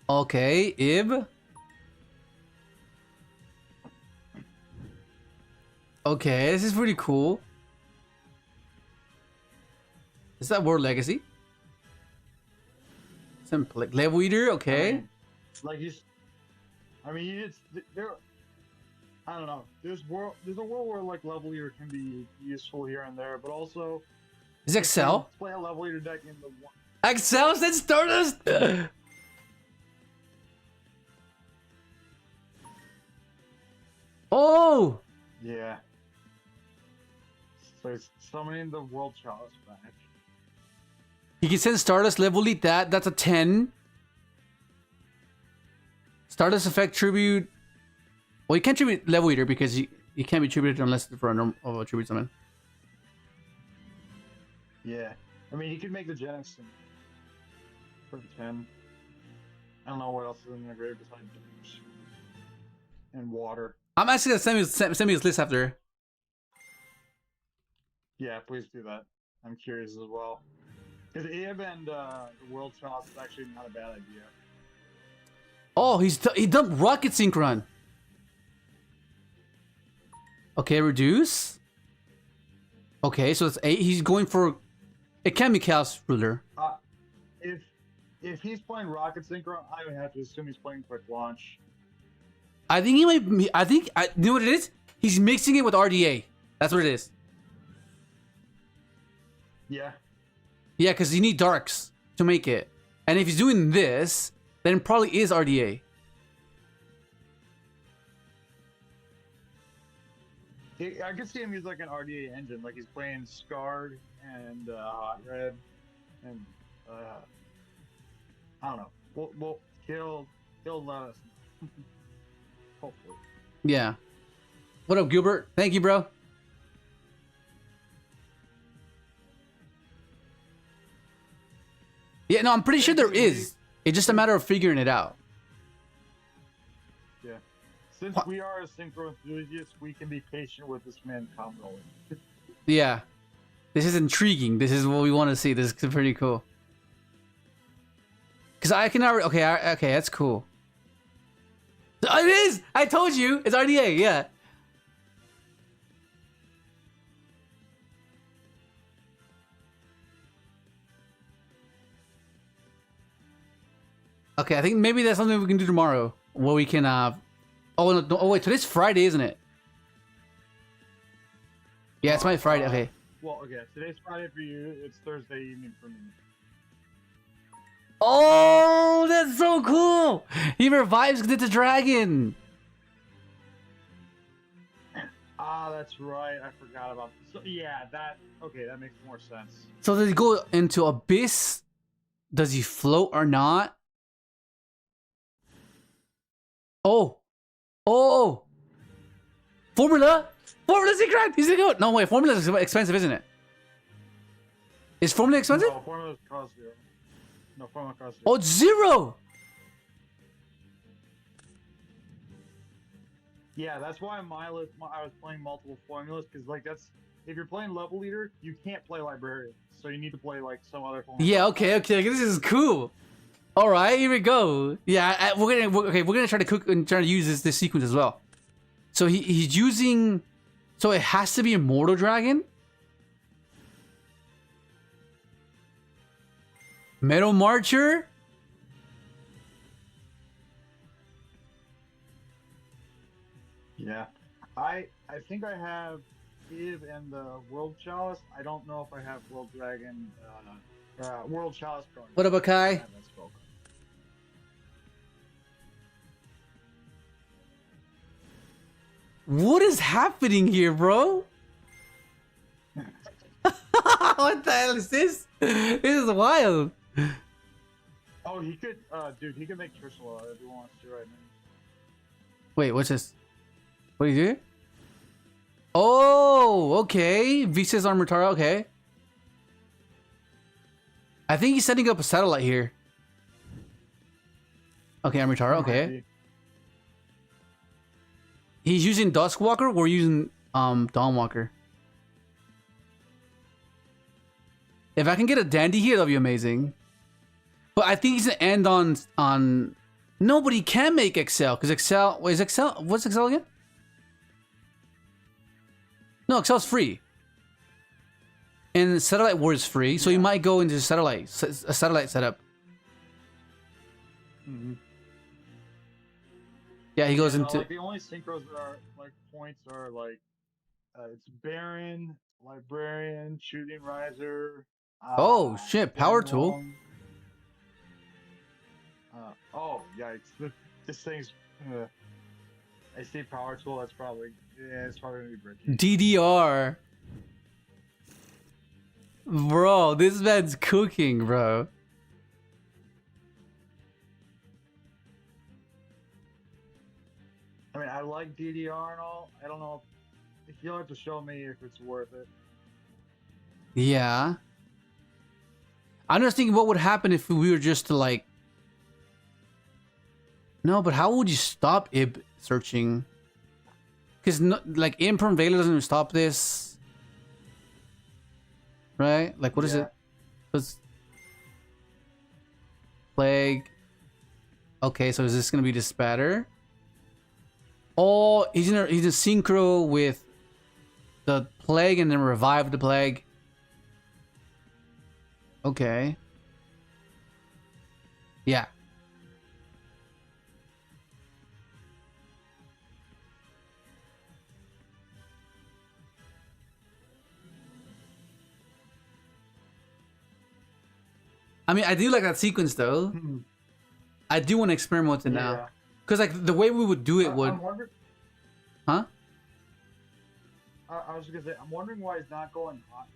A: Okay, Ib. Okay, this is pretty cool. Is that World Legacy? Some Level Eater, okay.
C: I mean, there. I don't know. There's a world where like Level Eater can be useful here and there, but also.
A: Is Excel?
C: Play a Level Eater deck in the one.
A: Excel said Stardust. Oh.
C: Yeah. So it's summoning the World Chalice back.
A: You can send Stardust Level Elite that's a 10. Stardust effect tribute. Well, you can't tribute Level Eater because you can't be tributed unless for a tribute summon.
C: Yeah. I mean, you could make the Genesys for 10. I don't know what else is in the grave besides damage. And water.
A: I'm actually gonna send me his list after.
C: Yeah, please do that. I'm curious as well. Because Ib and the World Chalice is actually not a bad idea.
A: Oh, he dumped Rocket Synchron. Okay, reduce. Okay, so it's 8. He's going for. It can be Chaos Ruler.
C: If he's playing Rocket Synchron, I would have to assume he's playing Quick Launch.
A: I think he might. You know what it is? He's mixing it with RDA. That's what it is.
C: Yeah.
A: Yeah, because you need darks to make it. And if he's doing this, then it probably is RDA.
C: I could see him use like an RDA engine, like he's playing Scarred and Hot Red, and I don't know. He'll let us know. Hopefully.
A: Yeah. What up, Gilbert? Thank you, bro. Yeah, no, I'm pretty sure there is. It's just a matter of figuring it out.
C: Yeah. Since we are a synchro enthusiast, we can be patient with this man commonly.
A: Yeah. This is intriguing. This is what we want to see. This is pretty cool. Because I can already... Okay, that's cool. It is! I told you! It's RDA, yeah. Okay, I think maybe that's something we can do tomorrow. Where we can... Oh, no, oh, wait. Today's Friday, isn't it? Yeah, it's my Friday. Okay.
C: Well, okay. Today's Friday for you. It's Thursday evening for me.
A: Oh, that's so cool! He revives the dragon.
C: Ah, that's right. I forgot about this. So, yeah, that... Okay, that makes more sense.
A: So does he go into Abyss? Does he float or not? Oh. Oh. Formula? Formula's secret! He's gonna go. No, wait. Formula's expensive, isn't it? Is Formula expensive?
C: No, formulas cost 0. No, formula cost 0.
A: Oh, it's 0!
C: Yeah, that's why I was playing multiple formulas, because like that's if you're playing level leader, you can't play librarian, so you need to play like some other formula.
A: Yeah, okay. This is cool. All right, here we go. Yeah, we're gonna try to cook and try to use this sequence as well. So he's using, so it has to be Immortal Dragon. Metal Marcher.
C: Yeah, I think I have Eve and the World Chalice. I don't know if I have World Dragon, World Chalice card.
A: What up, Kai? What is happening here, bro? What the hell is this? This is wild.
C: Oh, he could, dude, he could make Trishula if he wants to right now.
A: Wait, what's this? What do you do? Oh, okay. Visa's on Mutara, okay. I think he's setting up a satellite here. Okay, Amritara, okay. He's using Duskwalker, we're using Dawnwalker. If I can get a Dandy here, that'll be amazing. But I think he's gonna end on nobody can make Excel, because Excel, wait, is Excel, what's Excel again? No, Excel's free. And Satellite War is free, so you might go into a satellite setup.
C: Mm-hmm.
A: Yeah, he goes
C: Yeah,
A: into...
C: like, the only synchros that are, like, points are, like, it's Baron, Librarian, Shooting Riser...
A: oh, shit, Power Tool.
C: Oh, yikes. This thing's... I see Power Tool, that's probably... Yeah, it's probably gonna be breaking.
A: DDR. Bro, this man's cooking, bro.
C: I mean, I like DDR and all. I don't know if you'll have to show me if it's worth it.
A: Yeah. I'm just thinking what would happen if we were just to like... No, but how would you stop Ib searching? Because no, like Imperm Veiler doesn't stop this. Right? Like what is it? It's Plague. Okay, so is this gonna be the spatter? Oh, he's in a synchro with the Plague and then revive the Plague. Okay. Yeah. I mean, I do like that sequence though. I do want to experiment with it now. Because like the way we would do it would...
C: I'm wondering...
A: Huh?
C: I was gonna say, I'm wondering why he's not going hot.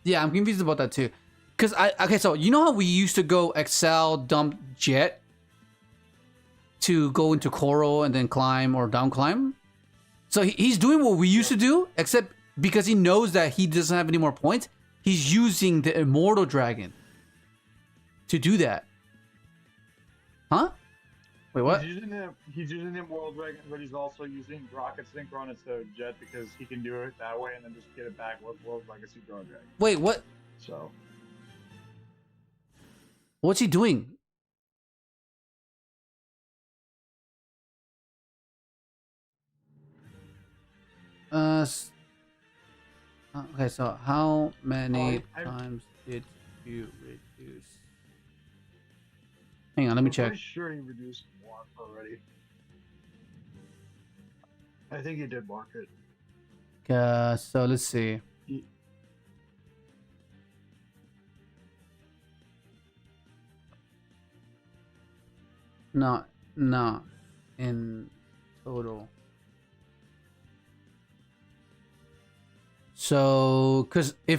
A: Yeah, I'm confused about that too. Cause okay, so you know how we used to go Excel, dump, Jet to go into Coral and then climb or down climb? So he's doing what we used to do, except because he knows that he doesn't have any more points, he's using the Immortal Dragon to do that. Huh? Wait, what?
C: He's using the World Dragon, but he's also using Rocket Synchron instead of Jet because he can do it that way and then just get it back with World Legacy Dragon.
A: Wait, what?
C: So
A: What's he doing? Okay, so how many times did you reduce? Hang on, let me
C: I'm
A: check.
C: pretty sure he reduced one already. I think he did mark it.
A: So let's see. Not in total. So, because I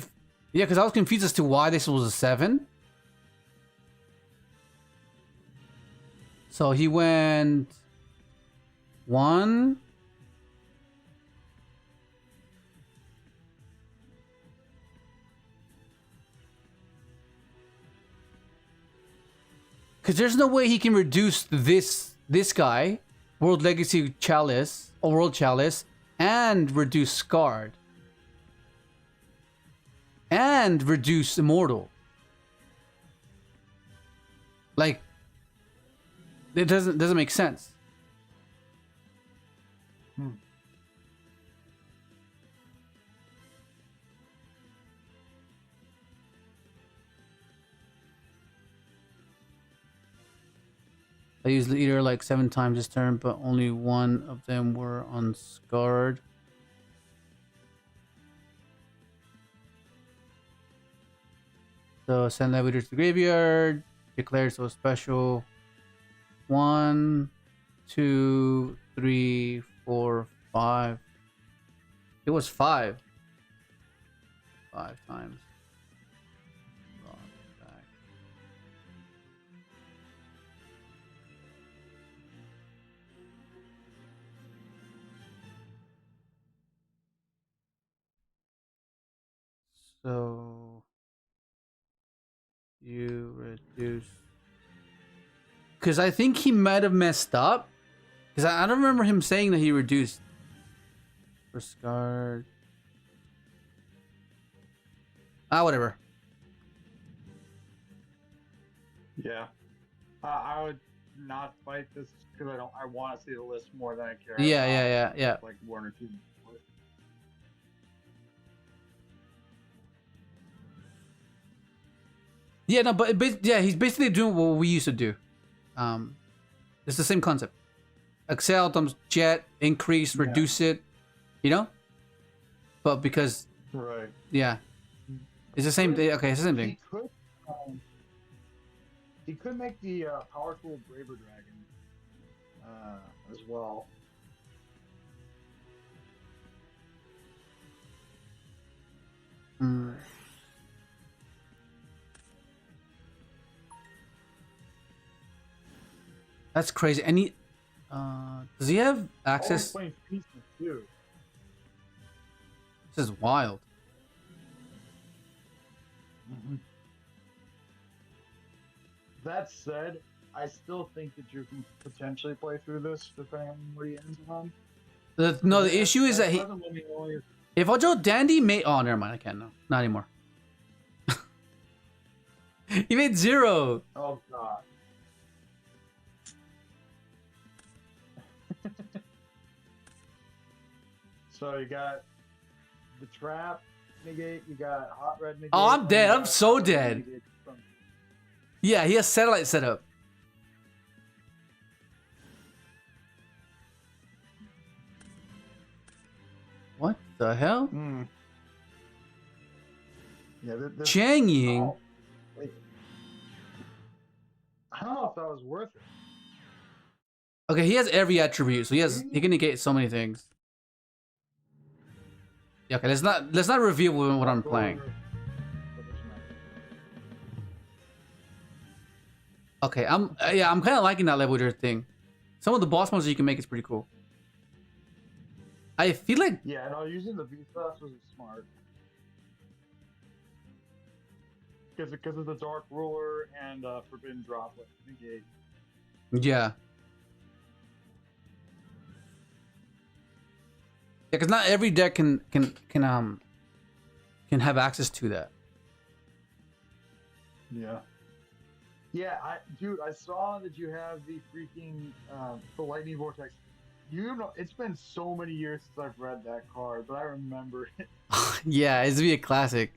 A: was confused as to why this was a 7. So he went 1. Because there's no way he can reduce this guy, World Legacy Chalice, or World Chalice, and reduce Scarred. And reduce Immortal. Like, it doesn't make sense. I used Leader like 7 times this turn, but only 1 of them were unscarred. So send Leader to the graveyard. Declare so special. 1, 2, 3, 4, 5. It was 5. 5 times. Back. So you reduce, because I think he might have messed up, because I don't remember him saying that he reduced for scarred. Whatever.
C: Yeah. I would not fight this because I want to see the list more than I care.
A: Yeah.
C: Like 1 or 2.
A: Yeah, no, but he's basically doing what we used to do. It's the same concept. Excel times Jet, increase, reduce it, you know? But because...
C: Right.
A: Yeah. It's the same thing. Okay, it's the same thing.
C: He could make the powerful Braver Dragon as well.
A: That's crazy. Any does he have access?
C: Playing pieces too.
A: This is wild.
C: That said, I still think that you can potentially play through this depending on what he ends on.
A: The issue is that if I draw Dandy may... Oh, never mind. I can't. No, not anymore. He made 0.
C: Oh god. So you got the trap negate, you got hot red negate.
A: Oh, I'm dead. I'm so dead. Yeah, he has satellite set up. What the hell?
C: Yeah,
A: Chang Ying.
C: Oh, wait. I don't know if that was worth it.
A: Okay, he has every attribute, so he can negate so many things. Yeah, okay, let's not reveal what I'm playing. Okay, I'm kind of liking that level thing. Some of the boss monsters you can make is pretty cool. I feel like
C: Yeah, no, using the beast class was smart. Because of the Dark Ruler and Forbidden Droplet negate.
A: yeah. Yeah, because not every deck can have access to that.
C: Yeah. Yeah, I saw that you have the freaking the Lightning Vortex. You know, it's been so many years since I've read that card, but I remember it.
A: Yeah, it's be a classic.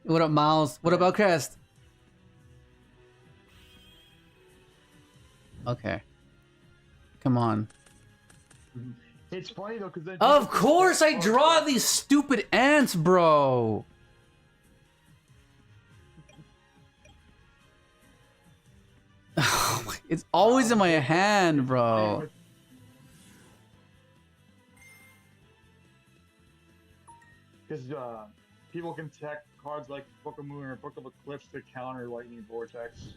A: What up, Miles? What about Crest? Okay. Come on.
C: It's funny though, because then
A: Of course I draw these stupid ants, bro. It's always in my hand, bro.
C: Because people can tech cards like Book of Moon or Book of Eclipse to counter Lightning Vortex.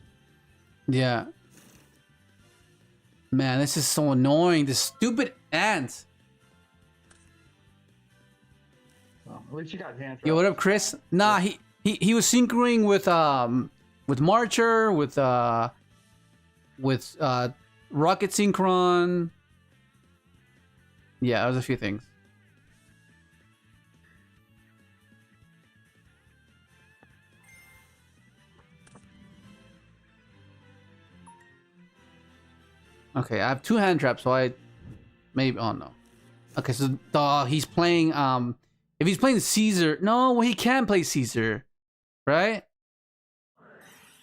A: Yeah. Man, this is so annoying. This stupid ant.
C: Well, at least you got hand.
A: Yo, what up, Chris? Nah, he was synchroning with Marcher, with Rocket Synchron. Yeah, there's a few things. Okay, I have 2 hand traps, so I maybe oh no. Okay, so he's playing if he's playing Caesar, no, well, he can play Caesar, right?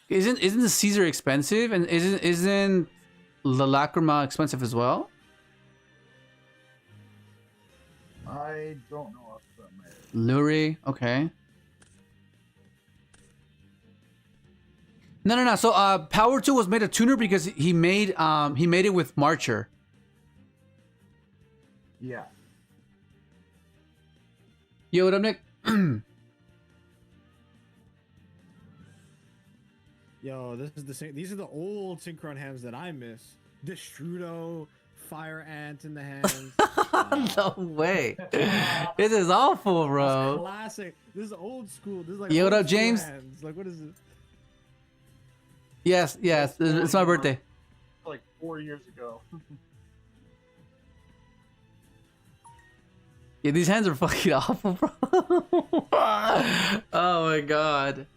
A: Isn't the Caesar expensive, and isn't the Lacrima expensive as well?
C: I don't know off the top of my head.
A: Lurie, okay. No. So Power 2 was made a tuner because he made it with Marcher.
C: Yeah.
A: Yo, what up, Nick?
E: Yo, this is the same. These are the old Synchron hands that I miss. Destrudo, Fire Ant in the hands.
A: No way. This is awful, bro.
E: That's classic. This is old school. This is like
A: Yo, what
E: old
A: up,
E: school
A: James?
E: hands. Like, what is it?
A: Yes, it's my birthday.
C: Like 4 years ago.
A: Yeah, these hands are fucking awful, bro. Oh my god.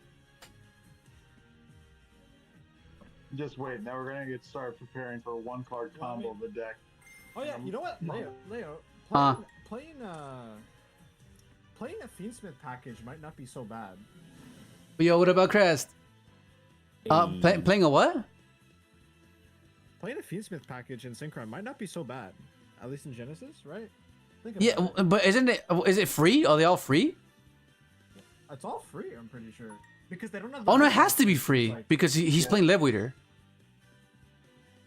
C: Just wait. Now we're gonna get started preparing for a 1-card combo of the deck.
E: Oh yeah, you know what, Leo, playing a Fiendsmith package might not be so bad.
A: Yo, what about Crest? Playing a what?
E: Playing a Fiendsmith package in Synchron might not be so bad. At least in Genesis, right? Think
A: Yeah,
E: about it.
A: but is it free? Are they all free?
E: It's all free, I'm pretty sure. Because they don't have
A: Oh no, it has to be free because he's playing Leveweeder.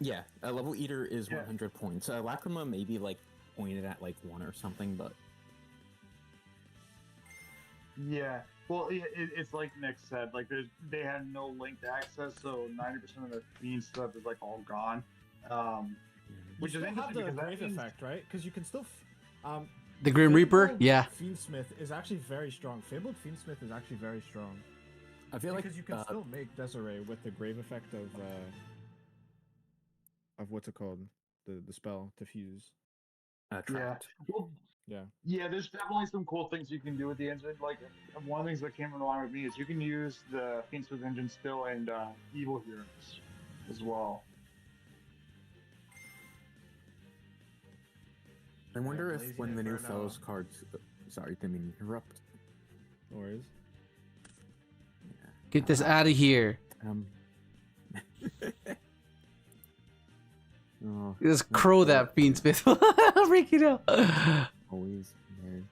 F: Yeah, a level eater is 100 points. Lacrima maybe like pointed at like 1 or something, but
C: Yeah. Well, it's like Nick said. Like they had no linked access, so 90% of the fiend stuff is like all gone. Which is
E: have
C: interesting
E: the
C: because that
E: grave
C: means
E: effect, right? Because you can still.
A: The Grim Reaper,
E: Fabled
A: yeah.
E: Fiendsmith is actually very strong. Fabled Fiendsmith is actually very strong.
F: I feel like
E: Because you can still make Desiree with the grave effect of what's it called? The spell to fuse.
F: trapped.
C: Well, yeah, there's definitely some cool things you can do with the engine. Like one of the things that came in line with me is you can use the Fiendsmith engine still and Evil Heroes as well.
F: I wonder
E: Blazing
F: if when the new
E: Inferno.
F: Fellows cards, sorry, didn't mean to interrupt.
E: No worries.
A: Get this out of here.
F: Oh,
A: Just crow that Fiendsmith. Freaking out.
F: always there.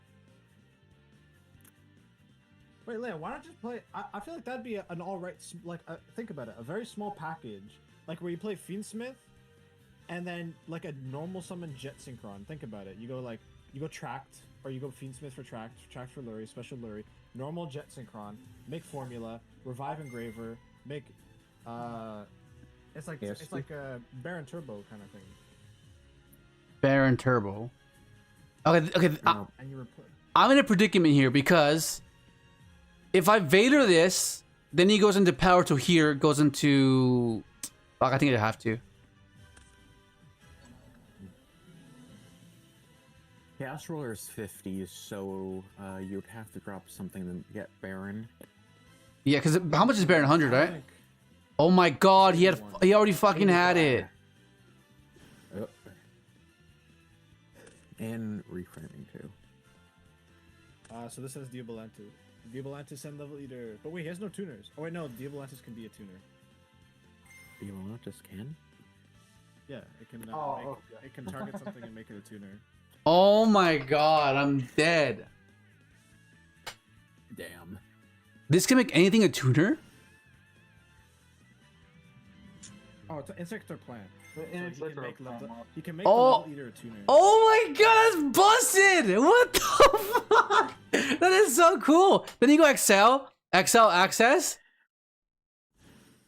E: Wait, Leia, why not just play? I feel like that'd be an alright. Think about it. A very small package, like where you play Fiendsmith, and then like a normal summon Jet Synchron. Think about it. You go like You go tracked, or you go Fiendsmith for tracked for Lurie, special Lurie, normal Jet Synchron, make Formula, revive Engraver, make it's like a Baron Turbo kind of thing.
A: Baron Turbo. Okay.
E: And you
A: I'm in a predicament here because if I Vader this, then he goes into power to here, goes into. Fuck, I think I have to.
F: Chaos Roller is 50, so you would have to drop something to get Baron.
A: Yeah, because how much is Baron? 100, right? Oh my god, he already fucking had it.
F: And reframing too.
E: So this says Diabolantis. Diabolantis and level leader. But wait, he has no tuners. Oh wait, no, Diabolantis can be a tuner.
F: Diabolantis can?
E: Yeah, it can. It can target something and make it a tuner.
A: Oh my god, I'm dead.
F: Damn.
A: This can make anything a tuner?
E: Oh, it's an insect or plant.
C: You
E: can make the level leader a tuner.
A: Oh my god, that's busted! What the fuck? That is so cool. Then you go XL access.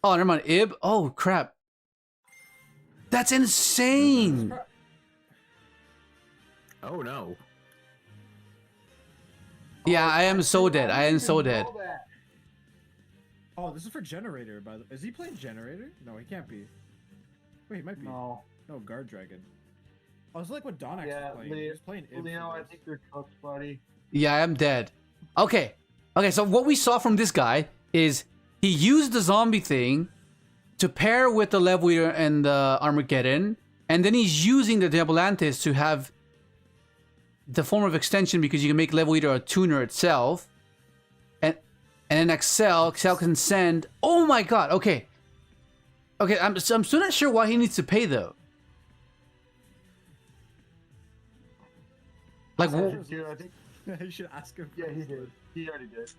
A: Oh, never mind. Ib. Oh crap. That's insane.
F: Oh no.
A: Yeah, I am so dead. I am so dead.
E: Oh, this is for Generator, by the way. Is he playing Generator? No, he can't be. Wait, he might be.
C: No.
E: No, Guard Dragon. Oh, it's like what Donax is playing. He's playing Ib.
C: Leo, I think you're cooked, buddy.
A: Yeah, I am dead. Okay. So what we saw from this guy is he used the zombie thing to pair with the level leader and the Armageddon, and then he's using the Diabolantis to have the form of extension because you can make level leader a tuner itself. And then XL can send. Oh my god. Okay. I'm still not sure why he needs to pay though. Like,
C: dude, I think
E: you should ask him.
C: Yeah, he did. He already did.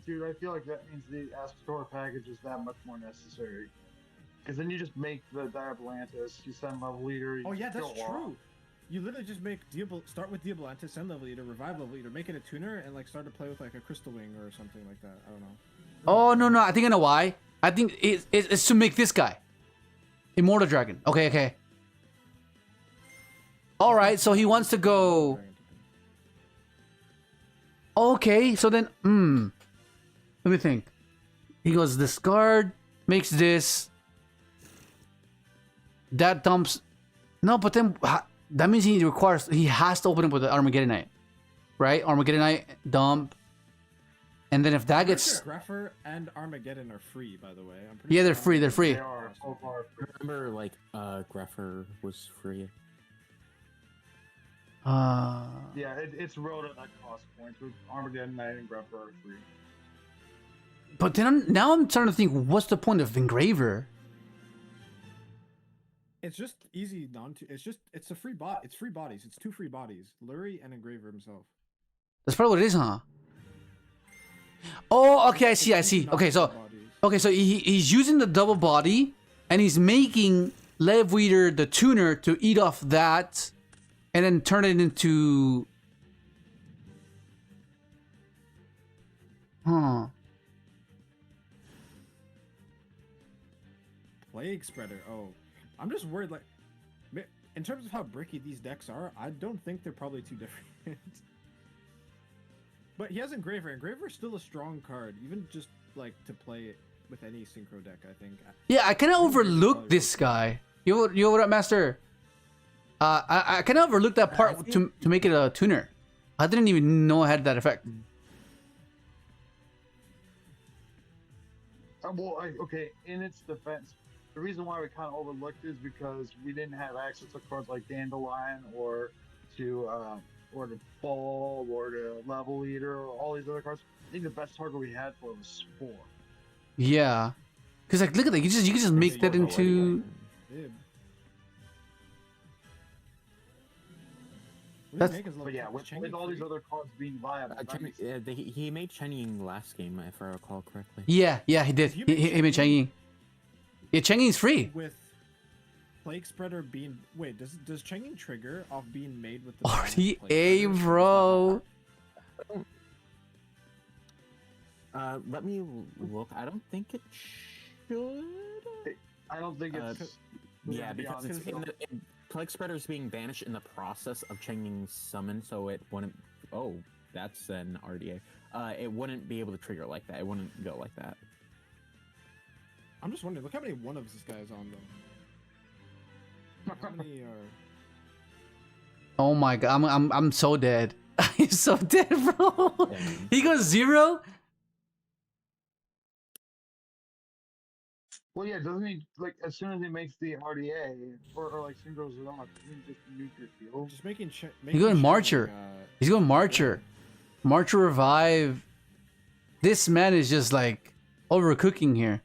C: Dude, I feel like that means the Ask Store package is that much more necessary. Because then you just make the Diabolantis, you send level leader.
E: Oh yeah, that's true. You literally just make start with Diabolantis, send level leader, revive level leader, make it a tuner, and like start to play with like a Crystal Wing or something like that. I don't know.
A: Oh no, I think I know why. I think it's to make this guy Immortal Dragon. Okay. All right, so he wants to go. Okay, so then let me think. He goes discard, makes this. That dumps. No, but then that means he has to open up with the Armageddonite, right? Armageddonite dump, and then if that gets
E: Greffer and Armageddon are free, by the way.
A: Yeah, they're free. They're free.
C: They are so far free.
F: Remember, like, Greffer was free.
C: Yeah, it's rolled at that cost points with Armageddon Knight and Greffer are free.
A: But then I'm starting to think, what's the point of Engraver?
E: It's just easy it's a free bot. It's free bodies. It's 2 free bodies. Lurie and Engraver himself.
A: That's probably what it is, huh? Oh, okay, I see. Okay, so he's using the double body, and he's making Lev Weeder the tuner to eat off that, and then turn it into.
E: Plague Spreader. Oh, I'm just worried. Like, in terms of how bricky these decks are, I don't think they're probably too different. But he has Engraver. Engraver is still a strong card, even just like to play with any synchro deck. I think.
A: Yeah, I kind of overlooked this guy. You what up, Master? I kind of overlooked that part to make it a tuner. I didn't even know I had that effect.
C: Okay, in its defense, the reason why we kind of overlooked is because we didn't have access to cards like Dandelion or to Ball or to Level Leader or all these other cards. I think the best target we had for it was Spore.
A: Yeah, because like look at that, you can just make that into.
C: But yeah, with all these other cards being viable.
F: He made Chen Ying last game, if I recall correctly.
A: Yeah, he did. He made Cheng Ying. Yeah, Cheng Ying's free.
E: With Plague Spreader being wait, does Changing trigger off being made with the
A: RDA, bro.
F: Let me look. I don't think it should.
C: I don't think it's.
F: Yeah,
C: to be
F: because
C: honest,
F: Plague Spreader is being banished in the process of changing summon, so it wouldn't. Oh, that's an RDA. It wouldn't be able to trigger like that. It wouldn't go like that.
E: I'm just wondering. Look how many one-ofs this guy is on though. How many are?
A: Oh my god, I'm so dead. He's so dead, bro. He goes 0.
C: Well, yeah, doesn't he like as soon as he makes the RDA or like synchros it off, doesn't he just nuke your field?
E: Just making.
A: He's going Marcher. He's going Marcher. Marcher revive. This man is just like overcooking here.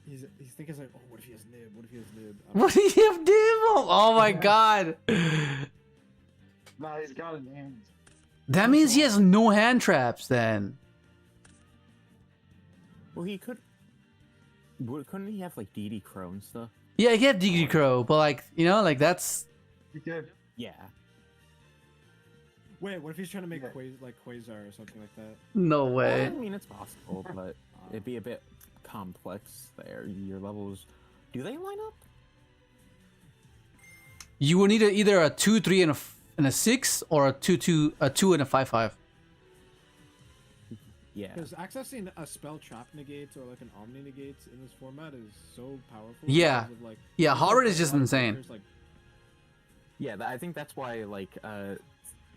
E: He's thinking like, oh, what if he has nib? What if he has nib?
A: What do you have, Demo? Oh my god.
C: Nah, he's got an hand.
A: That means he has no hand traps then.
F: Well, he could. Couldn't he have like DD Crow and stuff?
A: Yeah, he had DD Crow, but like, you know, like that's.
C: He could.
F: Yeah.
E: Wait, what if he's trying to make Quasar or something like that?
A: No way.
F: I mean, it's possible, but it'd be a bit complex there. Your levels, do they line up?
A: You will need either a 2-3 and a 6 or a 2-2, a 2 and a 5-5.
F: Yeah.
E: Because accessing a spell trap negates or like an omni negates in this format is so powerful.
A: Yeah.
E: because of, like,
A: Yeah,
E: there's,
A: Horror
E: like,
A: is
E: a
A: just
E: lot of
A: insane.
E: players, like,
F: Yeah, I think that's why like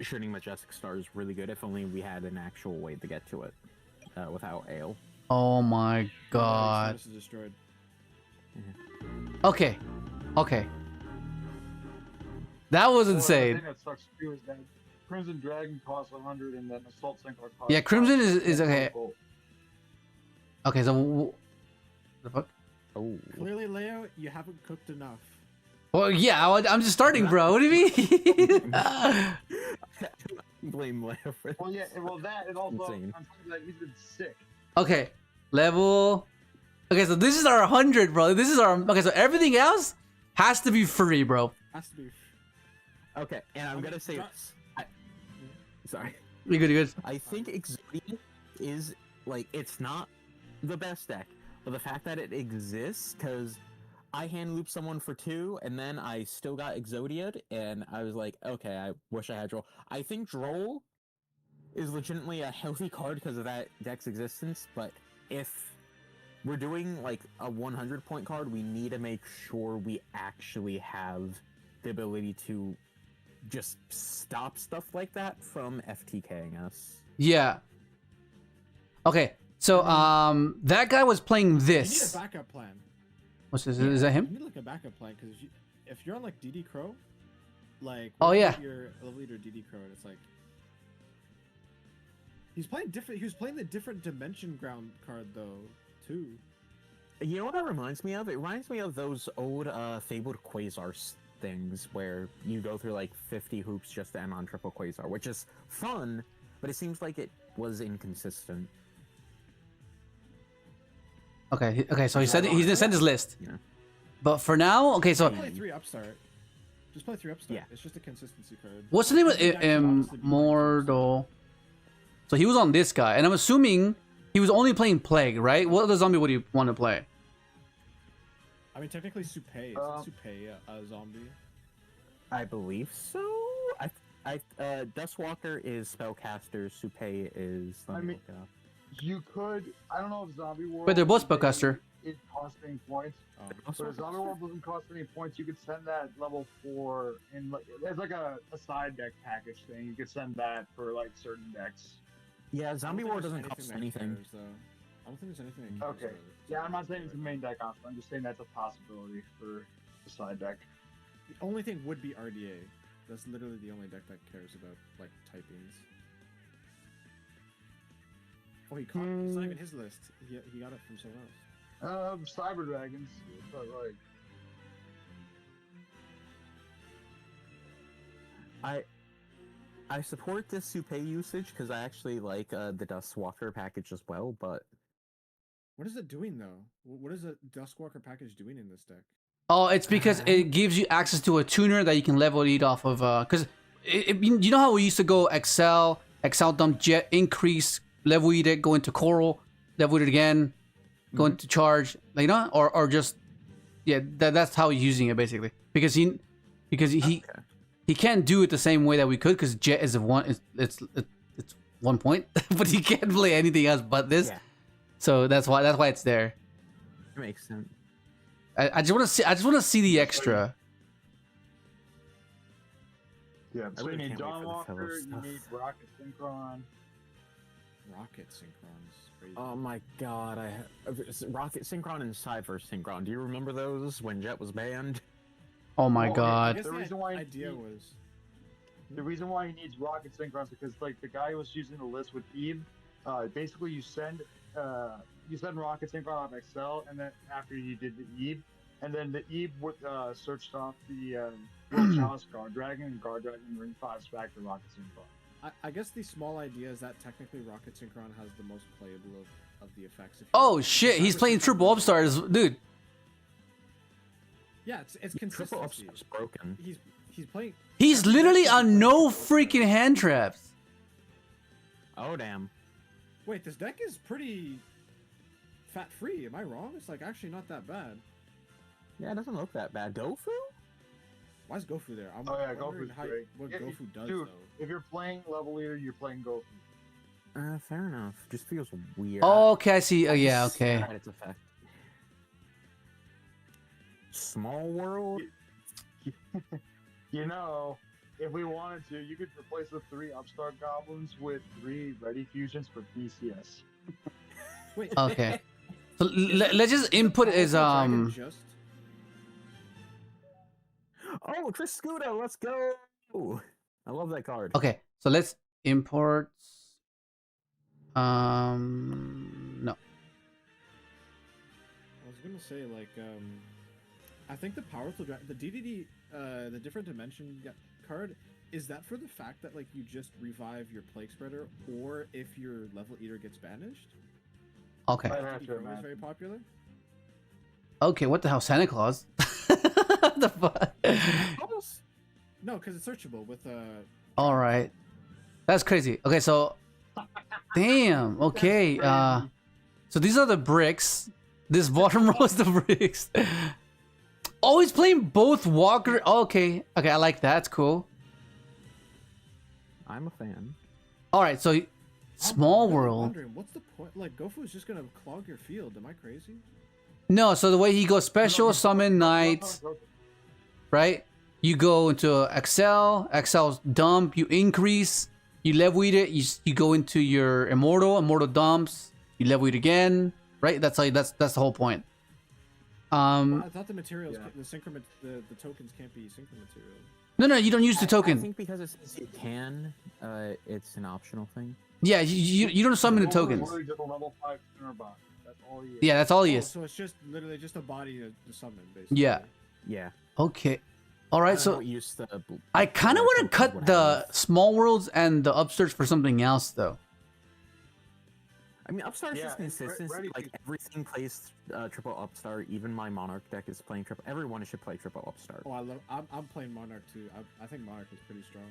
F: shooting Majestic Star is really good. If only we had an actual way to get to it without Ale.
A: Oh my god.
E: Status is destroyed.
A: Okay. Okay. That was
C: The
A: insane.
C: thing that sucks too is that Crimson Dragon costs 100 and then Assault Synchro costs.
A: Yeah, Crimson is
C: 5.
A: okay. Okay, so the fuck?
F: Oh.
E: Clearly, Leo, you haven't cooked enough.
A: Well, yeah, I'm just starting, bro. What do you mean?
F: Blame Leo for
C: Well, yeah, well that and also
F: Insane.
C: on top of that he's been sick.
A: Okay, level. Okay, so this is our 100, bro. This is our. Okay, so everything else has to be free, bro.
E: Has to be.
F: Okay, and I'm gonna say
E: Dra-
F: this. Sorry.
A: You good? You good?
F: I think Exodia is like it's not the best deck, but the fact that it exists, because I hand looped someone for 2, and then I still got Exodia'd, and I was like, okay, I wish I had Droll. I think Droll is legitimately a healthy card because of that deck's existence, but if we're doing like a 100-point card, we need to make sure we actually have the ability to just stop stuff like that from FTKing us.
A: Yeah. Okay, so that guy was playing
E: You need a
A: this.
E: backup plan.
A: What's this? Is that
E: You
A: him?
E: need like a backup plan because if you're on like DD Crow, like
A: Oh, yeah.
E: your level leader DD Crow, and it's like he's playing different. He was playing the different Dimension Ground card though too.
F: You know what that reminds me of? It reminds me of those old Fabled Quasars things where you go through like 50 hoops just to end on triple Quasar, which is fun, but it seems like it was inconsistent.
A: Okay. Okay. So he's gonna send his list.
F: Yeah.
A: But for now, okay. So
E: Just play 3 Upstart. Just play 3 Upstart.
F: Yeah.
E: It's just a consistency card.
A: what's the name of
E: It could actually honestly be more
A: Mordo? So he was on this guy, and I'm assuming he was only playing Plague, right? What other zombie would you want to play?
E: I mean, technically, Supay. Isn't Supay a zombie?
F: I believe so. Dustwalker is Spellcaster. Supay is. Let me
C: mean-
F: look it up.
C: You could. I don't know if Zombie World.
A: Wait, they're both spellcaster.
C: It costs any points.
E: Oh.
C: But if Zombie World doesn't cost any points, you could send that level 4 in. There's like a side deck package thing. You could send that for like certain decks.
F: Yeah,
E: I don't
F: Zombie
E: think
F: War
E: there's
F: doesn't cost
E: that
F: anything.
E: cares, though. I don't think there's anything that cares,
C: Okay.
E: though.
C: Yeah, I'm not saying it's a main deck option. I'm just saying that's a possibility for the side deck.
E: The only thing would be RDA. That's literally the only deck that cares about like typings. Oh, it's not even his list. He got it from someone else.
C: Cyber Dragons. But like,
F: I support this Supay usage because I actually like the Dustwalker package as well, but
E: What is it doing though? What is a Duskwalker package doing in this deck?
A: Oh, it's because it gives you access to a tuner that you can level it off of. Because you know how we used to go Excel dump Jet, increase, level it, go into Coral, level it again, go into Charge, like, you know, or just that's how he's using it basically. Because he can't do it the same way that we could because Jet is it's 1 point, but he can't play anything else but this.
F: Yeah.
A: So that's why it's there.
F: It makes sense.
A: I just want to see the extra.
C: Yeah, so you
F: really
C: need
F: can't wait
C: Dawn
F: for the
C: Walker,
F: fellow
C: you
F: stuff.
C: need Rocket Synchron.
E: Rocket Synchron's crazy.
F: Oh my god, Rocket Synchron and Cyber Synchron. Do you remember those when Jet was banned?
A: Oh my
C: Well,
E: I
A: god.
E: guess
C: the
E: the
C: reason why
E: idea
C: he-
E: was
C: The reason why he needs Rocket Synchron is because like the guy who was using the list with Eve, basically you send Rocket Synchron off Excel, and then after you did the Eve, and then the Eve would searched off the World Chalice Guard Dragon, and Guard Dragon Ring 5 back to Rocket Synchron.
E: I guess the small idea is that technically Rocket Synchron has the most playable of the effects. If you
A: Oh
E: will.
A: shit, he's
E: Cyber
A: playing
E: Synchron
A: triple
E: really-
A: upstars, dude.
E: Yeah, it's
F: Triple
E: consistency.
F: Upstar's broken.
E: He's playing.
A: He's literally on no freaking hand traps.
F: Oh damn.
E: Wait, this deck is pretty fat free. Am I wrong? It's like actually not that bad.
F: Yeah, it doesn't look that bad. Dofu?
E: Why is Gofu there? I'm
C: Oh yeah,
E: wondering
C: Gofu's
E: how,
C: great.
E: what
C: Yeah,
E: Gofu does
C: dude,
E: though.
C: if you're playing Level Leader, you're playing Goku.
F: Fair enough. Just feels weird.
A: Oh, okay, I see. Oh yeah, okay.
F: Its effect. Small World?
C: You know, if we wanted to, you could replace the 3 Upstart Goblins with 3 Ready Fusions for PCS.
E: Wait.
A: Okay. So let's just input is
E: Dragon just
F: Oh, Chris Scuda, let's go! I love that card.
A: okay. So let's import. No.
E: I was gonna say like I think the powerful the DDD the different dimension card is that for the fact that like you just revive your Plague Spreader or if your Level Eater gets banished.
A: Okay.
C: I'd have
E: DDD
C: to
E: Chroma is
C: imagine.
E: very popular.
A: Okay. What the hell, Santa Claus? What the fuck?
F: Almost.
E: No, because it's searchable with
A: All right. That's crazy. Okay, so damn. Okay. So these are the bricks. This bottom row is the bricks. Oh, he's playing both Walker. Okay. Okay, I like that. That's cool.
F: I'm a fan.
A: All right, so Small
E: I'm really
A: World.
E: wondering, what's the point? Like Gofu is just gonna clog your field. Am I crazy?
A: No, so the way he goes special summon knights, right? You go into Excel's dump, you increase, you level it, you go into your immortal dumps, you level it again, right? That's the whole point.
E: I thought the materials,
C: Yeah.
E: the tokens can't be synchro material.
A: No, you don't use the
F: I
A: token.
F: think because it says you can, it's an optional thing.
A: Yeah, you don't summon the tokens.
C: Literally just a level 5 Tuner Box. That's all he is.
A: Yeah, that's all he
E: Oh,
A: is.
E: so it's just literally just a body to summon, basically.
A: Yeah.
F: Yeah.
A: Okay. All right, so
F: used to.
A: I kind of want to cut the small worlds and the upstarts for something else, though.
F: I mean, Upstart
C: Yeah,
F: is consistent.
C: Ready
F: Like
C: Fusion.
F: everything plays triple Upstart. Even my Monarch deck is playing triple. Everyone should play triple Upstart.
E: Oh, I'm playing Monarch too. I think Monarch is pretty strong.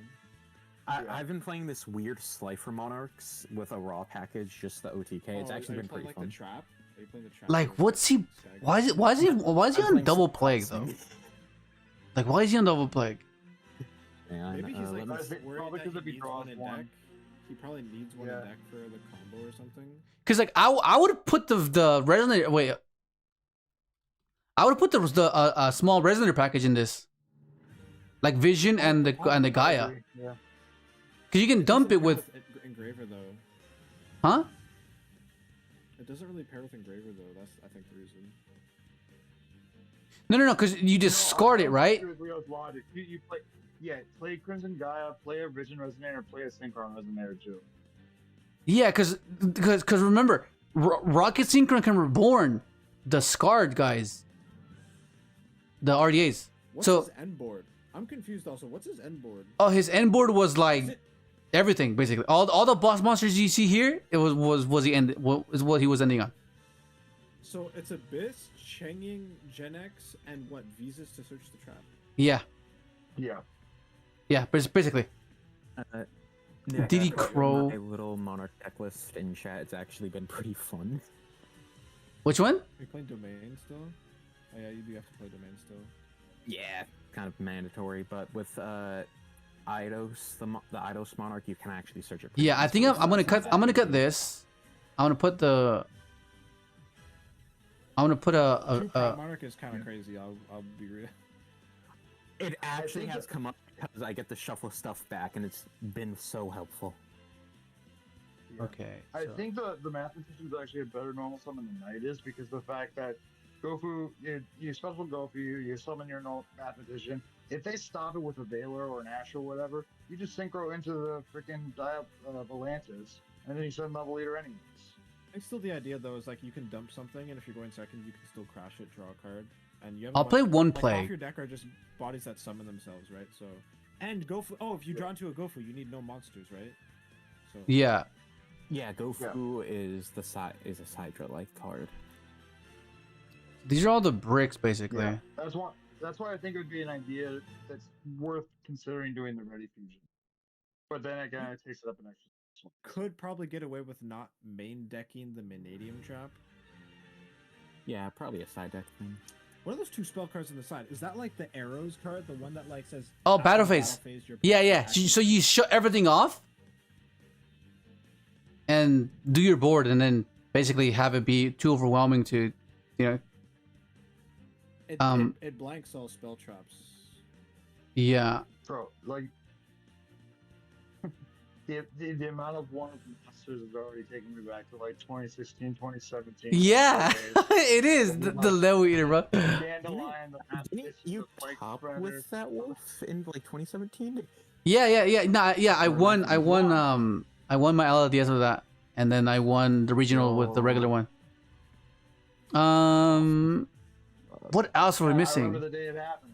C: Yeah.
F: I've been playing this weird Slifer Monarchs with a raw package, just the OTK. It's
E: Oh,
F: actually
E: are you
F: been
E: playing,
F: pretty
E: like,
F: fun.
E: The trap? Are you playing the trap?
A: Like,
E: or
A: what's he?
E: Stagger?
A: Why is he
F: I'm
A: on
F: playing
A: double
F: some
A: plague though?
F: Crossing.
A: Like, why is he on double plague?
F: Man,
E: Maybe he's like
F: let me
C: I think
E: worried
C: probably
E: that
C: 'cause
E: he
C: if he
E: needs
C: draws
E: one in
C: one.
E: deck. He probably needs one
C: Yeah.
E: in deck for the combo or something.
A: Because like I would put the resonator. Wait, I would put the small resonator package in this, like Vision and the Gaia,
C: Yeah.
A: because you can dump it
E: doesn't pair
A: with,
E: Engraver though.
A: huh?
E: It doesn't really pair with Engraver though. That's I think the reason.
A: No, because you discard it, right?
C: Rio's logic. You play, play Crimson Gaia, play a Vision Resonator, play a Synchron Resonator too.
A: Yeah, because remember, Rocket Synchron can reborn the scarred guys, the RDAs.
E: What's
A: So
E: his end board? I'm confused also. What's his end board?
A: oh, his end board was
E: Is
A: like
E: it-
A: everything basically. All the boss monsters you see here, it was he was ending on.
E: So it's Abyss, Chenging, Gen X, and what? Visas to search the trap.
A: Yeah,
C: Yeah.
A: yeah, basically.
F: Yeah,
A: Diddy
F: that's
A: Crow.
F: My little Monarch deck list in chat. It's actually been pretty fun.
A: Which one?
E: Are you playing Domain still? Oh yeah, you do have to play Domain still.
F: Yeah, kind of mandatory, but with Eidos, the Eidos Monarch, you can actually search it.
A: Yeah, I think I'm gonna cut. I'm gonna cut this. I'm gonna put the. I'm gonna put
E: True Prop Monarch is kind of crazy. I'll be real.
F: It actually
C: think
F: has come up because I get to shuffle stuff back, and it's been so helpful.
C: Yeah.
A: Okay.
C: I
A: so-
C: think the mathematician is actually a better normal summon than Knight is, because the fact that Gofu, you special Gofu, you summon your mathematician. If they stop it with a Veiler or an Ash or whatever, you just synchro into the freaking Volantis, and then you send level leader anyways.
E: I think still the idea though is like you can dump something, and if you're going second, you can still crash it, draw a card, and you have.
A: I'll play one
E: like,
A: play.
E: Half your deck are just bodies that summon themselves, right? So, and Gofu. Oh, if you draw into a Gofu, you need no monsters, right? So.
A: Yeah.
F: Yeah, Gofu is a Sidra-like card.
A: These are all the bricks, basically.
C: Yeah, that's why I think it would be an idea that's worth considering doing the Ready Fusion. But then again, it takes it up an extra.
E: Could probably get away with not main decking the Vanadium Trap.
F: Yeah, probably a side deck thing.
E: What are those two spell cards on the side? Is that like the arrows card, the one that like says?
A: Oh,
E: after
A: battle phase.
E: your
A: Yeah, yeah.
E: action-
A: So you shut everything off and do your board, and then basically have it be too overwhelming to, you know.
E: It blanks all spell traps.
A: Yeah.
C: Bro, like the amount of one of the monsters is already taking me back to like 2016, 2017.
A: Yeah, it is the level eater, bro.
C: Dandelion, the
F: Didn't you top with that wolf in like 2017?
A: Yeah. Nah, yeah. I won my LLDS with that, and then I won the regional with the regular one. What else were we
C: I
A: missing?
C: remember the day it happened.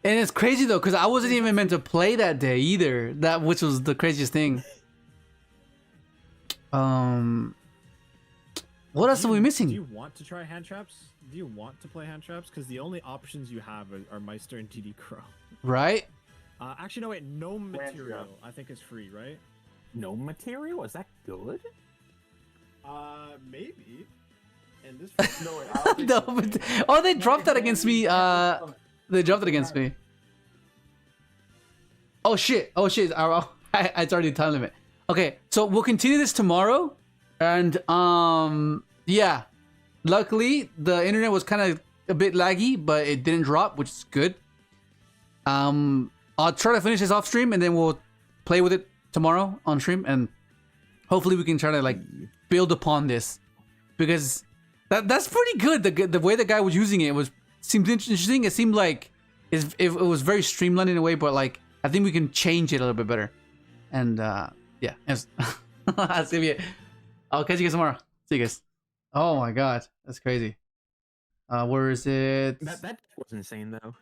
A: And it's crazy though, because I wasn't even meant to play that day either. That which was the craziest thing. What else are we missing?
E: Do you want to try hand traps? Do you want to play hand traps? Because the only options you have are Meister and TD Crow.
A: Right?
E: Actually, no, wait. No material. I think is free, right?
F: No material? Is that good?
E: Maybe. And this.
C: No, wait, I don't think
A: No,
C: so.
A: but oh, they dropped that against me. They dropped it against me. Oh shit! It's already time limit. Okay, so we'll continue this tomorrow, and yeah. Luckily, the internet was kind of a bit laggy, but it didn't drop, which is good. I'll try to finish this off stream, and then we'll play with it tomorrow on stream, and hopefully we can try to like build upon this, because that's pretty good. The way the guy was using it seemed interesting. It seemed like it was very streamlined in a way, but like I think we can change it a little bit better. And yeah, that's gonna be it. I'll catch you guys tomorrow. See you guys. Oh my god, that's crazy. Where is it?
F: That was insane though.